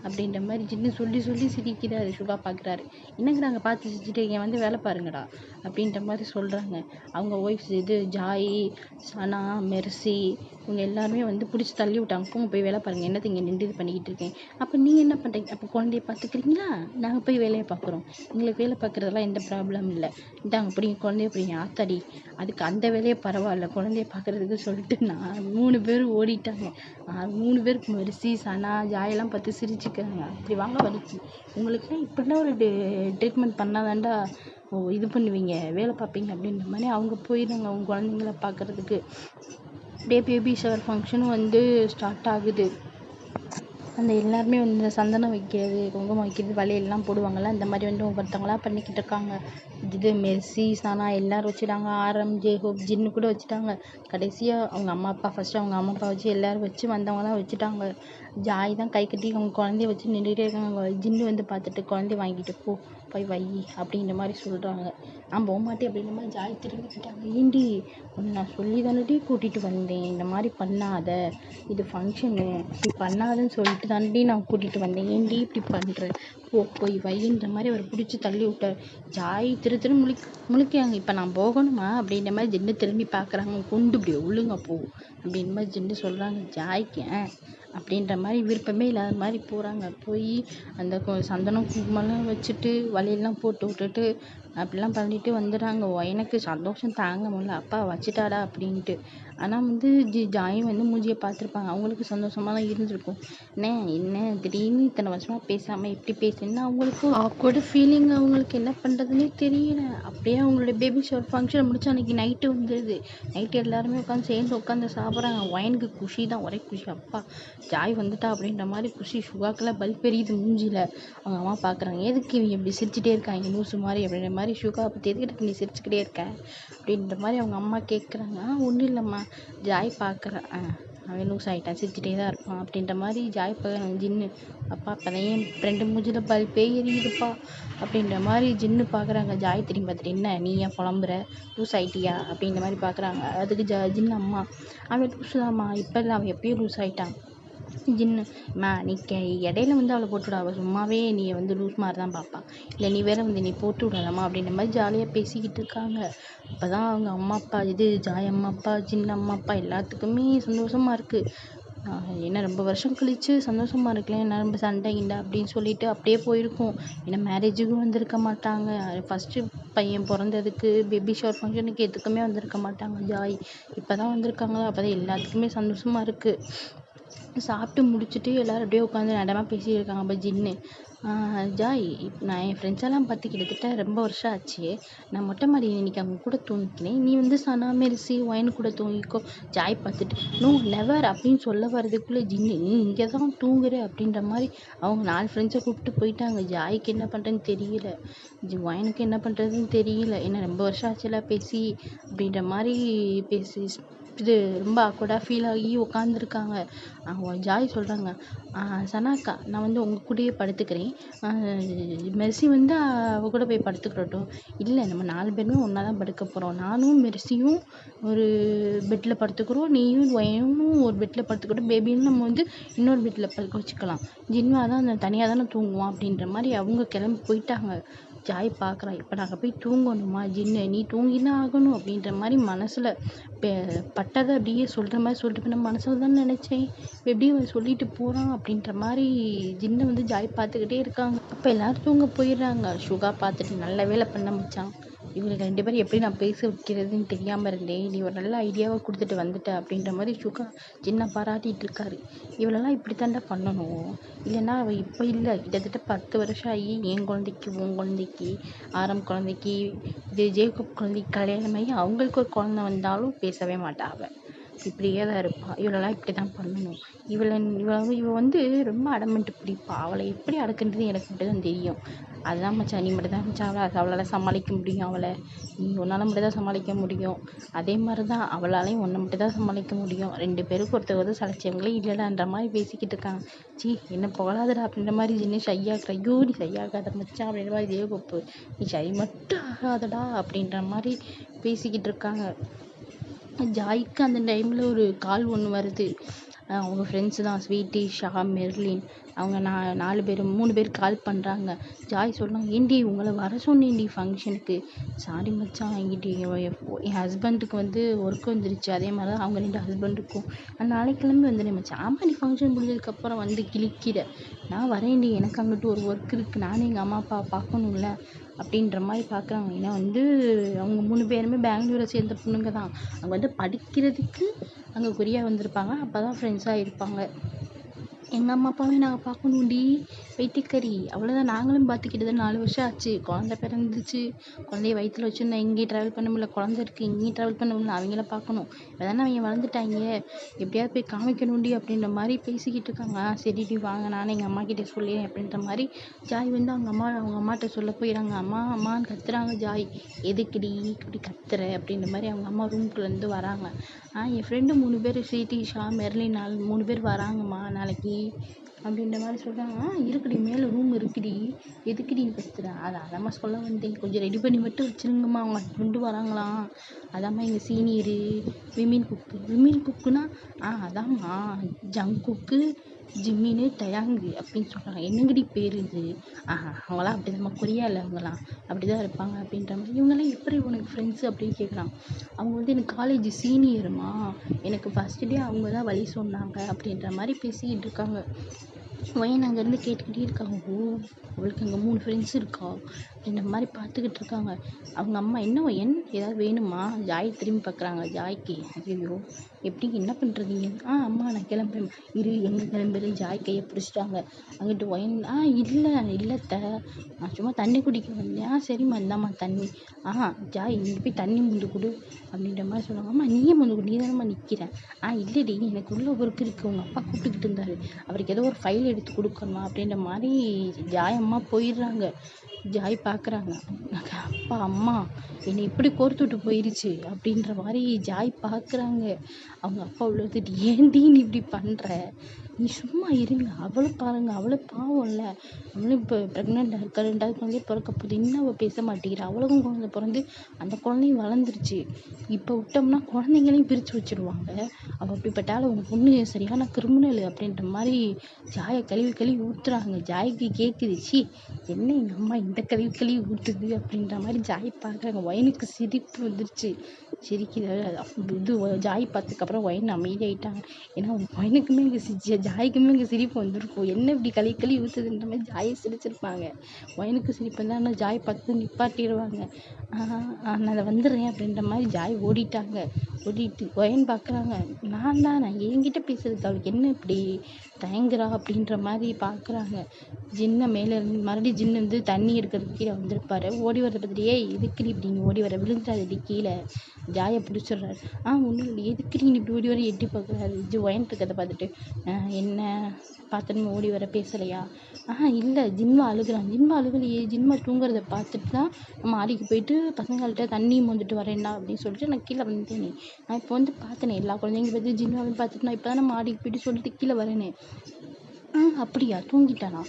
அப்படின்ற மாதிரி ஜின்னு சொல்லி சிரிக்கிறாரு. சுகா பார்க்குறாரு, என்னங்க நாங்கள் பார்த்து சிரிச்சுட்டு இங்கே வந்து வேலை பாருங்கடா அப்படின்ற மாதிரி சொல்கிறாங்க. அவங்க ஒய்ஃப்ஸ் இது ஜாய், சனா, மெர்சி இவங்க எல்லாருமே வந்து பிடிச்சி தள்ளி விட்டாங்க. போங்க போய் வேலை பாருங்க, என்னத்தை இங்கே நின்று இது பண்ணிக்கிட்டு இருக்கேன், அப்போ நீங்கள் என்ன பண்ணுறீங்க, அப்போ குழந்தைய பார்த்துக்கிறீங்களா, நாங்கள் போய் வேலையை பார்க்குறோம், எங்களுக்கு வேலை பார்க்குறதெல்லாம் எந்த ப்ராப்ளம் இல்லை, இந்தாங்க பிடிங்க குழந்தைய பிடிங்க, ஆத்தாடி அதுக்கு அந்த வேலையே பரவாயில்ல குழந்தைய பார்க்குறதுக்கு சொல்லிட்டு நான் 3 பேர் ஓடிட்டாங்க. 3 பேருக்கு மெர்சி, சனா, ஜாயெல்லாம் பார்த்து சிரிச்சுக்கிறாங்க. அப்படி வாங்க வலிக்கு, உங்களுக்குலாம் இப்படிலாம் ஒரு ட்ரீட்மெண்ட் பண்ணாதாண்டா இது பண்ணுவீங்க, வேலை பார்ப்பீங்க அப்படின்ற மாதிரி அவங்க போயிடுறாங்க அவங்க குழந்தைங்கள பார்க்குறதுக்கு. அப்படியே பேபி ஷவர் ஃபங்க்ஷனும் வந்து ஸ்டார்ட் ஆகுது. அந்த எல்லாருமே வந்து இந்த சந்தனம் வைக்கிறது, குங்குமம் வைக்கிறது, வளையல்லாம் போடுவாங்கள்ல, அந்த மாதிரி வந்து ஒவ்வொருத்தவங்களாம் பண்ணிக்கிட்டு இருக்காங்க. இது மெர்சி, சனா எல்லாரும் வச்சுட்டாங்க. ஆரம், ஜேஹோப், ஜின்னு கூட வச்சுட்டாங்க. கடைசியாக அவங்க அம்மா அப்பா, ஃபஸ்ட்டு அவங்க அம்மா அப்பா வச்சு எல்லாரும் வச்சு வந்தவங்களாம் வச்சுட்டாங்க. ஜாய் தான் கை கட்டி அவங்க குழந்தைய வச்சு நின்றுட்டே இருக்காங்க. ஜின்னு வந்து பார்த்துட்டு குழந்தைய வாங்கிட்டு போய் வை அப்படின்ற மாதிரி சொல்கிறாங்க. நான் போக மாட்டேன் அப்படின்ற மாதிரி ஜாய் திரும்பிக்கிட்டாங்க. ஏண்டி ஒன்று நான் சொல்லி தானடி கூட்டிகிட்டு வந்தேன், இந்த மாதிரி பண்ணாத, இது ஃபங்க்ஷனு, இப்படி பண்ணாதன்னு சொல்லிட்டு தாண்டி நான் கூட்டிகிட்டு வந்தேன், ஏண்டி இப்படி பண்ணுறேன், போய் வைன்ற மாதிரி அவர் பிடிச்சி தள்ளி விட்டார். ஜாய் திரு முழிக்காங்க. இப்போ நான் போகணுமா அப்படின்ற மாதிரி ஜின்னு திரும்பி பார்க்குறாங்க. கொண்டு இப்படி ஒழுங்க போ அப்படின்ற மாதிரி ஜின்னு சொல்கிறாங்க. ஜாய்க்கு அப்படின்ற மாதிரி விருப்பமே இல்லாத மாதிரி போகிறாங்க. போய் அந்த சந்தனம் குங்குமம்லாம் வச்சுட்டு வலையெல்லாம் போட்டு விட்டுட்டு அப்படிலாம் பண்ணிட்டு வந்துடுறாங்க. எனக்கு சந்தோஷம் தாங்க முடியல, அப்பா வச்சுட்டாடா அப்படின்ட்டு. ஆனால் வந்து ஜாயும் வந்து மூஞ்சியை பார்த்துருப்பாங்க, அவங்களுக்கு சந்தோஷமாக தான் இருந்திருக்கும். என்ன திடீர்னு இத்தனை வருஷமாக பேசாமல் இப்படி பேசுன்னா அவங்களுக்கு ஆக்வர்டு ஃபீலிங், அவங்களுக்கு என்ன பண்ணுறதுன்னே தெரியல. அப்படியே அவங்களோட பேபி ஷவர் ஃபங்க்ஷன் முடிச்சு அன்றைக்கி நைட்டு வந்துடுது. நைட்டு எல்லாருமே சேர்ந்து உட்காந்து சாப்பிட்றாங்க. ஒயனுக்கு குஷி தான், ஒரே குஷி. அப்பா ஜாய் வந்துட்டா அப்படின்ற மாதிரி குஷி. சுகாக்கெல்லாம் பல்ப் எரியுது மூஞ்சியில். அவங்க அம்மா பார்க்குறாங்க, எதுக்கு இவங்க இப்படி சிரிச்சுட்டே இருக்காங்க லூசு மாதிரி அப்படின்ற மாதிரி. சுகா பற்றி எதுக்கிட்டு நீ சிரிச்சுக்கிட்டே இருக்க அப்படின்ற மாதிரி அவங்க அம்மா கேட்குறாங்க. ஒன்றும் இல்லைம்மா, ஜாய் பார்க்குறேன், அவன் லூஸ் ஆகிட்டான், சிரிச்சுட்டே தான் இருப்பான் அப்படின்ற மாதிரி ஜாய் ஜின்னு. அப்பா அப்போதான் என் ஃப்ரெண்டு மூஞ்சில் பல்பே எரியுதுப்பா அப்படின்ற மாதிரி ஜின்னு பார்க்குறாங்க. ஜாய் திரும்பி பார்த்துட்டு, என்ன நீ ஏன் புலம்புற, லூஸ் ஆகிட்டியா அப்படின்ற மாதிரி பார்க்குறாங்க. அதுக்கு ஜின்னு அம்மா, அவன் லூஸ் தான்மா, இப்போ இல்லை அவன் எப்பயும் லூஸ் ஆகிட்டான். ஜின்னு, நீ இடையில வந்து அவளை போட்டு விட, அவள் சும்மாவே நீ வந்து லூஸ் மாதிரி தான் பார்ப்பான், இல்லை நீ வேற வந்து நீ போட்டு விடலாமா அப்படின்ற மாதிரி ஜாலியாக பேசிக்கிட்டு இருக்காங்க. அப்போ தான் அவங்க அம்மா அப்பா, இது ஜாய் அம்மா அப்பா, ஜின்னு அம்மா அப்பா எல்லாத்துக்குமே சந்தோஷமாக இருக்குது. ஏன்னா ரொம்ப வருஷம் கழித்து சந்தோஷமாக இருக்கலாம், என்ன ரொம்ப சண்டை கிண்டை அப்படின்னு சொல்லிட்டு அப்படியே போயிருக்கும். ஏன்னா மேரேஜுக்கும் வந்திருக்க மாட்டாங்க, ஃபஸ்ட்டு பையன் பிறந்ததுக்கு பேபி ஷவர் ஃபங்க்ஷனுக்கு எதுக்குமே வந்திருக்க மாட்டாங்க ஜாய். இப்போ தான் வந்திருக்காங்க. அப்போ தான் எல்லாத்துக்குமே சந்தோஷமாக இருக்குது. சாப்பிட்டு முடிச்சுட்டு எல்லோரும் அப்படியே உட்காந்து நடமாக பேசிகிட்டு இருக்காங்க. அப்போ ஜின்னு, ஜாய் நான் என் ஃப்ரெண்ட்ஸெல்லாம் பார்த்து கிட்டத்தட்ட ரொம்ப வருஷம் ஆச்சு, நான் மொட்டை மாடியில் இன்றைக்கி அவங்க கூட தூங்கிக்கிறேன், நீ வந்து சனா மெர்சி ஒயின் கூட தூங்கிக்கோ. ஜாய் பார்த்துட்டு, நோ நெவர் அப்படின்னு சொல்ல வர்றதுக்குள்ளே ஜின்னு, நீ இங்கே தான் தூங்குற அப்படின்ற மாதிரி அவங்க 4 ஃப்ரெண்ட்ஸை கூப்பிட்டு போயிட்டாங்க. ஜாய்க்கு என்ன பண்ணுறதுன்னு தெரியல, ஒயனுக்கு என்ன பண்ணுறதுன்னு தெரியல, ஏன்னா ரொம்ப வருஷம் ஆச்சுல பேசி அப்படின்ற மாதிரி இது ரொம்ப ஆக்வர்டாக ஃபீல் ஆகி உட்காந்துருக்காங்க. ஜாய் சொல்கிறாங்க, சனாக்கா நான் வந்து உங்கள் கூடயே படுத்துக்கிறேன், மெர்சி வந்து அவ கூட போய் படுத்துக்கிறட்டும். இல்லை நம்ம 4 பேருமே ஒன்றா தான் படுக்க போகிறோம், நானும் மெர்சியும் ஒரு பெட்டில் படுத்துக்கிறோம், நீயும் ஒயனும் ஒரு பெட்டில் படுத்துக்கிறோம், பேபின்னு நம்ம வந்து இன்னொரு பெட்டில் படுக்க வச்சுக்கலாம், ஜின்வா தான் தனியாக தானே தூங்குவான் அப்படின்ற மாதிரி அவங்க கிளம்பி போயிட்டாங்க. ஜாய் பார்க்குறான், இப்போ நாங்கள் போய் தூங்கணுமா ஜின்னு, நீ தூங்கினா ஆகணும் அப்படின்ற மாதிரி மனசில் பட்டதை அப்படியே சொல்கிற மாதிரி சொல்லிட்டு நான் மனசில் தான் நினச்சேன், எப்படியும் அவன் சொல்லிட்டு போகிறான் அப்படின்ற மாதிரி ஜின்னை வந்து ஜாய் பார்த்துக்கிட்டே இருக்காங்க. அப்போ எல்லோரும் தூங்க போயிடுறாங்க. சுகா பார்த்துட்டு நல்ல வேலை பண்ண மச்சான், இவங்களுக்கு 2 பேரும் எப்படி நான் பேச வைக்கிறதுன்னு தெரியாமல் இருந்தேன், நீ ஒரு நல்ல ஐடியாவை கொடுத்துட்டு வந்துட்ட அப்படின்ற மாதிரி சுகா ஜின்னை பாராட்டிகிட்டு இருக்காரு. இவளெல்லாம் இப்படி தாண்டா பண்ணணும், இல்லைன்னா அவள் இப்போ இல்லை கிட்டத்தட்ட 10 வருஷம் ஆகி என் குழந்தைக்கு உன் குழந்தைக்கு ஆரம் குழந்தைக்கு இது ஜேக்கப் குழந்தைக்கு கல்யாணம் ஆகி அவங்களுக்கு ஒரு குழந்தை வந்தாலும் பேசவே மாட்டா அவள், இப்படியே தான் இருப்பாள். இவளெல்லாம் இப்படி தான் பண்ணணும். இவள் வந்து ரொம்ப அடமெண்ட் பிடிப்பா, அவளை எப்படி அடக்குன்றது எனக்கு மட்டும் தான் தெரியும். அதுதான் மச்சான், நீ மட்டும் தான் மச்சான் அவளால் சமாளிக்க முடியும், அவளை நீ உன்னால் மட்டும் தான் சமாளிக்க முடியும், அதே மாதிரி தான் அவளாலையும் ஒன்றை மட்டும் தான் சமாளிக்க முடியும். 2 பேருக்கு ஒருத்தர் சளைச்சவங்களே இல்லைடான்ற மாதிரி பேசிக்கிட்டு இருக்காங்க. என்ன புகழாதடா அப்படின்ற மாதிரி ஜின்னு ஷையாக்குற, ஐயோ நீ ஷையாகாத மச்சான் அப்படின்ற மாதிரி தேவகோப்பு, நீ ஷை மட்டும் ஆகாதடா அப்படின்ற மாதிரி பேசிக்கிட்டு இருக்காங்க. ஜாய்க்கு அந்த டைமில் ஒரு கால் ஒன்று வருது. அவங்க ஃப்ரெண்ட்ஸு தான், ஸ்வீட்டி, ஷா, மெர்லின், அவங்க 4 பேர் 3 பேர் கால் பண்ணுறாங்க. ஜாய் சொல்கிறாங்க, ஏண்டி உங்களை வர சொன்னேன்டி ஃபங்க்ஷனுக்கு, சாரி மச்சான் என்கிட்ட என் ஹஸ்பண்டுக்கு வந்து ஒர்க் வந்துருச்சு, அதே மாதிரி தான் அவங்க 2 ஹஸ்பண்டுக்கும், நான் நாளைக்கு கிளம்பி வந்துடுறேன் மச்சான். ஆமாம் நீ ஃபங்க்ஷன் முடிஞ்சதுக்கப்புறம் வந்து கிழிக்கிற, நான் வரேன்டி, எனக்கு அங்கிட்டு ஒரு ஒர்க் இருக்குது, நானும் எங்கள் அம்மா அப்பா பார்க்கணும்ல அப்படின்ற மாதிரி பார்க்குறாங்க. ஏன்னா வந்து அவங்க 3 பேருமே பெங்களூரை சேர்ந்த பொண்ணுங்க தான், அவங்க வந்து படிக்கிறதுக்கு அங்கே கொரியா வந்திருப்பாங்க, அப்போ தான் ஃப்ரெண்ட்ஸாக இருப்பாங்க. எங்கள் அம்மா அப்பாவே நாங்கள் பார்க்கணுண்டி, வைத்தியக்கறி அவ்வளோதான், நாங்களும் பார்த்துக்கிட்டு 4 வருஷம் ஆச்சு, குழந்த பிறந்துச்சு, குழந்தைய வயிற்றில் வச்சுருந்தேன், இங்கேயும் ட்ராவல் பண்ண முடியல, குழந்த இருக்குது இங்கேயும் ட்ராவல் பண்ண முடியல, அவங்கள பார்க்கணும், இப்போதானே அவங்க வளர்ந்துட்டாங்க, எப்படியாவது போய் காமிக்கணுண்டி அப்படின்ற மாதிரி பேசிக்கிட்டு இருக்காங்க. சரிடி வாங்க நானே எங்கள் அம்மா கிட்டே சொல்லிடுறேன் அப்படின்ற மாதிரி ஜாய் வந்து அவங்க அம்மாட்ட சொல்ல போயிடறாங்க. அம்மான்னு கத்துறாங்க ஜாய், எதுக்குடி இப்படி கத்துற அப்படின்ற மாதிரி அவங்க அம்மா ரூம்குள்ளேருந்து வராங்க. என் ஃப்ரெண்டு 3 பேர் ஸ்வீட்டி, ஷா, மெர்லின் 3 பேர் வராங்கம்மா நாளைக்கு அப்படின்ற மாதிரி சொல்கிறாங்க. இருக்குடி மேலே ரூம் இருக்குடி, எதுக்குடி கத்துற, அதாம்மா சொல்ல வந்தேன், கொஞ்சம் ரெடி பண்ணி மட்டும் வச்சுருங்கம்மா, அவங்க ஹஸ்பண்டு வராங்களாம், அதாம்மா எங்கள் சீனியரு விமின் குக்குனா அதாம்மா ஜங்குக்கு, ஜிம்மின்னு, டயாங்கு அப்படின்னு சொல்கிறாங்க. என்னங்கடி பேர் இது, அவங்களாம் அப்படி தான் கொரியாவில் அவங்களாம் அப்படி தான் இருப்பாங்க அப்படின்ற மாதிரி. இவங்கெல்லாம் எப்படி உனக்கு ஃப்ரெண்ட்ஸு அப்படின்னு கேட்குறாங்க. அவங்க வந்து எனக்கு காலேஜ் சீனியருமா, எனக்கு ஃபஸ்ட்டு டே அவங்க தான் வழி சொன்னாங்க அப்படின்ற மாதிரி பேசிக்கிட்டு இருக்காங்க. ஒயன் அங்கேருந்து கேட்டுக்கிட்டே இருக்காங்க, அவளுக்கு அங்கே 3 ஃப்ரெண்ட்ஸ் இருக்கா அப்படின்ற மாதிரி பார்த்துக்கிட்டு இருக்காங்க. அவங்க அம்மா என்ன ஒயன் ஏதாவது வேணுமா, ஜாய் திரும்பி பார்க்குறாங்க. ஜாய்க்கு ஐயோ எப்படி என்ன பண்ணுறீங்க, அம்மா நான் கிளம்புறேன், எங்கே கிளம்புறேன், ஜாய் கையை பிடிச்சிட்டாங்க. அங்கிட்டு ஒயன் இல்லைத்த நான் சும்மா தண்ணி குடிக்க வந்தேன், சரிம்மா இந்தாம்மா தண்ணி, ஜாய் இங்கே போய் தண்ணி முந்து கொடு அப்படின்ற மாதிரி சொல்லுவாங்க. அம்மா நீயே முந்து கொடு, நீ தானம்மா நிற்கிறேன், இல்லடி எனக்கு உள்ள ஒர்க் இருக்குது, உங்கள் அப்பா கூப்பிட்டுக்கிட்டு இருந்தாரு, அவருக்கு ஏதோ ஒரு ஃபைல் எடுத்து கொடுக்கணுமா அப்படின்ற மாதிரி ஜாய் அம்மா போயிடுறாங்க. ஜாய் பார்க்குறாங்க, அப்பா அம்மா என்னை இப்படி கோர்த்து விட்டு போயிடுச்சு அப்படின்ற மாதிரி ஜாய் பார்க்குறாங்க. அவங்க அப்பா உள்ளது, ஏன்டி நீ இப்படி பண்ணுற, நீ சும்மா இருங்க, அவளும் பாருங்க, அவளும் பாவம்ல, அவளும் இப்போ ப்ரெக்னெண்ட்டாக இருக்கா, 2வது குழந்தைய பிறக்க போகுது, இன்னும் அவள் பேச மாட்டேங்கிறா, அவளுக்கும் குழந்தை பிறந்து அந்த குழந்தையும் வளர்ந்துருச்சு, இப்போ விட்டோம்னா குழந்தைங்களையும் பிரித்து வச்சுருவாங்க, அவள் அப்படிப்பட்டாலும் உங்கள் பொண்ணு சரியான கிரிமினல் அப்படின்ற மாதிரி ஜாயை கழுவி ஊற்றுறாங்க. ஜாய்க்கு கேட்குது, என்ன எங்கள் அம்மா இந்த கழுவி ஊற்றுது அப்படின்ற மாதிரி ஜாய் பார்க்குறாங்க. ஒயனுக்கு சிரிப்பு வந்துருச்சு, சிரிக்குது இது ஜாய் பார்த்ததுக்கப்புறம் ஒயன் அமைதியாயிட்டாங்க. ஏன்னா ஒயனுக்குமே ஜாய்க்குமே இங்கே சிரிப்பு வந்திருக்கும், என்ன இப்படி கழுவி ஊற்றுதுன்ற மாதிரி ஜாயை சிரிச்சிருப்பாங்க. ஒயனுக்கு சிரிப்பு இருந்தால் ஆனால் ஜாய் பார்த்து நிப்பாட்டிடுவாங்க. நான் அதை வந்துடுறேன் அப்படின்ற மாதிரி ஜாய் ஓடிட்டு ஒயன் பார்க்குறாங்க, நான் என்கிட்ட பேசுறது அவளுக்கு என்ன இப்படி தயங்குறா அப்படின்ற மாதிரி பார்க்குறாங்க. ஜின்னை மேலே இருந்து மறுபடியும் ஜின்னு வந்து தண்ணி எடுக்கிறதுக்கு கீழே வந்திருப்பாரு. ஓடி வரதை பார்த்துட்டு, எதுக்குடி இப்படி நீ ஓடி வர, விழுந்துடாதடி கீழே, ஜாயை பிடிச்சிடுறாரு. ஒன்றும் இல்லை, எதுக்குடி நீ இப்படி ஓடி வர எட்டி பார்க்குறாரு. ஒயன் இருக்கிறத பார்த்துட்டு, என்ன பார்த்துன்னு ஓடி வர பேசலையா? இல்லை, ஜின்மா அழுகுறான். ஜின்மா அழுகலையே, ஜின்மா தூங்குறத பார்த்துட்டு தான் நம்ம மாடிக்கு போயிட்டு பசங்கள்கிட்ட தண்ணி மொந்துட்டு வரேன்டா அப்படின்னு சொல்லிட்டு நான் கீழே வந்தேனே. நான் இப்போ வந்து பார்த்தேனே, எல்லா குழந்தைங்க பார்த்து ஜின்மாவை பார்த்துட்டு நான் இப்போ தானே மாடிக்கு போயிட்டு சொல்லிட்டு கீழே வரேனே. அப்படியா, தூங்கிட்டானா?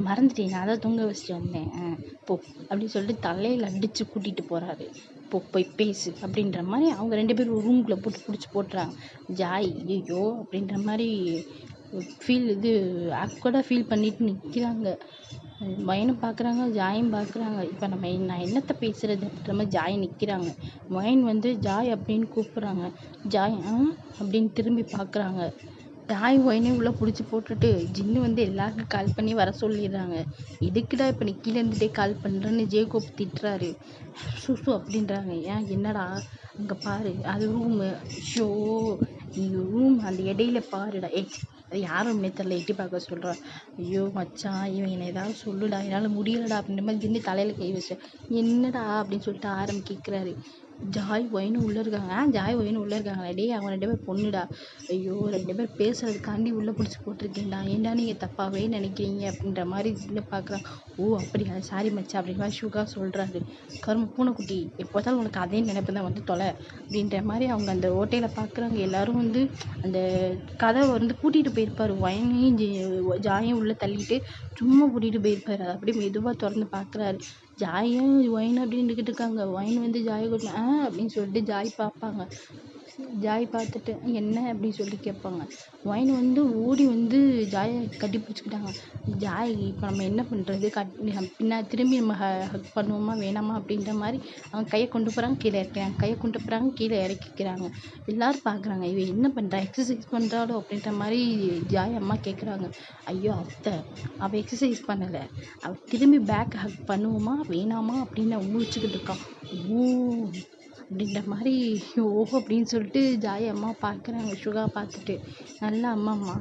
மறந்துட்டேன், நான் தான் தூங்க வச்சுட்டு வந்தேன். போ அப்படின்னு சொல்லிட்டு தலையில் அடித்து கூட்டிகிட்டு போகிறாரு. போய் பேசு அப்படின்ற மாதிரி அவங்க 2 பேரும் ஒரு ரூம்குள்ளே போட்டு பிடிச்சி போட்டுறாங்க. ஜாய் ஐயோ அப்படின்ற மாதிரி ஆக்வர்டாக ஃபீல் பண்ணிட்டு நிற்கிறாங்க. மயனும் பார்க்குறாங்க, ஜாயும் பார்க்குறாங்க. இப்போ நான் என்னத்தை பேசுகிறது அப்படின்ற மாதிரி ஜாய் நிற்கிறாங்க. மயன் வந்து ஜாய் அப்படின்னு கூப்பிட்றாங்க. ஜாய் அப்படின்னு திரும்பி பார்க்குறாங்க. ஜாய் ஒயினே உள்ளே பிடிச்சி போட்டுட்டு ஜின்னு வந்து எல்லாருக்கும் கால் பண்ணி வர சொல்லிடுறாங்க. எதுக்குடா இப்போ நீ கீழே இருந்துகிட்டே கால் பண்ணுறேன்னு ஜேகோப் திட்டுறாரு. சுசு அப்படின்றாங்க. என்னடா அங்கே பாரு, அது ரூமு. ஷோ நீ ரூம் அந்த இடையில பாருடா. அது யாரும் தெரியல, எட்டி பார்க்க சொல்கிறா. ஐயோ மச்சான், இவன் என்னை ஏதாவது சொல்லுடா, என்னால் முடியலடா அப்படின்ற மாதிரி ஜின்னு தலையில் கை வச்சேன். என்னடா அப்படின்னு சொல்லிட்டு ஆரம் கேட்குறாரு. ஜாய் ஒயினும் உள்ளே இருக்காங்க. ஜாய் ஒயினும் உள்ளே இருக்காங்களா? டேய், அவங்க 2 பேர் பொண்ணுடா. ஐயோ 2 பேர் பேசுறதுக்காண்டி உள்ளே பிடிச்சி போட்டிருக்கேன்டா. ஏன்டா நீங்கள் தப்பாகவே நினைக்கிறீங்க அப்படின்ற மாதிரி ஜின்னு பார்க்குறாங்க. ஓ அப்படியா, சாரி மச்சா அப்படின்ற மாதிரி ஷுகா சொல்கிறாரு. கரும்பு பூனைக்குட்டி, எப்போதாலும் உனக்கு அதே நினைப்பு தான் வந்து தொலை அப்படின்ற மாதிரி அவங்க அந்த ஓட்டையில் பார்க்குறாங்க. எல்லோரும் வந்து அந்த கதவை வந்து கூட்டிகிட்டு போயிருப்பார். ஒயினையும் ஜாயும் உள்ளே தள்ளிட்டு சும்மா கூட்டிகிட்டு போயிருப்பார். அதை அப்படியே மெதுவாக திறந்து பார்க்குறாரு. ஜாயும் ஒயின் அப்படின்னு இருந்துக்கிட்டு இருக்காங்க. ஒயின் வந்து ஜாயை கூட்டினா அப்படின்னு சொல்லிட்டு ஜாய் பார்ப்பாங்க. ஜாய் பார்த்துட்டு என்ன அப்படின்னு சொல்லி கேட்பாங்க. ஒயின் வந்து ஓடி வந்து ஜாயை கட்டி பிடிச்சிக்கிட்டாங்க. ஜாய் இப்போ நம்ம என்ன பண்ணுறது, திரும்பி நம்ம ஹக் பண்ணுவோமா வேணாமா அப்படின்ற மாதிரி அவங்க கையை கொண்டு போகிறாங்க, கீழே இறக்கிறாங்க, கையை கொண்டு போகிறாங்க, கீழே இறக்கிக்கிறாங்க. எல்லோரும் பார்க்குறாங்க, இவ என்ன பண்ணுறா, எக்ஸசைஸ் பண்ணுறாளோ அப்படின்ற மாதிரி ஜாய் அம்மா கேட்குறாங்க. ஐயோ அத்தை, அவள் எக்ஸசைஸ் பண்ணலை, அவள் திரும்பி பேக் ஹக் பண்ணுவோமா வேணாமா அப்படின்னு ஊழிச்சிக்கிட்டு இருக்கான். ஓ அப்படின்ற மாதிரி ஓஹோ அப்படின்னு சொல்லிட்டு ஜாய் அம்மா பார்க்குறாங்க. ஷுகா பார்த்துட்டு நல்ல அம்மாம்மா,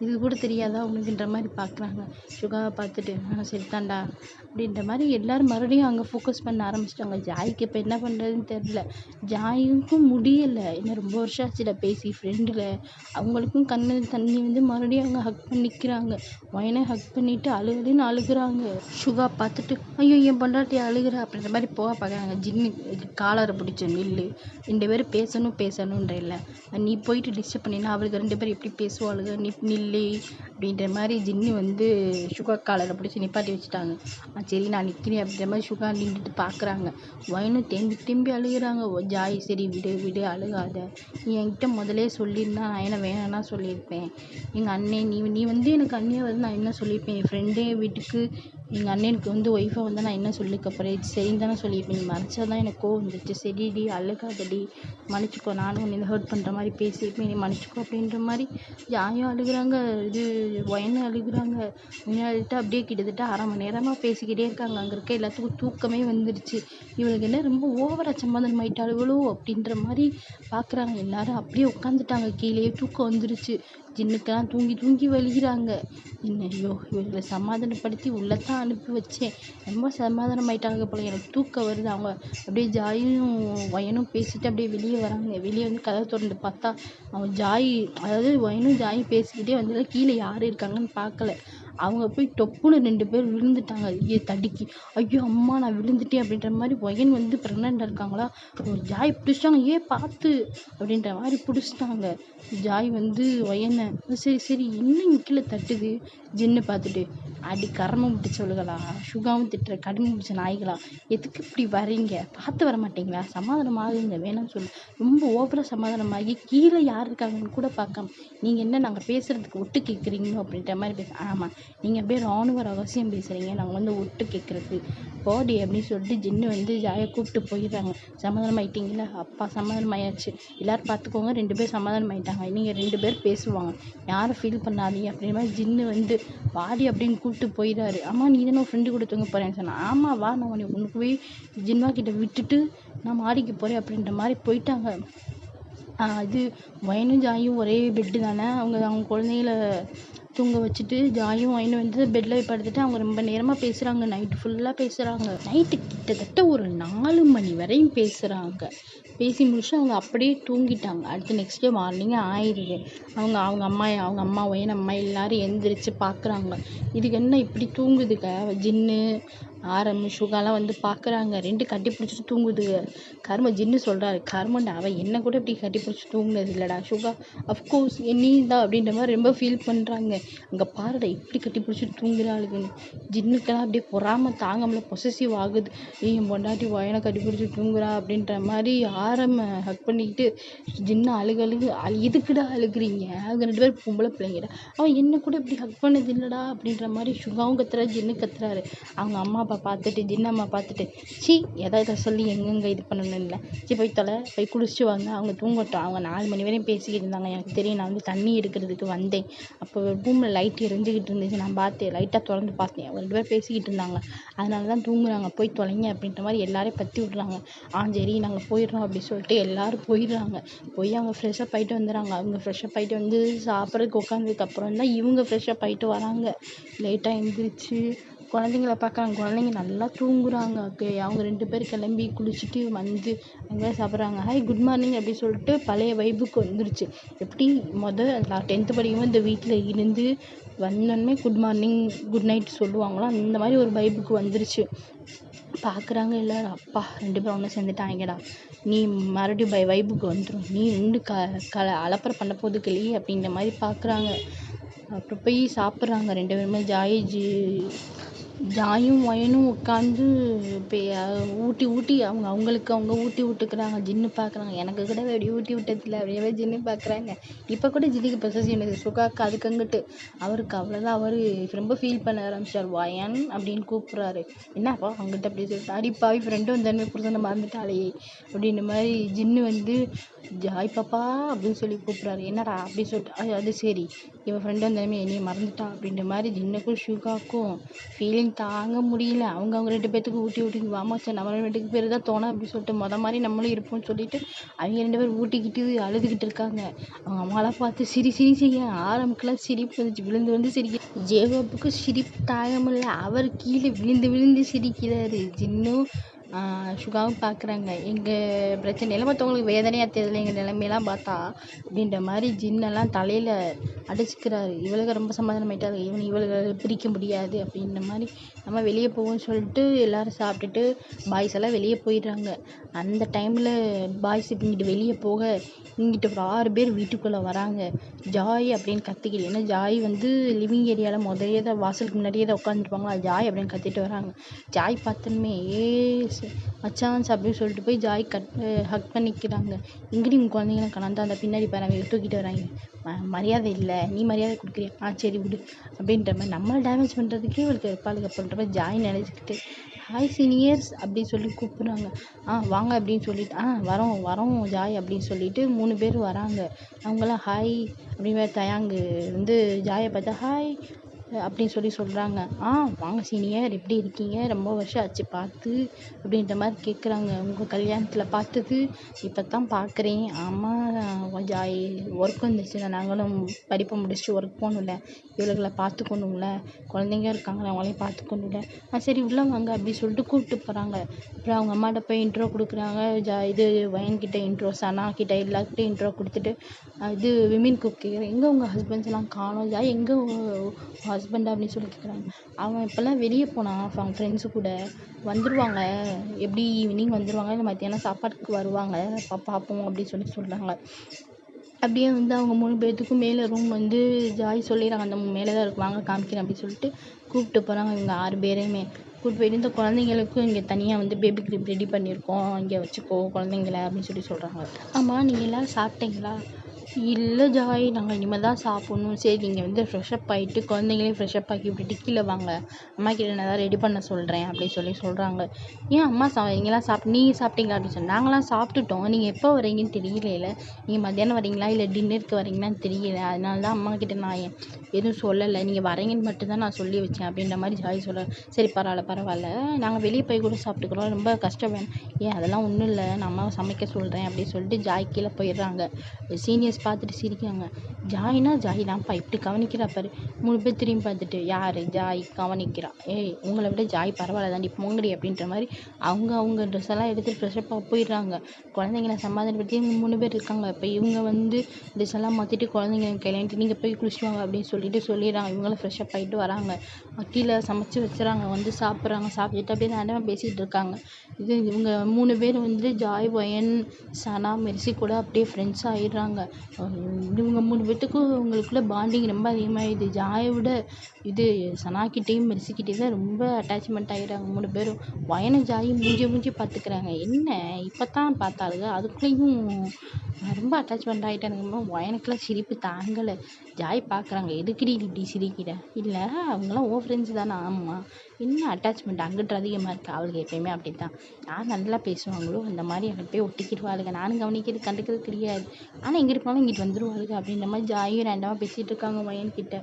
இது கூட தெரியாதா உனக்குன்ற மாதிரி பார்க்குறாங்க. ஷுகாவை பார்த்துட்டு சரிதாண்டா அப்படின்ற மாதிரி எல்லோரும் மறுபடியும் அங்கே ஃபோக்கஸ் பண்ண ஆரம்பிச்சிட்டாங்க. ஜாய்க்கு இப்போ என்ன பண்ணுறதுன்னு தெரில. ஜாய்க்கும் முடியலை, இன்னும் ரொம்ப வருஷம் ஆச்சுல பேசி ஃப்ரெண்டில். அவங்களுக்கும் கண்ணு தண்ணி வந்து மறுபடியும் அவங்க ஹக் பண்ணிக்கிறாங்க. ஒயனை ஹக் பண்ணிவிட்டு அழுகுன்னு அழுகுறாங்க. ஷுகா பார்த்துட்டு ஐயோ என் பொண்டாட்டி அழுகுறா அப்படின்ற மாதிரி போக பார்க்குறாங்க. ஜின்னு காலரை பிடிச்ச நில்லு, 2 பேரும் பேசணுன்ற இல்லை, நீ போயிட்டு டிஸ்டர்ப் பண்ணினா அவளுக்கு 2 பேரும் எப்படி பேசுவாளுங்க, நீ நில்லு அப்படின்ற மாதிரி ஜின்னு வந்து ஷுகா காலரை பிடிச்சி நிப்பாட்டி வச்சுட்டாங்க. சரி நான் நிற்கிறேன் அப்படின்ற மாதிரி ஷுகா நின்றுட்டு பார்க்குறாங்க. ஒயினும் திரும்பி அழுகிறாங்க. ஜாய் சரி விடு அழுகாத, நீ என்கிட்ட முதலே சொல்லியிருந்தா நான் என்ன வேணான்னா சொல்லியிருப்பேன். எங்கள் அண்ணன் நீ வந்து எனக்கு அண்ணியாக வந்து நான் என்ன சொல்லியிருப்பேன், என் ஃப்ரெண்டே வீட்டுக்கு எங்கள் அண்ணனுக்கு வந்து ஒய்ஃபாக வந்து நான் என்ன சொல்லிக்க போகிறேன், சரின்னு தானே சொல்லியிருப்பேன். நீ மறைச்சா தான் எனக்கு கோவம் வந்துச்சு. சரிடி அழுகாதடி, மன்னிச்சிக்கோ, நானும் உன்னை ஹர்ட் பண்ணுற மாதிரி பேசியிருப்பேன், நீ மன்னிச்சிக்கோ அப்படின்ற மாதிரி ஜாயும் அழுகுறாங்க. ஒயனும் அழுகுறாங்க. அழுதுட்டு அப்படியே கிட்டத்தட்ட 1/2 மணி நேரமாக பேசிக்கிட்டே இருக்காங்க. அங்கே இருக்க எல்லாத்துக்கும் தூக்கமே வந்துருச்சு. இவளுக்கு என்ன ரொம்ப ஓவராக சமாதானம் ஆயிட்டாளுவளோ அப்படின்ற மாதிரி பார்க்குறாங்க. எல்லாரும் அப்படியே உட்காந்துட்டாங்க கீழே, தூக்கம் வந்துருச்சு. ஜின்னுக்கெல்லாம் தூங்கி வலிக்கிறாங்க. ஐயோ இவங்களை சமாதானப்படுத்தி உள்ளத்தான் அனுப்பி வச்சேன், ரொம்ப சமாதானம் ஆயிட்டாங்க போல, எனக்கு தூக்கம் வருது. அவங்க அப்படியே ஜாயும் ஒயனும் பேசிட்டு அப்படியே வெளியே வராங்க. வெளியே வந்து கதவை திறந்து பார்த்தா அவன் அதாவது ஒயனும் ஜாயும் பேசிக்கிட்டே வந்து கீழே யார் இருக்காங்கன்னு பார்க்கல. அவங்க போய் டொப்புன்னு 2 பேர் விழுந்துட்டாங்க. தடுக்கி ஐயோ அம்மா நான் விழுந்துட்டேன் அப்படின்ற மாதிரி. ஒயன் வந்து ப்ரெக்னெண்ட்டாக இருக்காங்களா, ஜாய் பிடிச்சிட்டாங்க, பார்த்து அப்படின்ற மாதிரி பிடிச்சிட்டாங்க. ஜாய் வந்து ஒயனை சரி என்ன கீழே தட்டுது ஜின்னு பார்த்துட்டு, அடி கரமும் பிடிச்சவளுகளா, ஷுகாவும் திட்டுற கடுமை பிடிச்ச நாய்களா, எதுக்கு இப்படி வரீங்க, பார்த்து வர மாட்டீங்களா, சமாதானம் ஆகுங்க வேணாம்னு சொல்லு. ரொம்ப ஓவராக சமாதானமாகி கீழே யார் இருக்காங்கன்னு கூட பார்க்காம நீங்கள் என்ன நாங்கள் பேசுகிறதுக்கு ஒட்டு கேட்குறீங்களோ அப்படின்ற மாதிரி ஆமாம் நீங்கள் அப்படியே ராணுவ ரகசியம் பேசுகிறீங்க, நாங்கள் வந்து ஒட்டு கேட்குறது பாடி அப்படின்னு சொல்லிட்டு ஜின்னு வந்து ஜாயை கூப்பிட்டு போயிடுறாங்க. சமாதானம் ஆயிட்டீங்களா, அப்பா சமாதானம் ஆயாச்சு, எல்லோரும் பார்த்துக்கோங்க, 2 பேர் சமாதானம் ஆயிட்டாங்க, நீங்கள் 2 பேர் பேசுவாங்க, யாரும் ஃபீல் பண்ணாதீங்க அப்படின்ற மாதிரி ஜின்னு வந்து வாடி அப்படின்னு கூப்பிட்டு போயிடாரு. ஆமாம் நீ தானே ஃப்ரெண்டு கூட தூங்க போகிறேன்னு சொன்னேன். ஆமாம் வா, நான் உனக்கு போய் ஜின்வா கிட்ட விட்டுட்டு நான் மாடிக்கு போகிறேன் அப்படின்ற மாதிரி போயிட்டாங்க. அது ஒயனும் ஜாயும் ஒரே பெட்டு தானே, அவங்க குழந்தைங்கள தூங்க வச்சுட்டு ஜாயும் வயனும் வந்து பெட்டில் போய் படுத்துட்டு அவங்க ரொம்ப நேரமாக பேசுகிறாங்க. நைட்டு ஃபுல்லாக பேசுகிறாங்க. நைட்டு கிட்டத்தட்ட ஒரு 4 மணி வரையும் பேசுகிறாங்க. பேசி முடிச்சு அவங்க அப்படியே தூங்கிட்டாங்க. அடுத்து நெக்ஸ்ட் டே மார்னிங்கே ஆயிடுது. அவங்க அம்மா ஒயன் அம்மா எல்லாரும் எந்திரிச்சு பார்க்குறாங்க. இதுக்கு என்ன இப்படி தூங்குதுங்க? ஜின்னு சுகாலாம் வந்து பார்க்குறாங்க. 2 கட்டி பிடிச்சிட்டு தூங்குதுங்க. ஜின்னு சொல்கிறாரு, கர்மண்டா அவள் என்ன கூட இப்படி கட்டி பிடிச்சி தூங்குனது இல்லைடா சுகா, அஃப்கோர்ஸ் நீ தான் அப்படின்ற மாதிரி ரொம்ப ஃபீல் பண்ணுறாங்க. அங்கே பாருடா இப்படி கட்டி பிடிச்சிட்டு தூங்குறாளுங்கன்னு. ஜின்னுக்கெல்லாம் அப்படியே பொறாமல் தாங்காமல பொசசிவ் ஆகுது. என் பொண்டாட்டி வயனை கட்டி பிடிச்சி தூங்குறா அப்படின்ற மாதிரி ஹக் பண்ணிக்கிட்டு ஜின்னு எதுக்குடா அழுகுறீங்க? அவங்க 2 பேரும் பொம்பளை பிள்ளைங்கடா. அவன் என்ன கூட இப்படி ஹக் பண்ணது இல்லைடா அப்படின்ற மாதிரி சுகாவும் கத்துறா, ஜின்னு கத்துறாரு. அவங்க அம்மா அப்பா பார்த்துட்டு ஜின்னு அம்மா பார்த்துட்டு சி எதை சொல்லி எங்கெங்கே இது பண்ணணும் இல்லை, சி போய் போய் குளிச்சுட்டு வாங்க, அவங்க தூங்கட்டும். அவங்க 4 மணி வரையும் பேசிக்கிட்டு இருந்தாங்க. எனக்கு தெரியும், நான் வந்து தண்ணி எடுக்கிறதுக்கு வந்தேன். அப்போ ரூமில் லைட் எரிஞ்சுக்கிட்டு இருந்துச்சு, நான் பார்த்தேன், லைட்டாக திறந்து பார்த்தேன். 2 பேர் பேசிக்கிட்டு இருந்தாங்க, அதனால தான் தூங்குறாங்க, போய் தொலைங்க அப்படின்ற மாதிரி எல்லாரையும் பற்றி விட்றாங்க. சரி நாங்கள் போயிடுறோம் அப்படின்னு சொல்லிட்டு எல்லோரும் போயிடுறாங்க. போய் அவங்க ஃப்ரெஷ்ஷப் ஆகிட்டு வந்துடுறாங்க. அவங்க ஃப்ரெஷ்ஷப் ஆகிட்டு வந்து சாப்பிட்றதுக்கு உட்காந்ததுக்கப்புறம் தான் இவங்க ஃப்ரெஷ்ஷப் ஆகிட்டு வராங்க. லேட்டாக எழுந்திரிச்சு குழந்தைங்கள பார்க்குறாங்க. குழந்தைங்க நல்லா தூங்குறாங்க. அவங்க 2 பேர் கிளம்பி குளிச்சுட்டு வந்து அங்கே சாப்பிட்றாங்க. ஹாய் குட் மார்னிங் அப்படி சொல்லிட்டு பழைய வைப்புக்கு வந்துருச்சு. எப்படி 10th படிக்கும்போது இந்த வீட்டில் இருந்து வந்தோடனே குட் மார்னிங் குட் நைட் சொல்லுவாங்களோ அந்த மாதிரி ஒரு வைப்புக்கு வந்துருச்சு. பார்க்குறாங்க எல்லோரும், அப்பா 2 பேரும் ஒன்று சேர்ந்துட்டாங்கடா, நீ மறுபடியும் வைப்புக்கு வந்துடும், நீ 2 அலப்பறை பண்ண போது கிளி அப்படின்ற மாதிரி பார்க்குறாங்க. அப்புறம் போய் சாப்பிட்றாங்க 2 பேருமே. ஜாயும் வயனும் உட்காந்து ஊட்டி அவங்க ஊட்டி விட்டுக்கிறாங்க. ஜின்னு பார்க்குறாங்க, எனக்கு கூட அப்படி ஊட்டி விட்டதில்லை அப்படியே ஜின்னு பார்க்குறாங்க. இப்போ கூட ஜின்னுக்கு பொசசிவ் எனக்கு சுகாக்கு அதுக்கு அவருக்கு அவ்வளோதான். அவர் ரொம்ப ஃபீல் பண்ண ஆரம்பிச்சார். வயன் அப்படின்னு கூப்பிட்றாரு. என்னப்பா அவங்ககிட்ட அப்படி சொல்லிட்டு அடிப்பாவி ஃப்ரெண்டும் வந்தாலுமே புரிதனை மறந்துட்டாலே அப்படின்ற மாதிரி ஜின்னு வந்து ஜாய் பாப்பா அப்படின்னு சொல்லி கூப்பிட்றாரு. என்னடா அப்படின்னு சொல்லிட்டு அது சரி இவன் ஃப்ரெண்டு வந்தாலுமே என்னையை மறந்துட்டான் அப்படின்ற மாதிரி ஜின்னுக்கும் சுகாக்கும் ஃபீலிங் தாங்க முடியல. அவங்க 2 பேர்த்துக்கு ஊட்டி வாமா சார் நம்ம 2 பேர் தான் தோணும் அப்படின்னு சொல்லிட்டு மாதிரி நம்மளும் இருப்போம்னு சொல்லிட்டு அவங்க 2 பேர் ஊட்டிக்கிட்டு அழுதுகிட்டு இருக்காங்க. அவங்க அம்மாலாம் பார்த்து சிரி செய்ய ஆரம்பிக்கலாம். சிரிப்பு வந்துச்சு, விழுந்து வந்து சிரிக்க. ஜேகோப்புக்கு சிரிப்பு தாங்க முடியல. அவர் கீழே விழுந்து சிரிக்கிறாரு. ஜின்னும் சுகாவும் பார்க்குறாங்க. எங்கள் பிரச்சனையெல்லாம் மற்றவங்களுக்கு வேதனையாக தெரியல, எங்கள் நிலைமையெல்லாம் பார்த்தா அப்படின்ற மாதிரி ஜின்னெல்லாம் தலையில் அடிச்சுக்கிறாரு. இவளுக்கு ரொம்ப சமாதானம் ஆகிட்டாரு. இவளுக்கு பிரிக்க முடியாது அப்படின்ற மாதிரி நம்ம வெளியே போவோம்னு சொல்லிட்டு எல்லோரும் சாப்பிட்டுட்டு பாய்ஸ் எல்லாம் வெளியே போயிடுறாங்க. அந்த டைமில் பாய்ஸ் இங்கிட்டு வெளியே போக இங்கிட்ட ஒரு 6 பேர் வீட்டுக்குள்ளே வராங்க. ஜாய் அப்படின்னு கத்திக்கிட்டு, ஏன்னா ஜாய் வந்து லிவிங் ஏரியாவில் முதலே தான் வாசலுக்கு முன்னாடியே தான் உட்காந்துருப்பாங்களா, ஜாய் அப்படின்னு கத்திட்டு வராங்க. ஜாய் பார்த்தனுமே மச்சான்ஸ் அப்படின்னு சொல்லிட்டு போய் ஜாய் ஹக் பண்ணிக்கிறாங்க. இங்கடி உங்கள் குழந்தைங்களாம் கலந்து அந்த பின்னாடி பாருங்க தூக்கிட்டு வராங்க. மரியாதை இல்லை, நீ மரியாதை கொடுக்குறியா, சரி விடு அப்படின்ற மாதிரி நம்மளை டேமேஜ் பண்ணுறதுக்கே இவளுக்கு இருப்பாளுக்கு அப்படின்ற மாதிரி ஜாய் நினச்சிக்கிட்டு ஹாய் சீனியர்ஸ் அப்படின்னு சொல்லி கூப்பிட்றாங்க. வாங்க அப்படின்னு சொல்லிட்டு வரோம் ஜாய் அப்படின்னு சொல்லிட்டு 3 பேர் வராங்க. அவங்களாம் ஹாய் அப்படிங்கிற தயாங்கு வந்து ஜாயை பார்த்தா ஹாய் அப்படின்னு சொல்கிறாங்க. வாங்க சீனியர் எப்படி இருக்கீங்க, ரொம்ப வருஷம் ஆச்சு பார்த்து அப்படின்ற மாதிரி கேட்குறாங்க. உங்கள் கல்யாணத்தில் பார்த்தது இப்போ தான் பார்க்குறேன். ஆமாம் ஜாய், ஒர்க் வந்துச்சுல, நாங்களும் படிப்பை முடிச்சுட்டு ஒர்க் போகணும்ல, இவளுகளை பார்த்துக்கணும்ல, குழந்தைங்க இருக்காங்களே அவங்களையும் பார்த்துக்கணும்ல, சரி உள்ள வாங்க அப்படின்னு சொல்லிட்டு கூப்பிட்டு போகிறாங்க. அப்புறம் அவங்க அம்மாட்ட போய் இன்ட்ரோ கொடுக்குறாங்க. இது வயன்கிட்ட இன்ட்ரோ, சனா கிட்ட எல்லாருக்கிட்டையும் இன்ட்ரோ கொடுத்துட்டு இது விமின் குக் கேட்குறேன், எங்கே உங்கள் ஹஸ்பண்ட்ஸ் எல்லாம் காணோம் ஜாய், எங்கே ஹஸ்பண்ட் அப்படின்னு சொல்லி கேட்குறாங்க. அவன் இப்போல்லாம் வெளியே போனான் அவங்க ஃப்ரெண்ட்ஸு கூட, வந்துடுவாங்க எப்படி ஈவினிங் வந்துடுவாங்க, இல்லை மத்தியானம் சாப்பாட்டுக்கு வருவாங்க, பார்ப்போம் அப்படின்னு சொல்கிறாங்க. அப்படியே வந்து அவங்க 3 பேர்த்துக்கும் மேலே ரூம் வந்து ஜாய் சொல்லிடுறாங்க, அந்த மேலே தான் இருக்குவாங்க காமிக்கிறேன் அப்படின்னு சொல்லிட்டு கூப்பிட்டு போகிறாங்க. இவங்க 6 பேரையுமே கூப்பிட்டு போயிட்டு இந்த குழந்தைங்களுக்கும் இங்கே தனியாக வந்து பேபி கிரிப் ரெடி பண்ணியிருக்கோம், இங்கே வச்சுக்கோ குழந்தைங்கள அப்படின்னு சொல்கிறாங்க. ஆமாம் நீங்கள் எல்லோரும் சாப்பிட்டீங்களா? இல்லை ஜாய், நாங்கள் இனிமேல் தான் சாப்பிட்ணும். சரி நீங்கள் வந்து ஃப்ரெஷ்ஷப் ஆகிட்டு குழந்தைங்களையும் ஃப்ரெஷ்ஷப் ஆக்கி விட்டுட்டு கீழே வாங்க, அம்மா கிட்ட நான் தான் ரெடி பண்ண சொல்கிறேன் அப்படின்னு சொல்கிறாங்க. ஏன் அம்மா நீங்களாம் நீங்கள் சாப்பிட்டீங்களா அப்படின்னு சொல்லி, நாங்களாம் சாப்பிட்டுட்டோம், நீங்கள் எப்போ வரீங்கன்னு தெரியல, நீங்கள் மத்தியானம் வரீங்களா இல்லை டின்னருக்கு வரீங்களான்னு தெரியல, அதனால தான் அம்மா கிட்ட நான் எதுவும் சொல்லலை, நீங்கள் வரீங்கன்னு மட்டும்தான் நான் சொல்லி வச்சேன் அப்படின்ற மாதிரி ஜாய் சொல்கிறேன். சரி பரவாயில்ல, நாங்கள் வெளியே போய் கூட சாப்பிட்டுக்கிறோம், ரொம்ப கஷ்டம் வேணும். அதெல்லாம் ஒன்றும் இல்லை, நான் அம்மாவை சமைக்க சொல்கிறேன் அப்படின்னு சொல்லிட்டு ஜாய் கீழே போயிடுறாங்க. சீனியர்ஸ் பார்த்துட்டு சிரிக்காங்க. ஜாய்னா ஜாய் தான்ப்பா, இப்படி கவனிக்கிறா பாரு. 3 பேர் திரும்பி பார்த்துட்டு, யாரு ஜாய் கவனிக்கிறா? ஏய் உங்களை விட ஜாய் பரவாயில்ல தாண்டி போங்கடி அப்படின்ற மாதிரி அவங்க ட்ரெஸ் எல்லாம் எடுத்துட்டு ஃப்ரெஷ்ஷப்பாக போயிடுறாங்க. குழந்தைங்கள சமாதானப்படுத்தி இவங்க 3 பேர் இருக்காங்க. இப்போ இவங்க வந்து ட்ரெஸ் எல்லாம் மாற்றிட்டு குழந்தைங்க கையிலேன்ட்டு நீங்கள் போய் குளிச்சுட்டு வாங்க அப்படின்னு சொல்லிடுறாங்க. இவங்களும் ஃப்ரெஷ்ஷப் ஆகிட்டு வராங்க. கீழே சமைச்சு வச்சுறாங்க. வந்து சாப்பிட்றாங்க. சாப்பிட்டுட்டு அப்படியே ரேண்டமாக பேசிகிட்டு இருக்காங்க. இவங்க 3 பேர் வந்து ஜாய், வயன், சனா, மெர்சி கூட அப்படியே ஃப்ரெண்ட்ஸ் ஆயிடுறாங்க. இவங்க 3 பேத்துக்கும் இவங்களுக்குள்ள பாண்டிங் ரொம்ப அதிகமாகிடுது. ஜாயை விட இது சனாக்கிட்டேயும் மெர்சிக்கிட்டே தான் ரொம்ப அட்டாச்மெண்ட் ஆகிடுறாங்க 3 பேரும். வயனும் ஜாயும் மூஞ்சி பார்த்துக்கிறாங்க. என்ன இப்போ தான் பார்த்தாளுங்க, அதுக்குள்ளேயும் ரொம்ப அட்டாச்மெண்ட் ஆகிட்டானுங்க. வயனுக்குலாம் சிரிப்பு தாங்கலை. ஜாய் பார்க்குறாங்க. எதுக்குடி இப்படி சிரிக்கிற? இல்லை அவங்களாம் ஓ ஃப்ரெண்ட்ஸ் தானே. ஆமாம். என்ன அட்டாச்மெண்ட் அங்கிட்டு அதிகமாக இருக்குது. அவளுக்கு எப்பயுமே அப்படி தான். யார் நல்லா பேசுவாங்களோ அந்த மாதிரி அங்கிட்டு போய் ஒட்டிக்கிடுவாளுங்க. நானும் கவனிக்கிறது கண்டுக்கிறது கிடையாது. ஆனால் எங்கிட்டு போனாலும் இங்கிட்டு வந்துடுவாளுங்க அப்படின்ற மாதிரி ஜாயும் ரேண்டமாக பேசிகிட்டு இருக்காங்க வயன்கிட்ட.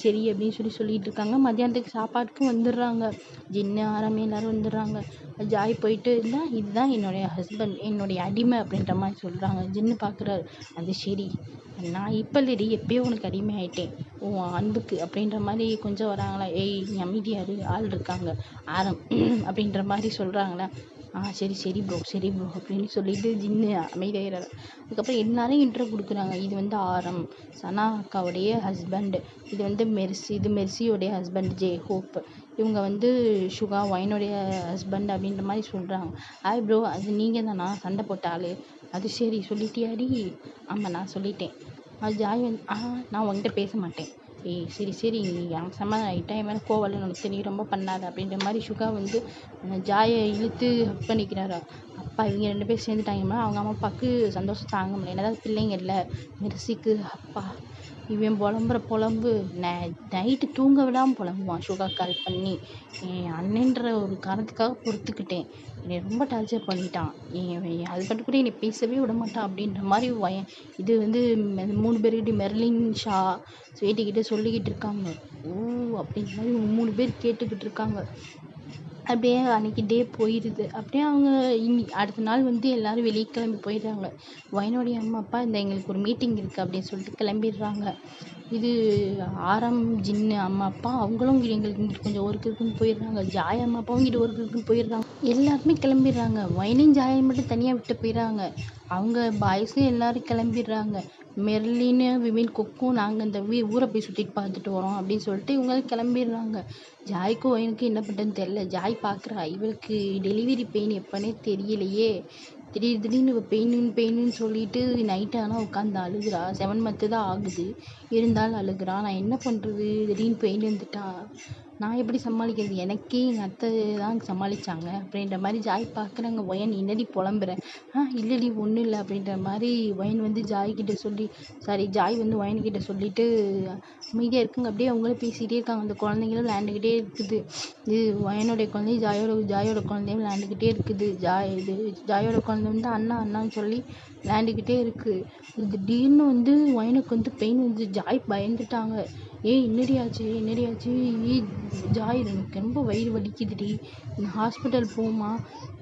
சரி அப்படின்னு சொல்லிட்டு இருக்காங்க. மத்தியானத்துக்கு சாப்பாட்டுக்கும் வந்துடுறாங்க. ஜின்னு, ஆரம்பி எல்லாரும் வந்துடுறாங்க. ஜாய் போயிட்டு இருந்தால் இதுதான் என்னுடைய ஹஸ்பண்ட், என்னுடைய அடிமை அப்படின்ற மாதிரி சொல்கிறாங்க. ஜின்னு பார்க்குறாரு. அது சரி, நான் இப்போ இல்லடி எப்பயோ உனக்கு அடிமை ஆகிட்டேன் உன் அன்புக்கு அப்படின்ற மாதிரி கொஞ்சம் வராங்களா. ஏய் நீ அமைதியாரு, ஆள் இருக்காங்க ஆரம் அப்படின்ற மாதிரி சொல்கிறாங்களா. சரி ப்ரோ அப்படின்னு சொல்லிட்டு ஜின்னு அமைதியாகிறாரு. அதுக்கப்புறம் எல்லாரும் இன்ட்ரோ கொடுக்குறாங்க. இது வந்து ஆரம், சனா அக்காவுடைய ஹஸ்பண்ட். இது வந்து மெர்சி, இது மெர்சியோடைய ஹஸ்பண்ட் ஜே ஹோப். இவங்க வந்து சுகா, வயனுடைய ஹஸ்பண்ட் அப்படின்ற மாதிரி சொல்கிறாங்க. ப்ரோ அது நீங்கள் தானா சண்டை போட்ட ஆள்? அது சரி சொல்லிட்டியாடி? ஆமாம் நான் சொல்லிட்டேன். அது ஜாய் வந்து நான் உங்ககிட்ட பேச மாட்டேன். ஏய் சரி எனக்கு சமாதானம் ஆகிட்டேன். என் மேலே கோவம் உனக்கு தெரியும், ரொம்ப பண்ணாத அப்படின்ற மாதிரி சுகா வந்து ஜாயை இழுத்து ஹக் பண்ணிக்கிறாரா. அப்பா இவங்க 2 பேர் சேர்ந்துட்டாங்கன்னா அவங்க அம்மா அப்பாவுக்கு சந்தோஷம் தாங்க முடியல. என்னதான் பிள்ளைங்க இல்லை மெர்சிக்கு. அப்பா இவன் புலம்பு நைட்டு தூங்க விடாமல் புலம்புவான். சுகா கால் பண்ணி என் அண்ணன்ற ஒரு காரணத்துக்காக பொறுத்துக்கிட்டேன், என்னை ரொம்ப டார்ச்சர் பண்ணிட்டான், என் ஹஸ்பண்ட் கூட என்னை பேசவே விட மாட்டான் அப்படின்ற மாதிரி இது வந்து 3 பேர்கிட்ட மெர்லின், ஷா, ஸ்வேட்டிக்கிட்ட சொல்லிக்கிட்டு இருக்காங்க. அப்படின்ற மாதிரி 3 பேர் கேட்டுக்கிட்டு இருக்காங்க. அப்படியே அன்றைக்கி டே போயிடுது. அப்படியே அவங்க அடுத்த நாள் வந்து எல்லோரும் வெளியே கிளம்பி போயிடுறாங்க. வயனுடைய அம்மா அப்பா எங்களுக்கு ஒரு மீட்டிங் இருக்குது அப்படின்னு சொல்லிட்டு கிளம்பிடுறாங்க. இது ஆரம், ஜின்னு அம்மா அப்பா அவங்களும் எங்களுக்கு இங்கிட்டு கொஞ்சம் ஒர்க் இருக்குன்னு போயிடுறாங்க. ஜாய் அம்மா அப்பாவும் இங்கிட்டு ஒர்க் இருக்குன்னு போயிடுறாங்க. எல்லாருமே கிளம்பிடுறாங்க. வயனையும் ஜாயை மட்டும் தனியாக விட்டு போயிடுறாங்க. அவங்க பாய்ஸும் எல்லோரும் கிளம்பிடுறாங்க. மெர்லின்னு, விமின், கொக்கும் நாங்கள் இந்த ஊரை போய் சுற்றிட்டு பார்த்துட்டு வரோம் அப்படின்னு சொல்லிட்டு இவங்களும் கிளம்பிடுறாங்க. ஜாய்க்கும் வயனுக்கும் என்ன பண்ணுறதுன்னு தெரில. ஜாய் பார்க்குறா, இவளுக்கு டெலிவரி பெயின் எப்போனே தெரியலையே, திடீர்னு பெயின்னு சொல்லிட்டு நைட்டு ஆனால் உட்காந்து அழுகுறா. 7 மந்த்து தான் ஆகுது, இருந்தாலும் அழுகுறா. நான் என்ன பண்ணுறது, திடீர்னு பெயின் வந்துட்டா நான் எப்படி சமாளிக்கிறது? எனக்கே எங்கள் அத்தை தான் சமாளித்தாங்க அப்படின்ற மாதிரி ஜாய் பார்க்குறாங்க. வயன் என்னடி புலம்புறேன்? இல்லடி ஒன்றும் இல்லை அப்படின்ற மாதிரி வயன் வந்து ஜாய் வந்து வயன்கிட்ட சொல்லிட்டு அமைதியாக இருக்குங்க. அப்படியே அவங்களும் பேசிகிட்டே இருக்காங்க. அந்த குழந்தைங்களும் விளையாண்டுக்கிட்டே இருக்குது. இது வயனுடைய குழந்தை, ஜாயோட குழந்தையும் விளையாண்டுக்கிட்டே இருக்குது. ஜாயோட குழந்தை வந்து அண்ணான்னு சொல்லி விளையாண்டுக்கிட்டே இருக்குது. திடீர்னு வந்து வயனுக்கு வந்து பெயின் வந்து ஜாய் பயந்துட்டாங்க. என்னடி ஆச்சு? ஜாய் எனக்கு ரொம்ப வயிறு வலிக்குதுடி, ஹாஸ்பிட்டல் போமா,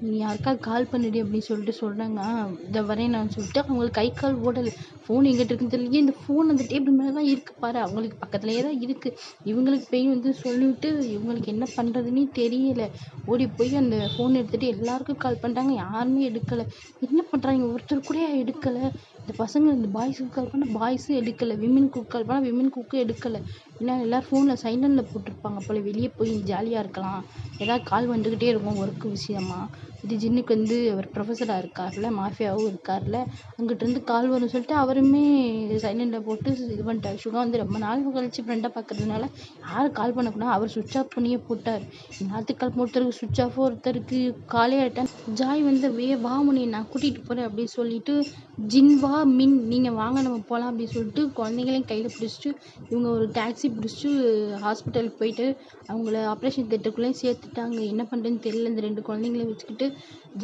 நீ யாருக்காவது கால் பண்ணுடி அப்படின்னு சொல்லிட்டு சொல்கிறாங்க. இதை வரேன் நான் சொல்லிட்டு அவங்களுக்கு கை கால் ஓடலை. ஃபோன் எங்கிட்ட இருக்குன்னு தெரியல. இந்த ஃபோன் அந்த டேபிள் மேலே தான் இருக்குது பாரு, அவங்களுக்கு பக்கத்துலேயே தான் இருக்குது. இவங்களுக்கு பெயின் வந்து சொல்லிவிட்டு இவங்களுக்கு என்ன பண்ணுறதுன்னே தெரியலை. ஓடி போய் அந்த ஃபோன் எடுத்துகிட்டு எல்லாருக்கும் கால் பண்ணுறாங்க. யாருமே எடுக்கலை. என்ன பண்ணுறாங்க, ஒருத்தர் கூட எடுக்கலை. இந்த பசங்க இந்த பாய்ஸுக்கு கால் பண்ணால் பாய்ஸும் எடுக்கலை, விமெனுக்கு கால் பண்ணால் விமெனுக்கு எடுக்கலை. ஏன்னா எல்லோரும் ஃபோனில் சைலண்டில் போட்டிருப்பாங்க போல். வெளியே போய் ஜாலியாக இருக்கலாம், ஏதாவது கால் வந்துக்கிட்டே இருக்கும் ஒர்க்கு விஷயமா. இது ஜின்னுக்கு வந்து அவர் ப்ரொஃபஸராக இருக்கார்ல, மாஃபியாவும் இருக்கார்ல, அங்கிட்டிருந்து கால் வரும்னு சொல்லிட்டு அவருமே சைலண்டில் போட்டு இது பண்ணிட்டார். சுகா வந்து ரொம்ப நாள் கழிச்சு ஃப்ரெண்டாக பார்க்கறதுனால யாரும் கால் பண்ணக்கூடாது, அவர் சுவிட்ச் ஆஃப் பண்ணியே போட்டார். எல்லாத்துக்கு கால் ஒருத்தருக்கு சுவிட்ச் ஆஃப், ஒருத்தருக்கு காலே ஆகிட்டான். ஜாய் வந்து வா முனி நான் கூட்டிகிட்டு போகிறேன் அப்படின்னு சொல்லிட்டு, ஜின் வா மின் நீங்கள் வாங்க நம்ம போகலாம் அப்படின்னு சொல்லிட்டு குழந்தைங்களையும் கையில் பிடிச்சிட்டு இவங்க ஒரு டாக்ஸி பிடிச்சிட்டு ஹாஸ்பிட்டலுக்கு போயிட்டு அவங்கள ஆப்ரேஷன் தியேட்டருக்குள்ளேயும் சேர்த்துட்டாங்க. என்ன பண்ணுறதுன்னு தெரியல. இந்த 2 குழந்தைங்கள வச்சுக்கிட்டு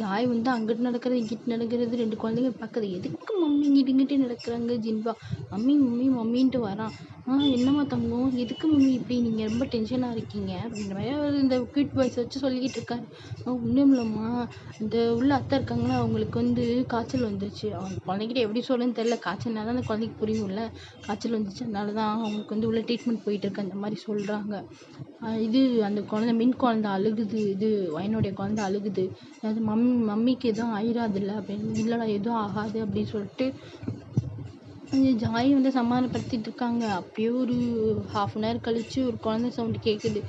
ஜாய் வந்து அங்கிட்டு நடக்கிறது இங்கிட்டு நடக்கிறது, 2 குழந்தைங்க பார்க்குறது. எதுக்கு மம்மி மம்மி இங்கிட்டு இங்கிட்டு நடக்கிறாங்க. ஜின்பா மம்மி மம்மி மம்மின்ட்டு வரான். என்னம்மா தங்கம், எதுக்கு மம்மி இப்படி நீங்கள் ரொம்ப டென்ஷனாக இருக்கீங்க அப்படின்ற மாதிரி அவர் இந்த க்யூட் வாய்ஸ் வச்சு சொல்லிக்கிட்டு இருக்காரு. ஒன்றும் இல்லைம்மா, இந்த உள்ள அத்தை இருக்காங்களா, அவங்களுக்கு வந்து காய்ச்சல் வந்துருச்சு. அவங்க குழந்தைகிட்ட எப்படி சொல்லுன்னு தெரியல. காய்ச்சல்னா தான் அந்த குழந்தைக்கு புரியும்ல. காய்ச்சல் வந்துச்சு, அதனால தான் அவங்களுக்கு வந்து உள்ள ட்ரீட்மெண்ட் போயிட்டு இருக்கு அந்த மாதிரி சொல்கிறாங்க. இது அந்த குழந்தை மின் குழந்தை அழுகுது, இது வயனுடைய குழந்தை அழுகுது, அது மம்மிக்கு எதுவும் ஆயிடாதுல்ல அப்படின்னு. இல்லைடா எதுவும் ஆகாது அப்படின்னு சொல்லிட்டு ஜாய் வந்து சமாதானப்படுத்திட்டு இருக்காங்க. அப்படியே ஒரு 1/2 hour கழிச்சு ஒரு குழந்தை சவுண்டு கேட்குது.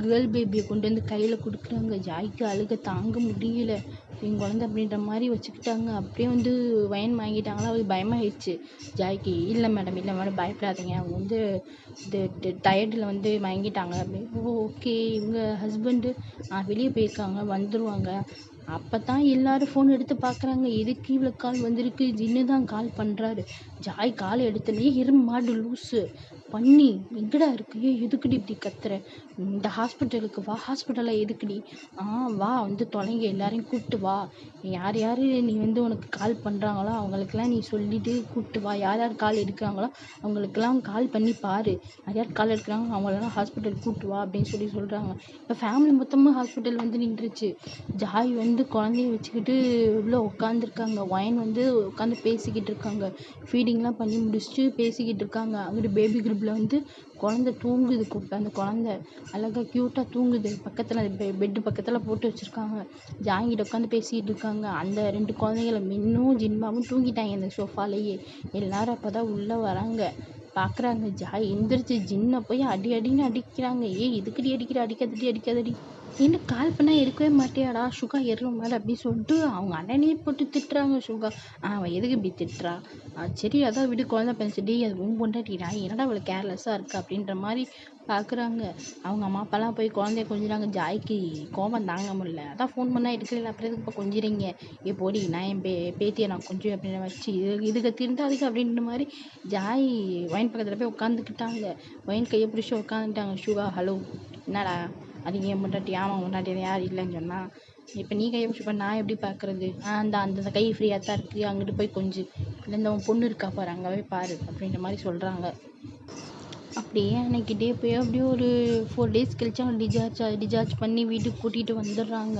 கேர்ள் பேபியை கொண்டு வந்து கையில் கொடுக்குறாங்க. ஜாய்க்கு அழுக தாங்க முடியல. என் குழந்தை அப்படின்ற மாதிரி வச்சுக்கிட்டாங்க. அப்படியே வந்து வயன் வாங்கிட்டாங்களா, அவளுக்கு பயமாயிடுச்சு ஜாய்க்கு. இல்லை மேடம் இல்லை மேடம் பயப்படாதீங்க, அவங்க வந்து இது டயர்டில் வந்து வாங்கிட்டாங்க அப்படின்னு. ஓகே, இவங்க ஹஸ்பண்டு வெளியே போயிருக்காங்க, வந்துடுவாங்க. அப்போ தான் எல்லாரும் ஃபோன் எடுத்து பார்க்குறாங்க. எதுக்கு இவ்வளோ கால் வந்திருக்கு, ஜின்னு தான் கால் பண்ணுறாரு. ஜாய் கால் எடுத்தனே மாடு லூஸு பண்ணி எங்கடா இருக்கு, எதுக்குடி இப்படி கத்துற, இந்த ஹாஸ்பிட்டலுக்கு வா. ஹாஸ்பிட்டலில் எதுக்குடி? வா வந்து தொலைங்க, எல்லாரையும் கூப்பிட்டு வா. யார் யார் நீ வந்து உனக்கு கால் பண்ணுறாங்களோ அவங்களுக்கெல்லாம் நீ சொல்லிவிட்டு கூப்பிட்டு வா. யார் யார் கால் எடுக்கிறாங்களோ அவங்களுக்கெல்லாம் கால் பண்ணி பாரு. யார் யார் கால் எடுக்கிறாங்களோ அவங்களெல்லாம் ஹாஸ்பிட்டல் கூப்பிட்டு வா அப்படின்னு சொல்கிறாங்க. இப்போ ஃபேமிலி மொத்தமாக ஹாஸ்பிட்டல் வந்து நின்றுச்சு. ஜாய் வந்து குழந்தைய வச்சுக்கிட்டு உள்ளே உட்காந்துருக்காங்க. வயன் வந்து உட்காந்து பேசிக்கிட்டு இருக்காங்க. ஃபீடிங்லாம் பண்ணி முடிச்சுட்டு பேசிக்கிட்டு இருக்காங்க. அங்கிட்டு பேபி குரூப்பில் வந்து குழந்தை தூங்குது. அந்த குழந்தை அழகாக க்யூட்டாக தூங்குது. பக்கத்தில் பெட்டு பக்கத்தில் போட்டு வச்சுருக்காங்க. ஜாங்கிட்ட உட்காந்து பேசிக்கிட்டு இருக்காங்க. அந்த 2 குழந்தைங்கள மின்னும் ஜின்பாவும் தூங்கிட்டாங்க அந்த சோஃபாலேயே. எல்லாரும் அப்போ தான் உள்ளே வராங்க. பார்க்குறாங்க. ஜாய் எந்திரிச்சு ஜின்னை போய் அடின்னு அடிக்கிறாங்க. எதுக்குடி அடிக்கிற, அடிக்காதடி. என்ன கால் பண்ணால் எடுக்கவே மாட்டியாடா, சுகா ஏறும் மேலே அப்படின்னு சொல்லிட்டு அவங்க அண்ணனையே போட்டு திட்டுறாங்க. சுகா அவன் எதுக்கு இப்படி திட்டுறா, சரி அதான் விடு, குழந்தை பேசிட்டு அது உன் பொண்டாட்டிடா, என்னடா அவளை கேர்லெஸ்ஸாக இருக்கா அப்படின்ற மாதிரி பார்க்குறாங்க. அவங்க அம்மா அப்பாலாம் போய் குழந்தைய கொஞ்சிறாங்க. ஜாய்க்கு கோபம் தாங்க முடியல. அதான் ஃபோன் பண்ணால் எடுக்கல, அப்புறம் எதுக்கு இப்போ கொஞ்சிறீங்க, போடி நான் என் பேத்தியை நான் கொஞ்சம் அப்படின்னு வச்சு இதுக்கு திருந்தாதுக்கு அப்படின்ற மாதிரி ஜாய் வயன் பக்கத்தில் போய் உட்காந்துக்கிட்டாங்க. வயன் கையை பிடிச்சி உட்காந்துட்டாங்க. சுகா ஹலோ என்னடா, அது என் பொண்டாட்டி, ஆமாம் பொண்டாட்டி யார் இல்லைன்னு சொன்னால், இப்போ நீ கையை பிடிச்சி நான் எப்படி பார்க்குறது, அந்த கை ஃப்ரீயாக தான் இருக்குது, அங்கிட்டு போய் கொஞ்சம் இல்லை இந்த உன் பொண்ணு இருக்கா பாரு, அங்கே போய் பாரு அப்படின்ற மாதிரி சொல்கிறாங்க. அப்படியே அன்னைக்கிட்டே போய் அப்படியே ஒரு 4 days கழிச்சு அவங்க டிஸ்சார்ஜ் பண்ணி வீட்டுக்கு கூட்டிகிட்டு வந்துடுறாங்க.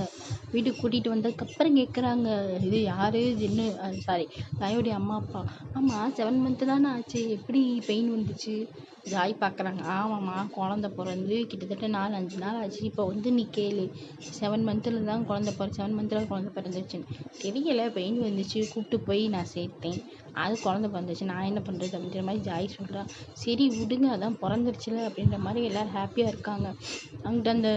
வீட்டுக்கு கூட்டிகிட்டு வந்ததுக்கப்புறம் கேட்குறாங்க, இது யார், ஜின்னு சாரி ஜாயோடைய அம்மா அப்பா. ஆமாம் 7 month தானே ஆச்சு, எப்படி பெயின் வந்துச்சு? ஜாய் பார்க்குறாங்க. ஆமாம்மா, குழந்த பிறந்து கிட்டத்தட்ட 4-5 நாள் ஆச்சு. இப்போ வந்து நீ கேளு, 7 month தான் குழந்த 7 month குழந்த பிறந்துருச்சுன்னு தெரியலை, பெயின் வந்துச்சு, கூப்பிட்டு போய் நான் சேர்த்தேன், அது குழந்த பிறந்துச்சு, நான் என்ன பண்ணுறது அப்படின்ற மாதிரி ஜாய் சொல்கிறான். சரி விடுங்க, அதான் பிறந்துருச்சுல அப்படின்ற மாதிரி எல்லோரும் ஹாப்பியாக இருக்காங்க. அங்கிட்ட அந்த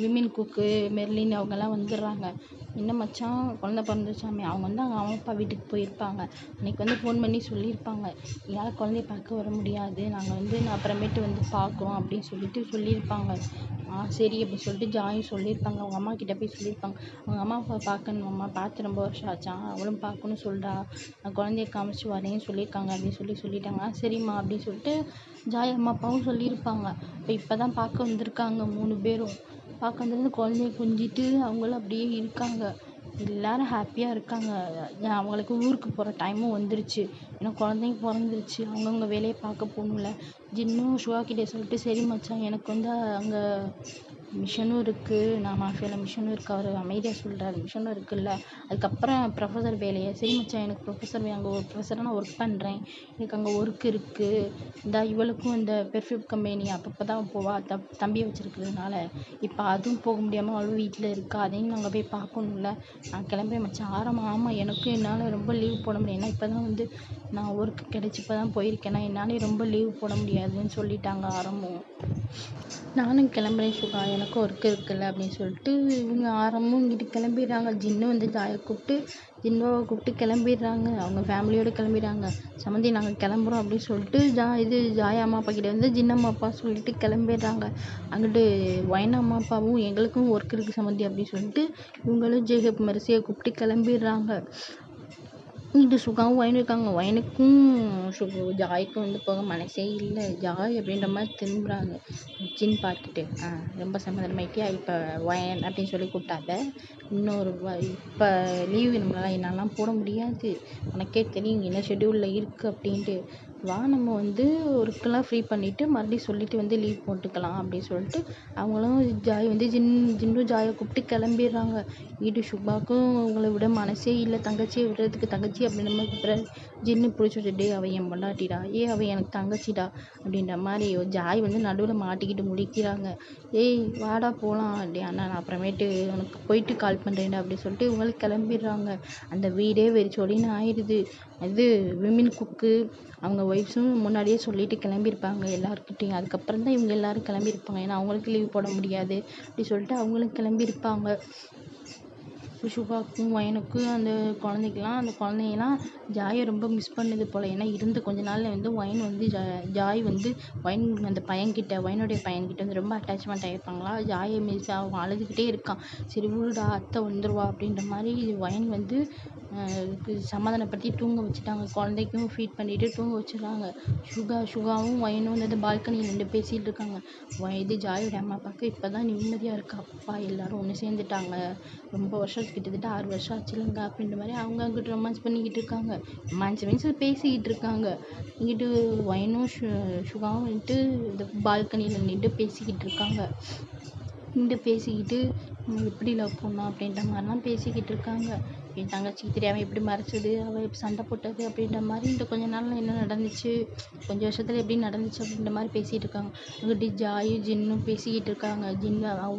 விமின் குக்கு மெர்லின் அவங்கெல்லாம் வந்துடுறாங்க. என்ன மச்சான் குழந்த பிறந்துச்சாமே, அவங்க வந்து அவங்க அம்மா அப்பா வீட்டுக்கு போயிருப்பாங்க. அன்றைக்கி வந்து ஃபோன் பண்ணி சொல்லியிருப்பாங்க, என்னால் குழந்தைய பார்க்க வர முடியாது, நாங்கள் வந்து நான் அப்புறமேட்டு வந்து பார்க்குறோம் அப்படின்னு சொல்லியிருப்பாங்க. சரி அப்படின்னு சொல்லிட்டு ஜாயும் சொல்லியிருப்பாங்க. அவங்க அம்மா கிட்டே போய் சொல்லியிருப்பாங்க, அவங்க அம்மா அப்பா பார்க்கணும், அம்மா பார்த்து ரொம்ப வருஷம் ஆச்சான், அவளும் பார்க்கணும் சொல்கிறா, நான் குழந்தைய காமிச்சு வரேன்னு சொல்லியிருக்காங்க அப்படின்னு சொல்லிட்டாங்க. சரிம்மா அப்படின்னு சொல்லிட்டு ஜாய் அம்மா அப்பாவும் சொல்லியிருப்பாங்க. இப்போ தான் பார்க்க வந்திருக்காங்க 3 பேரும். பார்க்க வந்திருந்து குழந்தைய கொஞ்சிட்டு அவங்களும் அப்படியே இருக்காங்க. எல்லோரும் ஹாப்பியாக இருக்காங்க. அவங்களுக்கு ஊருக்கு போகிற டைமும் வந்துருச்சு. ஏன்னா குழந்தையும் பிறந்துருச்சு, அவங்கவுங்க வேலையை பார்க்க போகணும்ல. ஜின்னும் சுகா கிட்டே சொல்லிட்டு, சரி மச்சான் எனக்கு வந்து அங்கே மிஷனும் இருக்குது, நான் மாஃபியாவில் மிஷனும் இருக்குது, அவர் அமைதியாக சொல்கிறாரு, மிஷனும் இருக்குல்ல, அதுக்கப்புறம் ப்ரொஃபஸர் வேலையை, சரி மச்சான் எனக்கு ப்ரொஃபஸர் அங்கே ஒரு ப்ரொஃபஸராக நான் ஒர்க் பண்ணுறேன், எனக்கு அங்கே ஒர்க் இருக்குது, இந்த இவளுக்கும் இந்த பெர்ஃப்யூம் கம்பெனி அப்பப்போ தான் போவா, தம்பியை வச்சுருக்கிறதுனால இப்போ அதுவும் போக முடியாமல் அவளும் வீட்டில் இருக்கா, அதையும் நாங்கள் போய் பார்க்கணும்ல, நான் கிளம்புறேன் மச்சான். ஆமாம் எனக்கும் என்னால் ரொம்ப லீவ் போட முடியும், ஏன்னா இப்போ தான் வந்து நான் ஒர்க்கு கிடச்சி இப்போ தான் போயிருக்கேன்னா என்னாலே ரொம்ப லீவ் போட முடியாதுன்னு சொல்லிட்டாங்க ஆரம்பம். நானும் கிளம்புறேன் சுகா, எனக்கும் ஒர்க் இருக்குல்ல அப்படின்னு சொல்லிட்டு இவங்க ஆரம்பமும் இங்கிட்டு கிளம்பிடுறாங்க. ஜின்னு வந்து ஜாயை ஜின்னுவை கூப்பிட்டு கிளம்பிடுறாங்க. அவங்க ஃபேமிலியோடு கிளம்பிடுறாங்க. சம்மந்தி நாங்கள் கிளம்புறோம் அப்படின்னு சொல்லிட்டு ஜாய் அம்மா அப்பா கிட்டே வந்து ஜின் அம்மா அப்பா சொல்லிட்டு கிளம்பிடுறாங்க. அங்கிட்டு வயன் அம்மா அப்பாவும் எங்களுக்கும் ஒர்க் இருக்குது சம்மந்தி அப்படின்னு சொல்லிட்டு இவங்களும் ஜேஹப் மெர்சியை கூப்பிட்டு கிளம்பிடுறாங்க. இங்கிட்டு சுகாவும் ஒயின் இருக்காங்க. ஒயினுக்கும் ஜாய்க்கும் வந்து போக மனசே இல்லை. ஜாய் அப்படின்ற மாதிரி திரும்புகிறாங்க ஜின் பார்த்துட்டு. ரொம்ப சமாதானமாயிட்டியா இப்போ ஒயன் அப்படின்னு சொல்லி கூப்பிட்டாத. இன்னொரு இப்போ லீவு என்னால் போட முடியாது. உனக்கே தெரியும் என்ன ஷெட்யூலில் இருக்குது அப்படின்ட்டு. வா நம்ம வந்து ஒர்க்கெல்லாம் ஃப்ரீ பண்ணிவிட்டு மறுபடியும் சொல்லிவிட்டு வந்து லீவ் போட்டுக்கலாம் அப்படின்னு சொல்லிட்டு அவங்களும் ஜாய் வந்து ஜின்னும் ஜாயை கூப்பிட்டு கிளம்பிடுறாங்க. வீட்டு சுபாவுக்கும் அவங்கள விட மனசே இல்லை. தங்கச்சியை விடுறதுக்கு தங்கச்சி அப்படின்ற மாதிரி கூப்பிட்றாரு. ஜின்னு பிடிச்சி வச்சுட்டு அவள் என் பொண்டாட்டிடா, அவள் எனக்கு தங்கச்சிடா அப்படின்ற மாதிரி ஜாய் வந்து நடுவில் மாட்டிக்கிட்டு முழிக்கிறாங்க. ஏய் வாடா போகலாம் அப்படி. அண்ணா நான் அப்புறமேட்டு உனக்கு போயிட்டு கால் பண்ணுறேன்டா அப்படி சொல்லிட்டு இவங்களுக்கு கிளம்பிடுறாங்க. அந்த வீடே வெறிச்சோடின்னு ஆயிடுது. இது விமின் குக்கு அவங்க ஒய்ஃப்ஸும் முன்னாடியே சொல்லிட்டு கிளம்பியிருப்பாங்க எல்லாருக்கிட்டையும். அதுக்கப்புறம் தான் இவங்க எல்லோரும் கிளம்பியிருப்பாங்க. ஏன்னா அவங்களுக்கு லீவ் போட முடியாது அப்படி சொல்லிட்டு அவங்களும் கிளம்பியிருப்பாங்க. சுபாக்கும் ஒயனுக்கும் அந்த குழந்தைங்கலாம் ஜாயை ரொம்ப மிஸ் பண்ணுது போல். ஏன்னா இருந்த கொஞ்ச நாளில் வந்து ஒயின் வந்து ஜாய் வந்து ஒயின் அந்த ஒயனுடைய பையன்கிட்ட வந்து ரொம்ப அட்டாச்மெண்ட் ஆகிருப்பாங்களா. ஜாயை மிஸ் அவன் அழுதுகிட்டே இருக்கான். சரி விடுடா அத்தை வந்துடுவா அப்படின்ற மாதிரி ஒயின் வந்து சமாதானப்படுத்தி தூங்க வச்சுட்டாங்க. குழந்தைக்கும் ஃபீட் பண்ணிவிட்டு தூங்க வச்சிடுறாங்க. சுகாவும் ஒயனும் வந்து அந்த பால்கனியில் நின்று பேசிகிட்டு இருக்காங்க. இது ஜாயோட அம்மா அப்பாவுக்கு இப்போ தான் நிம்மதியாக இருக்கா. அப்பா எல்லோரும் ஒன்று சேர்ந்துட்டாங்க. ரொம்ப வருஷம் கிட்டத்தட்ட 6 வருஷம் ஆச்சுலங்க அப்படின்ற மாதிரி அவங்க அங்கிட்டு ரொமான்ஸ் பண்ணிக்கிட்டு இருக்காங்க. ரொமான்ஸ் மீன்ஸ் பேசிக்கிட்டு இருக்காங்க. இங்கிட்டு ஒயனும் சுகாவும் வந்துட்டு இந்த பால்கனியில் நின்று பேசிக்கிட்டு இருக்காங்க. பேசிக்கிட்டு எப்படி லவ் பண்ணோம் அப்படின்ற மாதிரிலாம் பேசிக்கிட்டு இருக்காங்க. என் தங்கச்சிக்கு தெரியாமல் எப்படி மறைச்சது, அவள் எப்படி சண்டை போட்டது அப்படின்ற மாதிரி இந்த கொஞ்ச நாளில் என்ன நடந்துச்சு, கொஞ்சம் வருஷத்தில் எப்படி நடந்துச்சு அப்படின்ற மாதிரி பேசிகிட்டு இருக்காங்க. அங்கிட்டு ஜாயும் ஜின்னும் பேசிக்கிட்டு இருக்காங்க.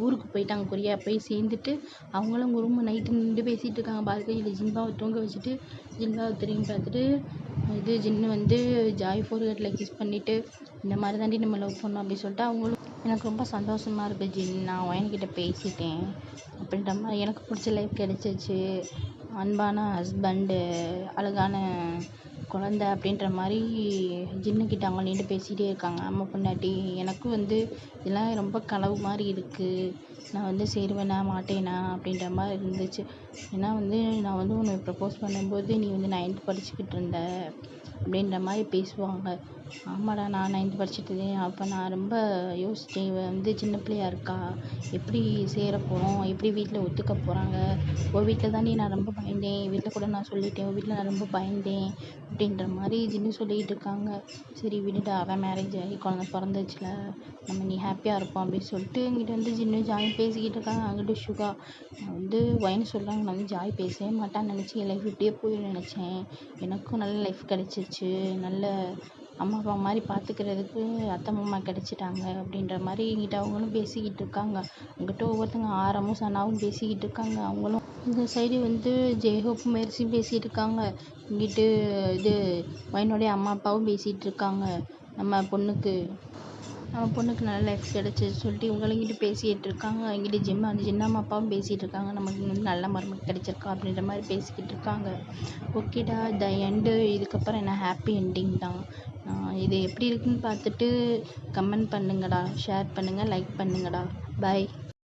ஊருக்கு போயிட்டாங்க கொரியா. போய் சேர்ந்துட்டு அவங்களும் ரூம் நைட்டு நின்று பேசிகிட்டு இருக்காங்க. பால்கனியில் ஜின்பாவை தூங்க வச்சுட்டு ஜின்பாவை திரும்பி பார்த்துட்டு ஜின்னு வந்து ஜாய் ஃபோர்ஹெட்டில் கிஸ் பண்ணிவிட்டு இந்த மாதிரி தாண்டி நம்ம லவ் பண்ணோம் அப்படின்னு சொல்லிட்டு அவங்களும் எனக்கு ரொம்ப சந்தோஷமாக இருக்குது ஜின், நான் ஒயன்கிட்ட பேசிட்டேன் அப்படின்ற மாதிரி எனக்கு பிடிச்ச லைஃப் கிடச்சிச்சு. அன்பான ஹஸ்பண்டு, அழகான குழந்த அப்படின்ற மாதிரி ஜின்னுக்கிட்ட அவங்க நின்று பேசிகிட்டே இருக்காங்க. அம்மா பொண்டாட்டி. எனக்கும் வந்து இதெல்லாம் ரொம்ப கனவு மாதிரி இருக்குது. நான் வந்து சேருவேனா மாட்டேனா அப்படின்ற மாதிரி இருந்துச்சு. ஏன்னா வந்து நான் வந்து உன்னை ப்ரப்போஸ் பண்ணும்போது நீ வந்து 9th படிச்சுக்கிட்டு இருந்த அப்படின்ற மாதிரி பேசுவாங்க. ஆமாடா நான் 9th படிச்சுட்டு அப்போ நான் ரொம்ப யோசித்தேன். இவ வந்து சின்ன பிள்ளையா இருக்கா, எப்படி சேர போகிறோம், எப்படி வீட்டில் ஒத்துக்க போகிறாங்க. உன் வீட்டில் தானே நான் ரொம்ப பயந்தேன், வீட்டில் கூட நான் சொல்லிட்டேன் உன் வீட்டில் நான் ரொம்ப பயந்தேன் அப்படின்ற மாதிரி ஜின்னு சொல்லிக்கிட்டு இருக்காங்க. சரி விடுடா, அவன் மேரேஜ் ஆகி குழந்தை பிறந்துச்சுல, நம்ம நீ ஹாப்பியாக இருப்போம் அப்படின்னு சொல்லிட்டு எங்கிட்ட வந்து ஜின்னு ஜாய் பேசிக்கிட்டு இருக்காங்க. அங்கிட்டு சுகா வந்து ஒயின் சொல்கிறாங்க. நான் வந்து ஜாய் பேசவே மாட்டான்னு நினச்சி என் லைஃப் இப்படியே போய் நினச்சேன். எனக்கும் நல்ல லைஃப் கிடச்சிருச்சு, நல்ல அம்மா அப்பா மாதிரி பார்த்துக்கிறதுக்கு அத்தை மாமா கிடச்சிட்டாங்க அப்படின்ற மாதிரி எங்கிட்ட அவங்களும் பேசிக்கிட்டு இருக்காங்க. அங்கிட்ட ஒவ்வொருத்தங்க ஆரமும் சனாவும் பேசிக்கிட்டு இருக்காங்க. அவங்களும் இந்த சைடு வந்து ஜெய்ஹோப் மெர்சியும் பேசிகிட்டு இருக்காங்க. இங்கிட்டு இது ஒயினுடைய அம்மா அப்பாவும் பேசிகிட்டு இருக்காங்க. நம்ம பொண்ணுக்கு நல்ல லைஃப் கிடச்சிச்சு சொல்லிட்டு இவங்களுங்கிட்டு பேசிகிட்டு இருக்காங்க. இங்கிட்டு ஜின்னம்மா அப்பாவும் பேசிகிட்டு இருக்காங்க. நமக்கு வந்து நல்ல மருமக கிடச்சிருக்கா அப்படின்ற மாதிரி பேசிக்கிட்டு இருக்காங்க. ஓகேடா, த எண்டு. இதுக்கப்புறம் என்ன ஹாப்பி என்டிங் தான். இது எப்படி இருக்குன்னு பார்த்துட்டு கமெண்ட் பண்ணுங்கடா, ஷேர் பண்ணுங்கள், லைக் பண்ணுங்கடா. பாய்.